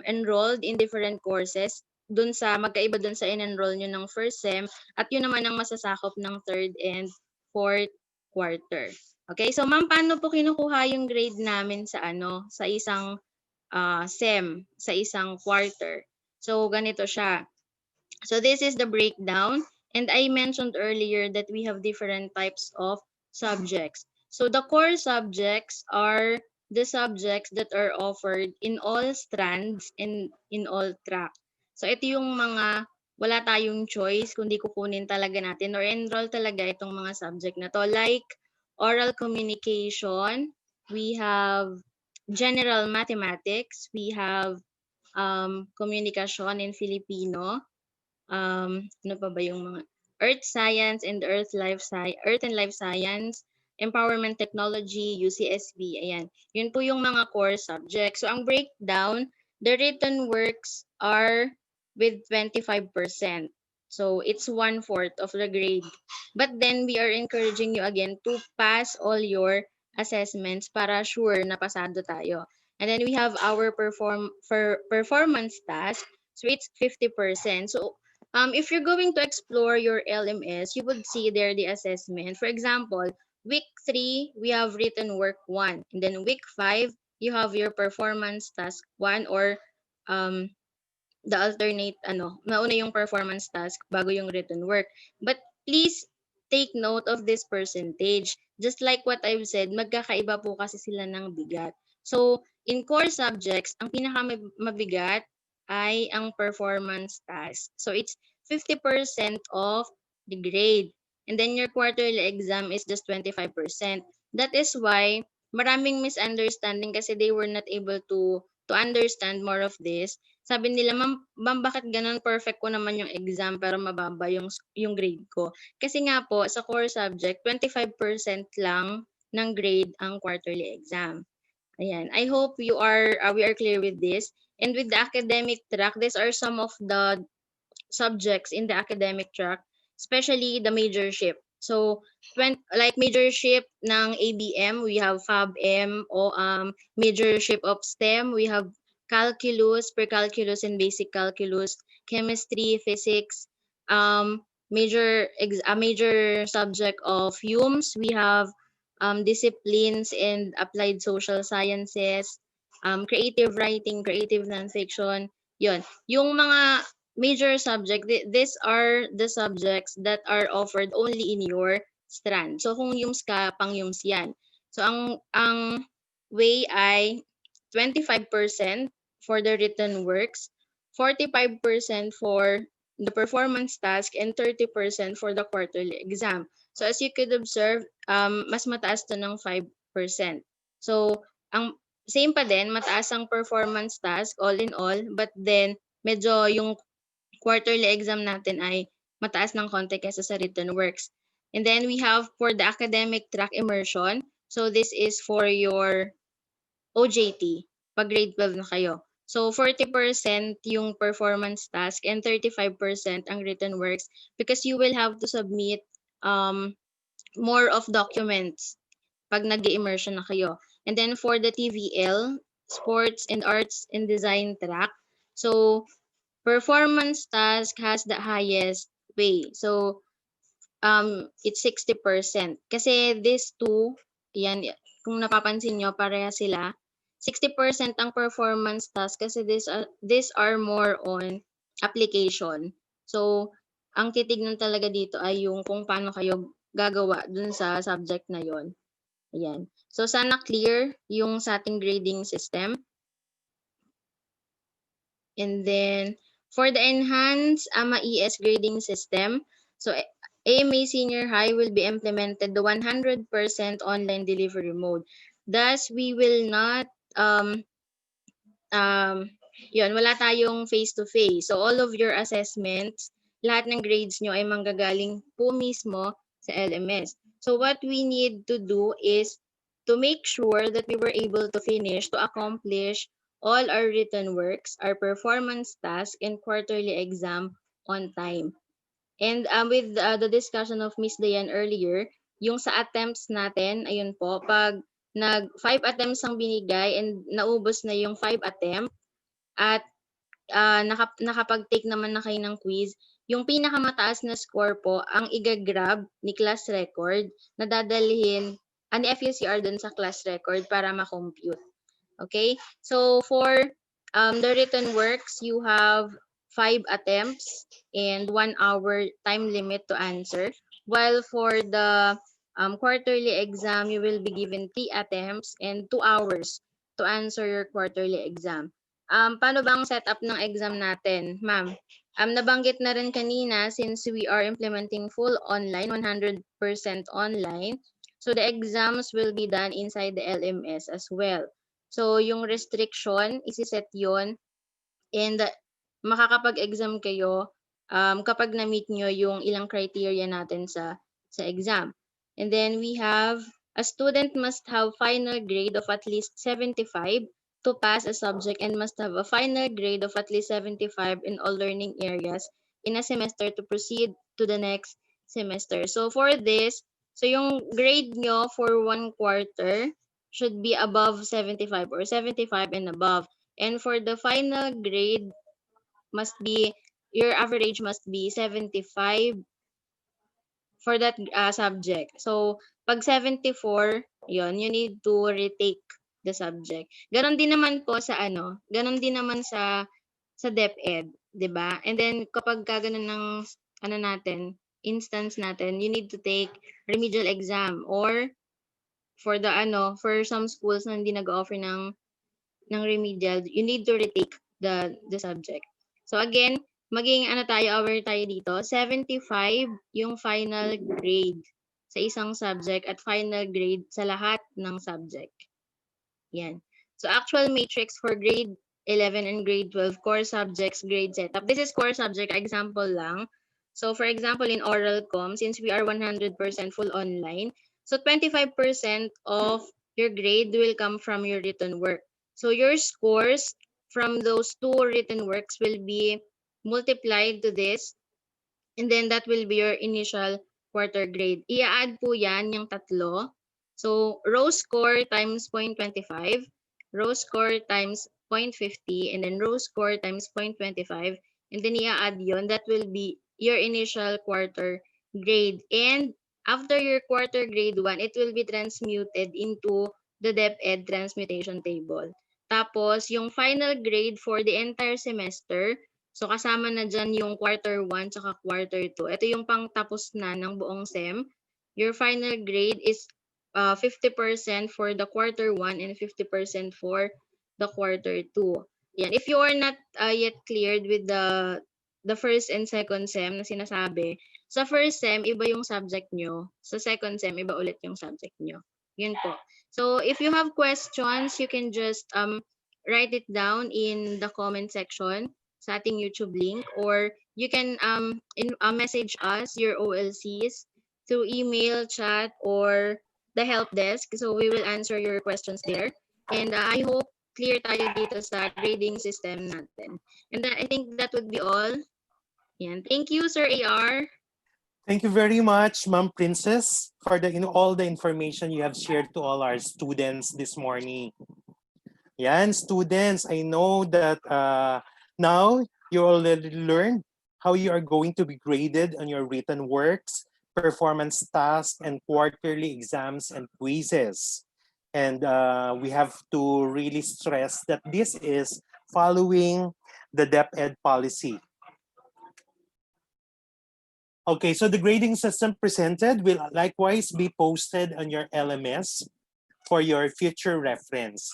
enrolled in different courses magkaiba dun sa in-enroll nyo ng first SEM at yun naman ang masasakop ng third and fourth quarter. Okay, so ma'am, paano po kinukuha yung grade namin sa isang SEM, sa isang quarter? So ganito siya. So this is the breakdown and I mentioned earlier that we have different types of subjects. So the core subjects are the subjects that are offered in all strands and in all tracks. So ito yung mga wala tayong choice kundi kukunin talaga natin or enroll talaga itong mga subject na to. Like oral communication, we have general mathematics, we have communication in Filipino, ano pa ba yung mga earth science and earth and life science, empowerment technology, UCSB, ayan. Yun po yung mga core subjects. So ang breakdown, the written works are with 25%. So it's 1/4 of the grade. But then we are encouraging you again to pass all your assessments para sure na pasado tayo. And then we have our performance task. So it's 50%. So if you're going to explore your LMS, you would see there the assessment. For example, week 3, we have written work 1. And then week 5, you have your performance task 1 or the alternate, mauna yung performance task bago yung written work. But please take note of this percentage. Just like what I've said, magkakaiba po kasi sila ng bigat. So, in core subjects, ang pinakamabigat ay ang performance task. So, it's 50% of the grade. And then your quarterly exam is just 25%. That is why maraming misunderstanding kasi they were not able to understand more of this. Sabi nila, ma'am, bakit ganun? Perfect ko naman yung exam pero mababa yung grade ko. Kasi nga po, sa core subject, 25% lang ng grade ang quarterly exam. Ayan. I hope we are clear with this. And with the academic track, these are some of the subjects in the academic track, especially the majorship. So, like majorship ng ABM, we have FAB-M, o majorship of STEM, we have calculus, pre-calculus and basic calculus, chemistry, physics, a major subject of UMS, we have disciplines and applied social sciences, creative writing, creative nonfiction, yon. Yung mga major subject, these are the subjects that are offered only in your strand. So kung UMS ka, pang UMS yan. So ang way ay 25% for the written works, 45% for the performance task, and 30% for the quarterly exam. So as you could observe, mas mataas to ng 5%. So ang same pa din, mataas ang performance task all in all, but then medyo yung quarterly exam natin ay mataas ng konti kaysa sa written works. And then we have for the academic track immersion. So this is for your OJT, pag grade 12 na kayo. So 40% yung performance task and 35% ang written works because you will have to submit more of documents pag nag-immersion na kayo. And then for the TVL, sports and arts and design track, so performance task has the highest way. So, it's 60%. Kasi these two, yan, kung napapansin nyo, pareha sila. 60% ang performance task kasi these are more on application. So, ang titignan talaga dito ay yung kung paano kayo gagawa dun sa subject na yon. Ayan. So, sana clear yung sa ating grading system. And then, for the enhanced AMA ES grading system, so AMA Senior High will be implemented the 100% online delivery mode. Thus, we will not, wala tayong face-to-face. So, all of your assessments, lahat ng grades nyo ay manggagaling po mismo sa LMS. So, what we need to do is to make sure that we were able to finish, to accomplish all our written works, our performance task, and quarterly exam on time. And with the discussion of Miss Dayan earlier, yung sa attempts natin, ayun po, pag 5 attempts ang binigay and naubos na yung 5 attempt at nakapag-take naman na kayo ng quiz, yung pinakamataas na score po ang igagrab ni class record na dadalhin ni FUCR dun sa class record para ma-compute. Okay, so for the written works, you have 5 attempts and 1 hour time limit to answer. While for the quarterly exam, you will be given 3 attempts and 2 hours to answer your quarterly exam. Paano bang setup ng exam natin, ma'am? Nabanggit na rin kanina, since we are implementing full online, 100% online, so the exams will be done inside the LMS as well. So, yung restriction, isiset yon and makakapag-exam kayo kapag na-meet nyo yung ilang criteria natin sa exam. And then we have, a student must have final grade of at least 75 to pass a subject and must have a final grade of at least 75 in all learning areas in a semester to proceed to the next semester. So, for this, so yung grade nyo for 1 quarter should be above 75 or 75 and above. And for the final grade, your average must be 75 for that subject. So, pag 74, you need to retake the subject. Ganon din naman po sa ganon din naman sa DepEd, 'di ba? And then kapag ganoon ng instance natin, you need to take remedial exam, or for the for some schools na hindi nag-offer ng remedial, you need to retake the subject. So again, maging aware tayo dito, 75 yung final grade. sa isang subject at final grade sa lahat ng subject. Yan. So actual matrix for grade 11 and grade 12 core subjects grade setup. This is core subject example lang. So for example, in oral com, since we are 100% full online, so 25% of your grade will come from your written work. So your scores from those 2 written works will be multiplied to this, and then that will be your initial quarter grade. I-add po yan yung tatlo. So row score times 0.25, row score times 0.50, and then row score times 0.25, and then i-add yon. That will be your initial quarter grade. And after your quarter grade 1, it will be transmuted into the DepEd transmutation table. Tapos, yung final grade for the entire semester, so kasama na dyan yung quarter 1 tsaka quarter 2. Ito yung pangtapos na ng buong SEM. Your final grade is 50% for the quarter 1 and 50% for the quarter 2. Yan. If you are not yet cleared with the first and second SEM na sinasabi, sa first SEM, iba yung subject nyo. Sa second SEM, iba ulit yung subject nyo. Yun po. So, if you have questions, you can just write it down in the comment section sa ating YouTube link, or you can message us your OLCs through email, chat, or the help desk. So, we will answer your questions there. And I hope clear tayo dito sa grading system natin. And I think that would be all. Yan. Thank you, Sir AR. Thank you very much, Ma'am Princess, for all the information you have shared to all our students this morning. Yan, students, I know that now you already learned how you are going to be graded on your written works, performance tasks, and quarterly exams and quizzes. And we have to really stress that this is following the DepEd policy. Okay, so the grading system presented will likewise be posted on your LMS for your future reference.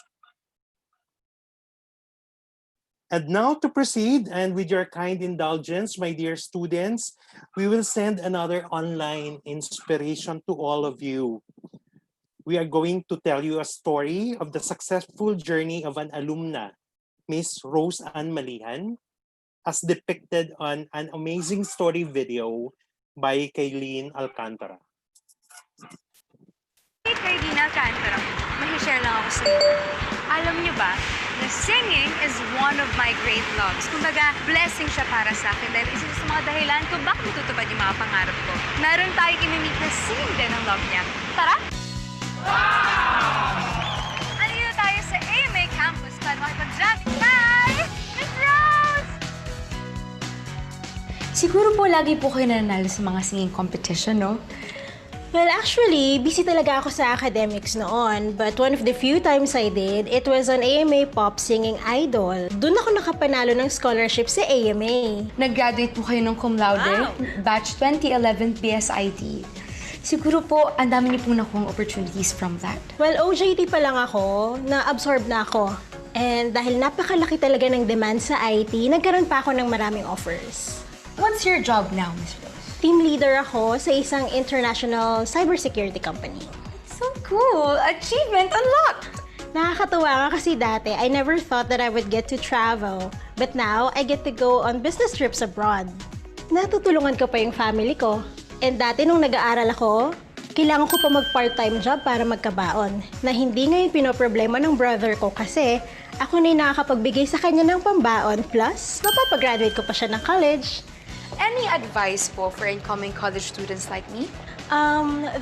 And now to proceed, and with your kind indulgence, my dear students, we will send another online inspiration to all of you. We are going to tell you a story of the successful journey of an alumna, Miss Rose Ann Malihan, as depicted on an amazing story video by Kaylene Alcantara. Hey, Kaylene Alcantara, may-share lang ako sa inyo. Alam niyo ba, na singing is one of my great loves. Kumbaga, blessing siya para sa akin dahil isa sa mga dahilan kung bakit matutupad yung mga pangarap ko. Meron tayong imimit na sing din ang love niya. Tara! Wow! Andito tayo sa AMA campus para makipag-jamming. Bye! Miss Rose! Siguro po lagi po kayo nananalo sa mga singing competition, no? Well, actually, busy talaga ako sa academics noon. But one of the few times I did, it was on AMA Pop Singing Idol. Doon ako nakapanalo ng scholarship sa AMA. Nag-graduate po kayo ng cum laude, batch 2011 PSIT. Siguro po, ang dami niyo pong nakuha opportunities from that. Well, OJT pa lang ako, na-absorb na ako. And dahil napakalaki talaga ng demand sa IT, nagkaroon pa ako ng maraming offers. What's your job now, Ms. Rose? Team leader ako sa isang international cybersecurity company. So cool! Achievement unlocked! Nakakatuwa nga kasi dati, I never thought that I would get to travel. But now, I get to go on business trips abroad. Natutulungan ko pa yung family ko. And dati nung nag-aaral ako, kailangan ko pa mag-part-time job para magkabaon. Na hindi ngayon pinoproblema ng brother ko kasi ako na yung nakakapagbigay sa kanya ng pambaon. Plus, mapapagraduate ko pa siya ng college. Any advice po for incoming college students like me?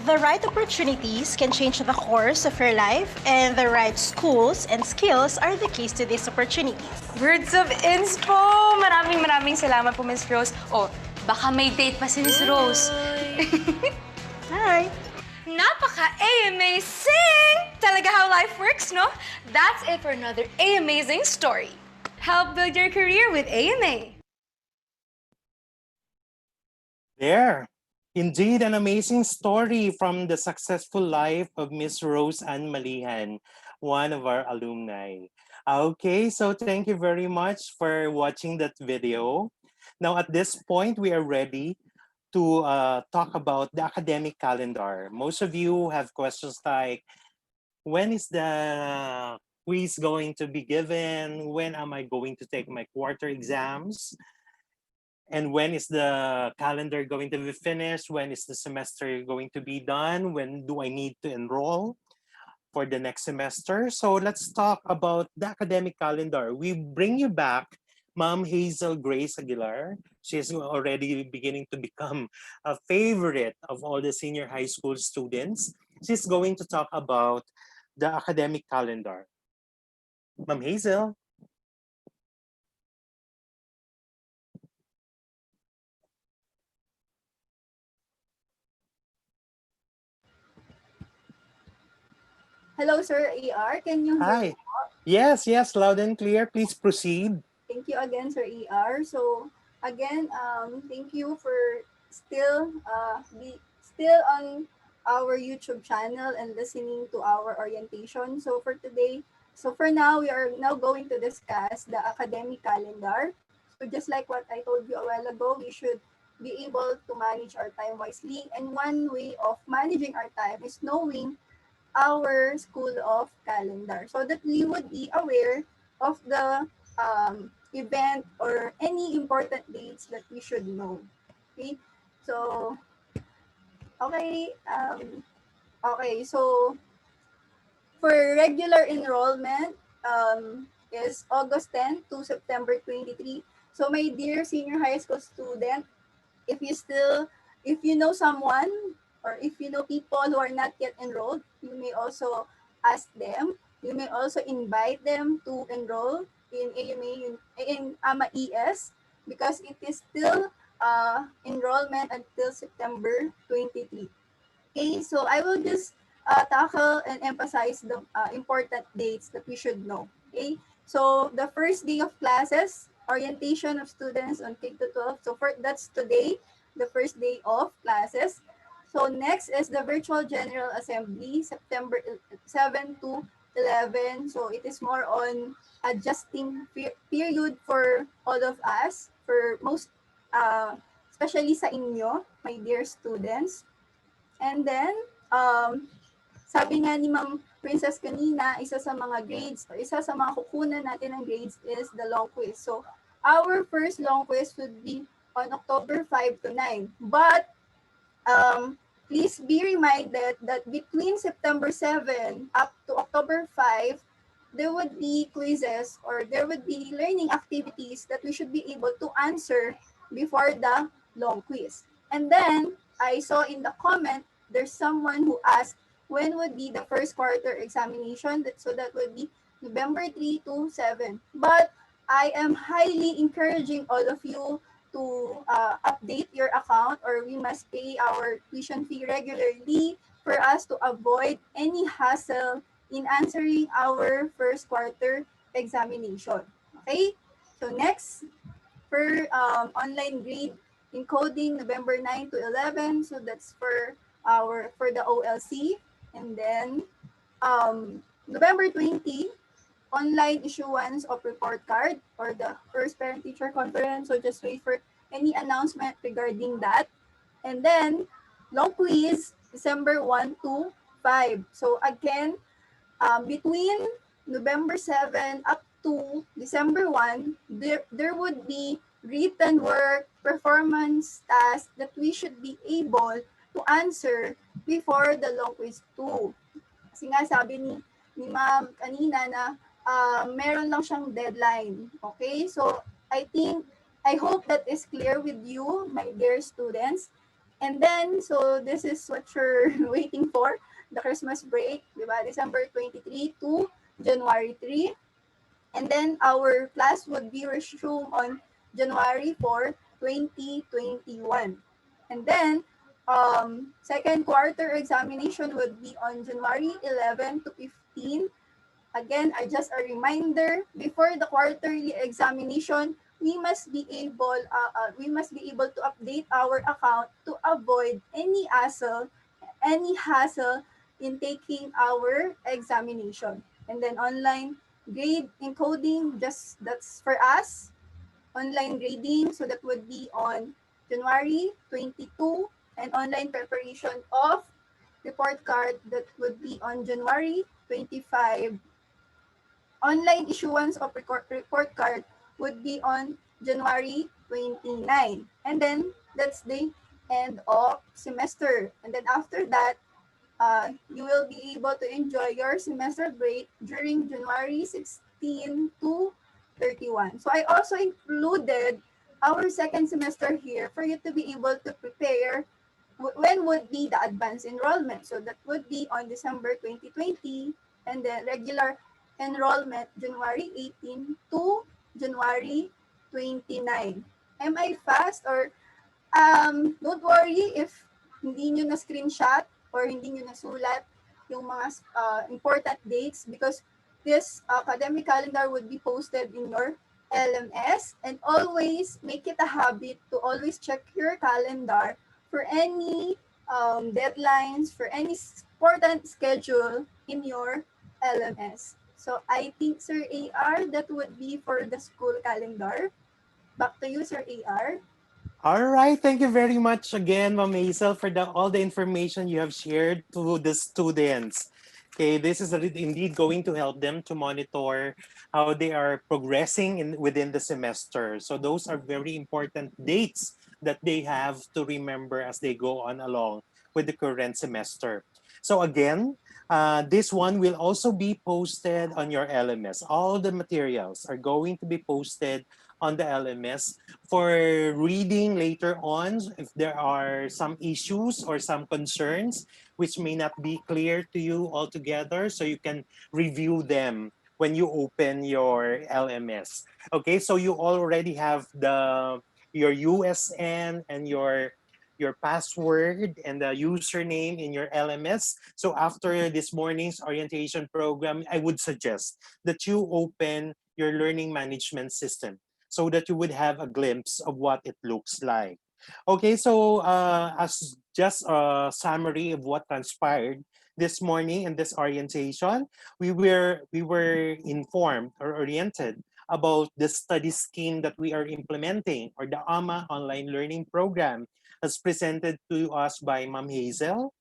The right opportunities can change the course of your life, and the right schools and skills are the keys to these opportunities. Words of inspo! Maraming salamat po, Ms. Rose. Oh, baka may date pa si Ms. Rose. Hi! Napaka-AMA sing! Talaga how life works, no? That's it for another amazing story. Help build your career with AMA. There, indeed an amazing story from the successful life of Miss Rose Ann Malihan, one of our alumni. Okay, so thank you very much for watching that video. Now at this point, we are ready to talk about the academic calendar. Most of you have questions like, when is the quiz going to be given? When am I going to take my quarter exams? And when is the calendar going to be finished? When is the semester going to be done? When do I need to enroll for the next semester? So let's talk about the academic calendar. We bring you back Ma'am Hazel Grace Aguilar. She's already beginning to become a favorite of all the senior high school students. She's going to talk about the academic calendar. Ma'am Hazel. Hello, Sir AR. Can you hear Hi. me? Yes, loud and clear. Please proceed. Thank you again, Sir AR. So again, thank you for still on our YouTube channel and listening to our orientation. So for now, we are now going to discuss the academic calendar. So just like what I told you a while ago, we should be able to manage our time wisely. And one way of managing our time is knowing our school of calendar so that we would be aware of the event or any important dates that we should know. Okay, so so for regular enrollment is August 10 to September 23. So my dear senior high school student, if you know someone or if you know people who are not yet enrolled, you may also ask them. You may also invite them to enroll in AMA in AMA ES because it is still enrollment until September 23. Okay, so I will just tackle and emphasize the important dates that we should know. Okay, so the first day of classes, orientation of students on K to 12. So that's today, the first day of classes. So next is the virtual General Assembly, September 7 to 11. So it is more on adjusting period for all of us, for most, especially sa inyo, my dear students. And then, sabi nga ni Ma'am Princess kanina, isa sa mga grades or isa sa mga kukunan natin ng grades is the long quiz. So, our first long quiz would be on October 5 to 9. But, please be reminded that between September 7 up to October 5, there would be quizzes or there would be learning activities that we should be able to answer before the long quiz. And then, I saw in the comment, there's someone who asked, when would be the first quarter examination? So that would be November 3 to 7. But I am highly encouraging all of you to update your account, or we must pay our tuition fee regularly for us to avoid any hassle in answering our first quarter examination. Okay? So next, for online grade encoding November 9 to 11. So that's for the OLC. And then November 20, online issuance of report card or the first parent-teacher conference. So just wait for any announcement regarding that. And then long quiz, December 1 to 5. So again, between November 7 up to December 1, there would be written work, performance tasks that we should be able to answer before the long quiz 2. Kasi nga sabi ni Ma'am kanina na meron lang siyang deadline. Okay? So, I hope that is clear with you, my dear students. And then, so this is what you're waiting for, the Christmas break, diba? December 23 to January 3. And then our class would be resumed on January 4, 2021. And then, second quarter examination would be on January 11 to 15. Again, just a reminder, before the quarterly examination, we must be able to update our account to avoid any hassle in taking our examination. And then online grade encoding, that's for us. Online grading, so that would be on January 22, and online preparation of report card that would be on January 25. Online issuance of report card would be on January 29. And then that's the end of semester. And then after that, you will be able to enjoy your semester break during January 16 to 31. So I also included our second semester here for you to be able to prepare when would be the advanced enrollment. So that would be on December 2020, and then regular enrollment January 18 to January 29. Am I fast? Or don't worry if hindi nyo na screenshot or hindi nyo nasulat yung mga important dates, because this academic calendar would be posted in your LMS, and always make it a habit to always check your calendar for any deadlines, for any important schedule in your LMS. So I think, Sir AR, that would be for the school calendar. Back to you, Sir AR. All right, thank you very much again, Ma'am Hazel, for all the information you have shared to the students. Okay, this is indeed going to help them to monitor how they are progressing within the semester. So those are very important dates that they have to remember as they go on along with the current semester. So again, this one will also be posted on your LMS. All the materials are going to be posted on the LMS for reading later on if there are some issues or some concerns which may not be clear to you altogether, so you can review them when you open your LMS. Okay, so you already have your USN and your password and the username in your LMS. So after this morning's orientation program, I would suggest that you open your learning management system so that you would have a glimpse of what it looks like. Okay, so as just a summary of what transpired this morning in this orientation, we were informed or oriented about the study scheme that we are implementing, or the AMA online learning program, as presented to us by Ma'am Hazel.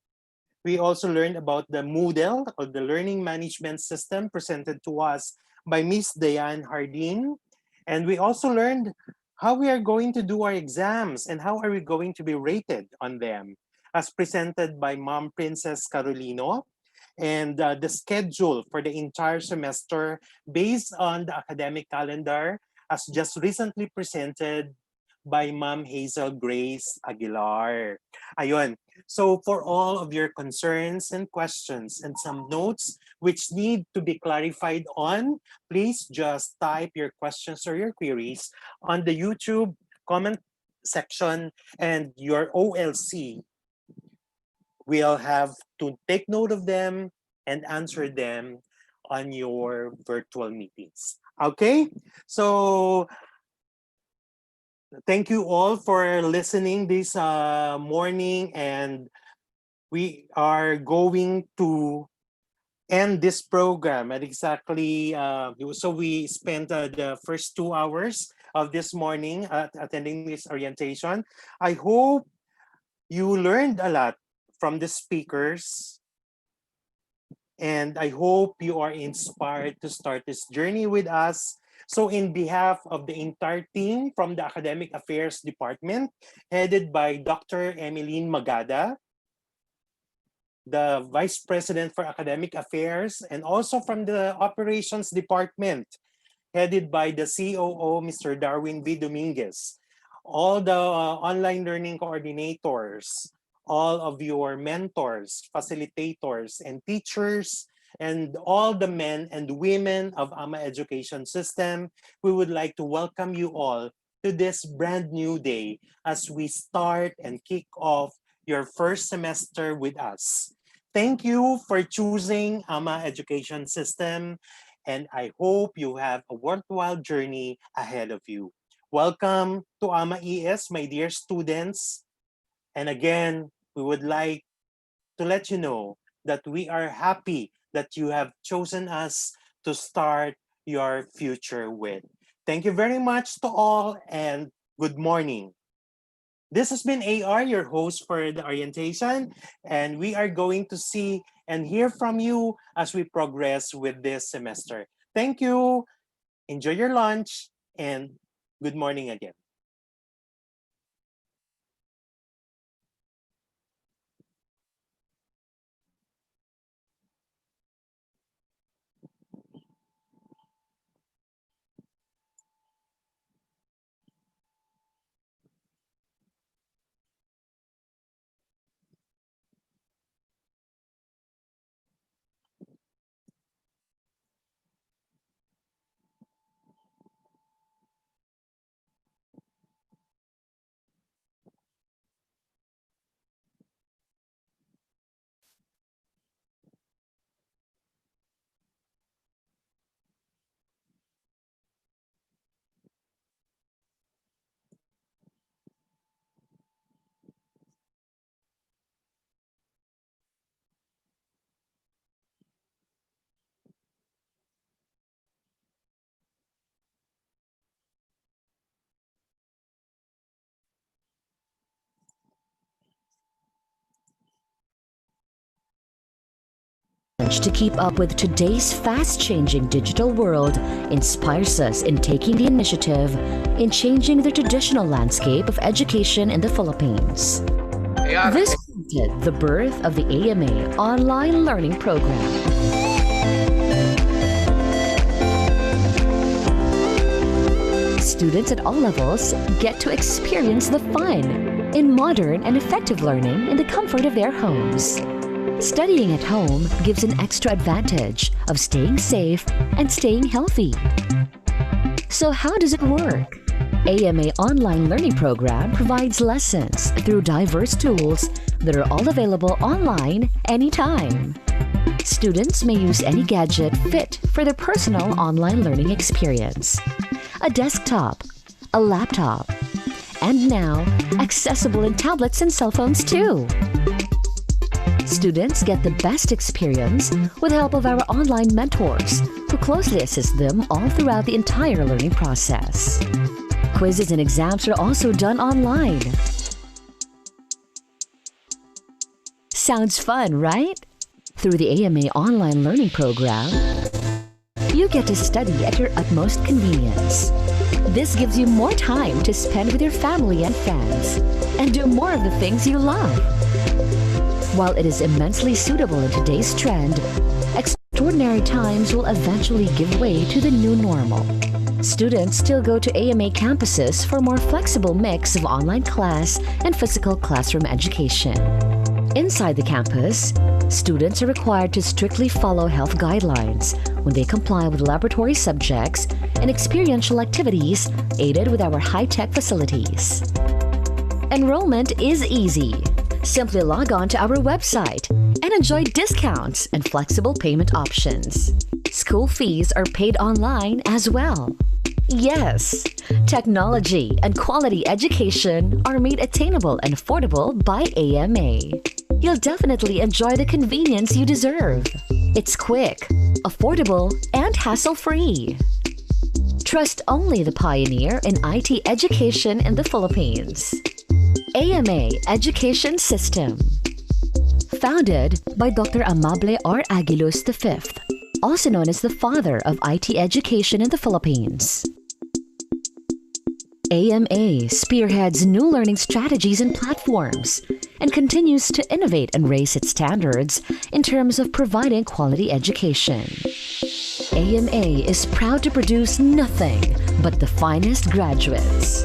We also learned about the Moodle, or the learning management system, presented to us by Miss Diane Hardin. And we also learned how we are going to do our exams and how are we going to be rated on them, as presented by Ma'am Princess Carolino, and the schedule for the entire semester based on the academic calendar as just recently presented by Ma'am Hazel Grace Aguilar. Ayun. So for all of your concerns and questions and some notes which need to be clarified on, please just type your questions or your queries on the YouTube comment section, and your OLC will have to take note of them and answer them on your virtual meetings. Okay, so thank you all for listening this morning, and we are going to end this program at exactly, so we spent the first 2 hours of this morning attending this orientation. I hope you learned a lot from the speakers, and I hope you are inspired to start this journey with us. So in behalf of the entire team from the Academic Affairs Department, headed by Dr. Emeline Magada, the Vice President for Academic Affairs, and also from the Operations Department, headed by the COO, Mr. Darwin V. Dominguez, all the online learning coordinators, all of your mentors, facilitators, and teachers, and all the men and women of AMA Education System, we would like to welcome you all to this brand new day as we start and kick off your first semester with us. Thank you for choosing AMA Education System, and I hope you have a worthwhile journey ahead of you. Welcome to AMA ES, my dear students. And again, we would like to let you know that we are happy that you have chosen us to start your future with. Thank you very much to all, and good morning. This has been AR, your host for the orientation, and we are going to see and hear from you as we progress with this semester. Thank you. Enjoy your lunch and good morning again. To keep up with today's fast-changing digital world inspires us in taking the initiative in changing the traditional landscape of education in the Philippines. This prompted the birth of the AMA Online Learning Program. Students at all levels get to experience the fun in modern and effective learning in the comfort of their homes. Studying at home gives an extra advantage of staying safe and staying healthy. So how does it work? AMA Online Learning Program provides lessons through diverse tools that are all available online anytime. Students may use any gadget fit for their personal online learning experience. A desktop, a laptop, and now accessible in tablets and cell phones too. Students get the best experience with the help of our online mentors who closely assist them all throughout the entire learning process. Quizzes and exams are also done online. Sounds fun, right? Through the AMA Online Learning Program, you get to study at your utmost convenience. This gives you more time to spend with your family and friends and do more of the things you love. While it is immensely suitable in today's trend, extraordinary times will eventually give way to the new normal. Students still go to AMA campuses for a more flexible mix of online class and physical classroom education. Inside the campus, students are required to strictly follow health guidelines when they comply with laboratory subjects and experiential activities aided with our high-tech facilities. Enrollment is easy. Simply log on to our website and enjoy discounts and flexible payment options. School fees are paid online as well. Yes, technology and quality education are made attainable and affordable by AMA. You'll definitely enjoy the convenience you deserve. It's quick, affordable, and hassle-free. Trust only the pioneer in IT education in the Philippines. AMA Education System. Founded by Dr. Amable R. Aguilos V, also known as the father of IT education in the Philippines. AMA spearheads new learning strategies and platforms and continues to innovate and raise its standards in terms of providing quality education. AMA is proud to produce nothing but the finest graduates.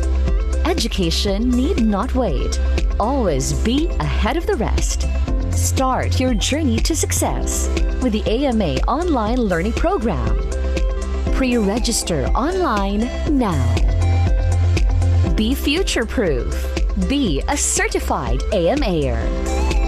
Education need not wait. Always be ahead of the rest. Start your journey to success with the AMA Online Learning Program. Pre-register online now. Be future-proof. Be a certified AMAer.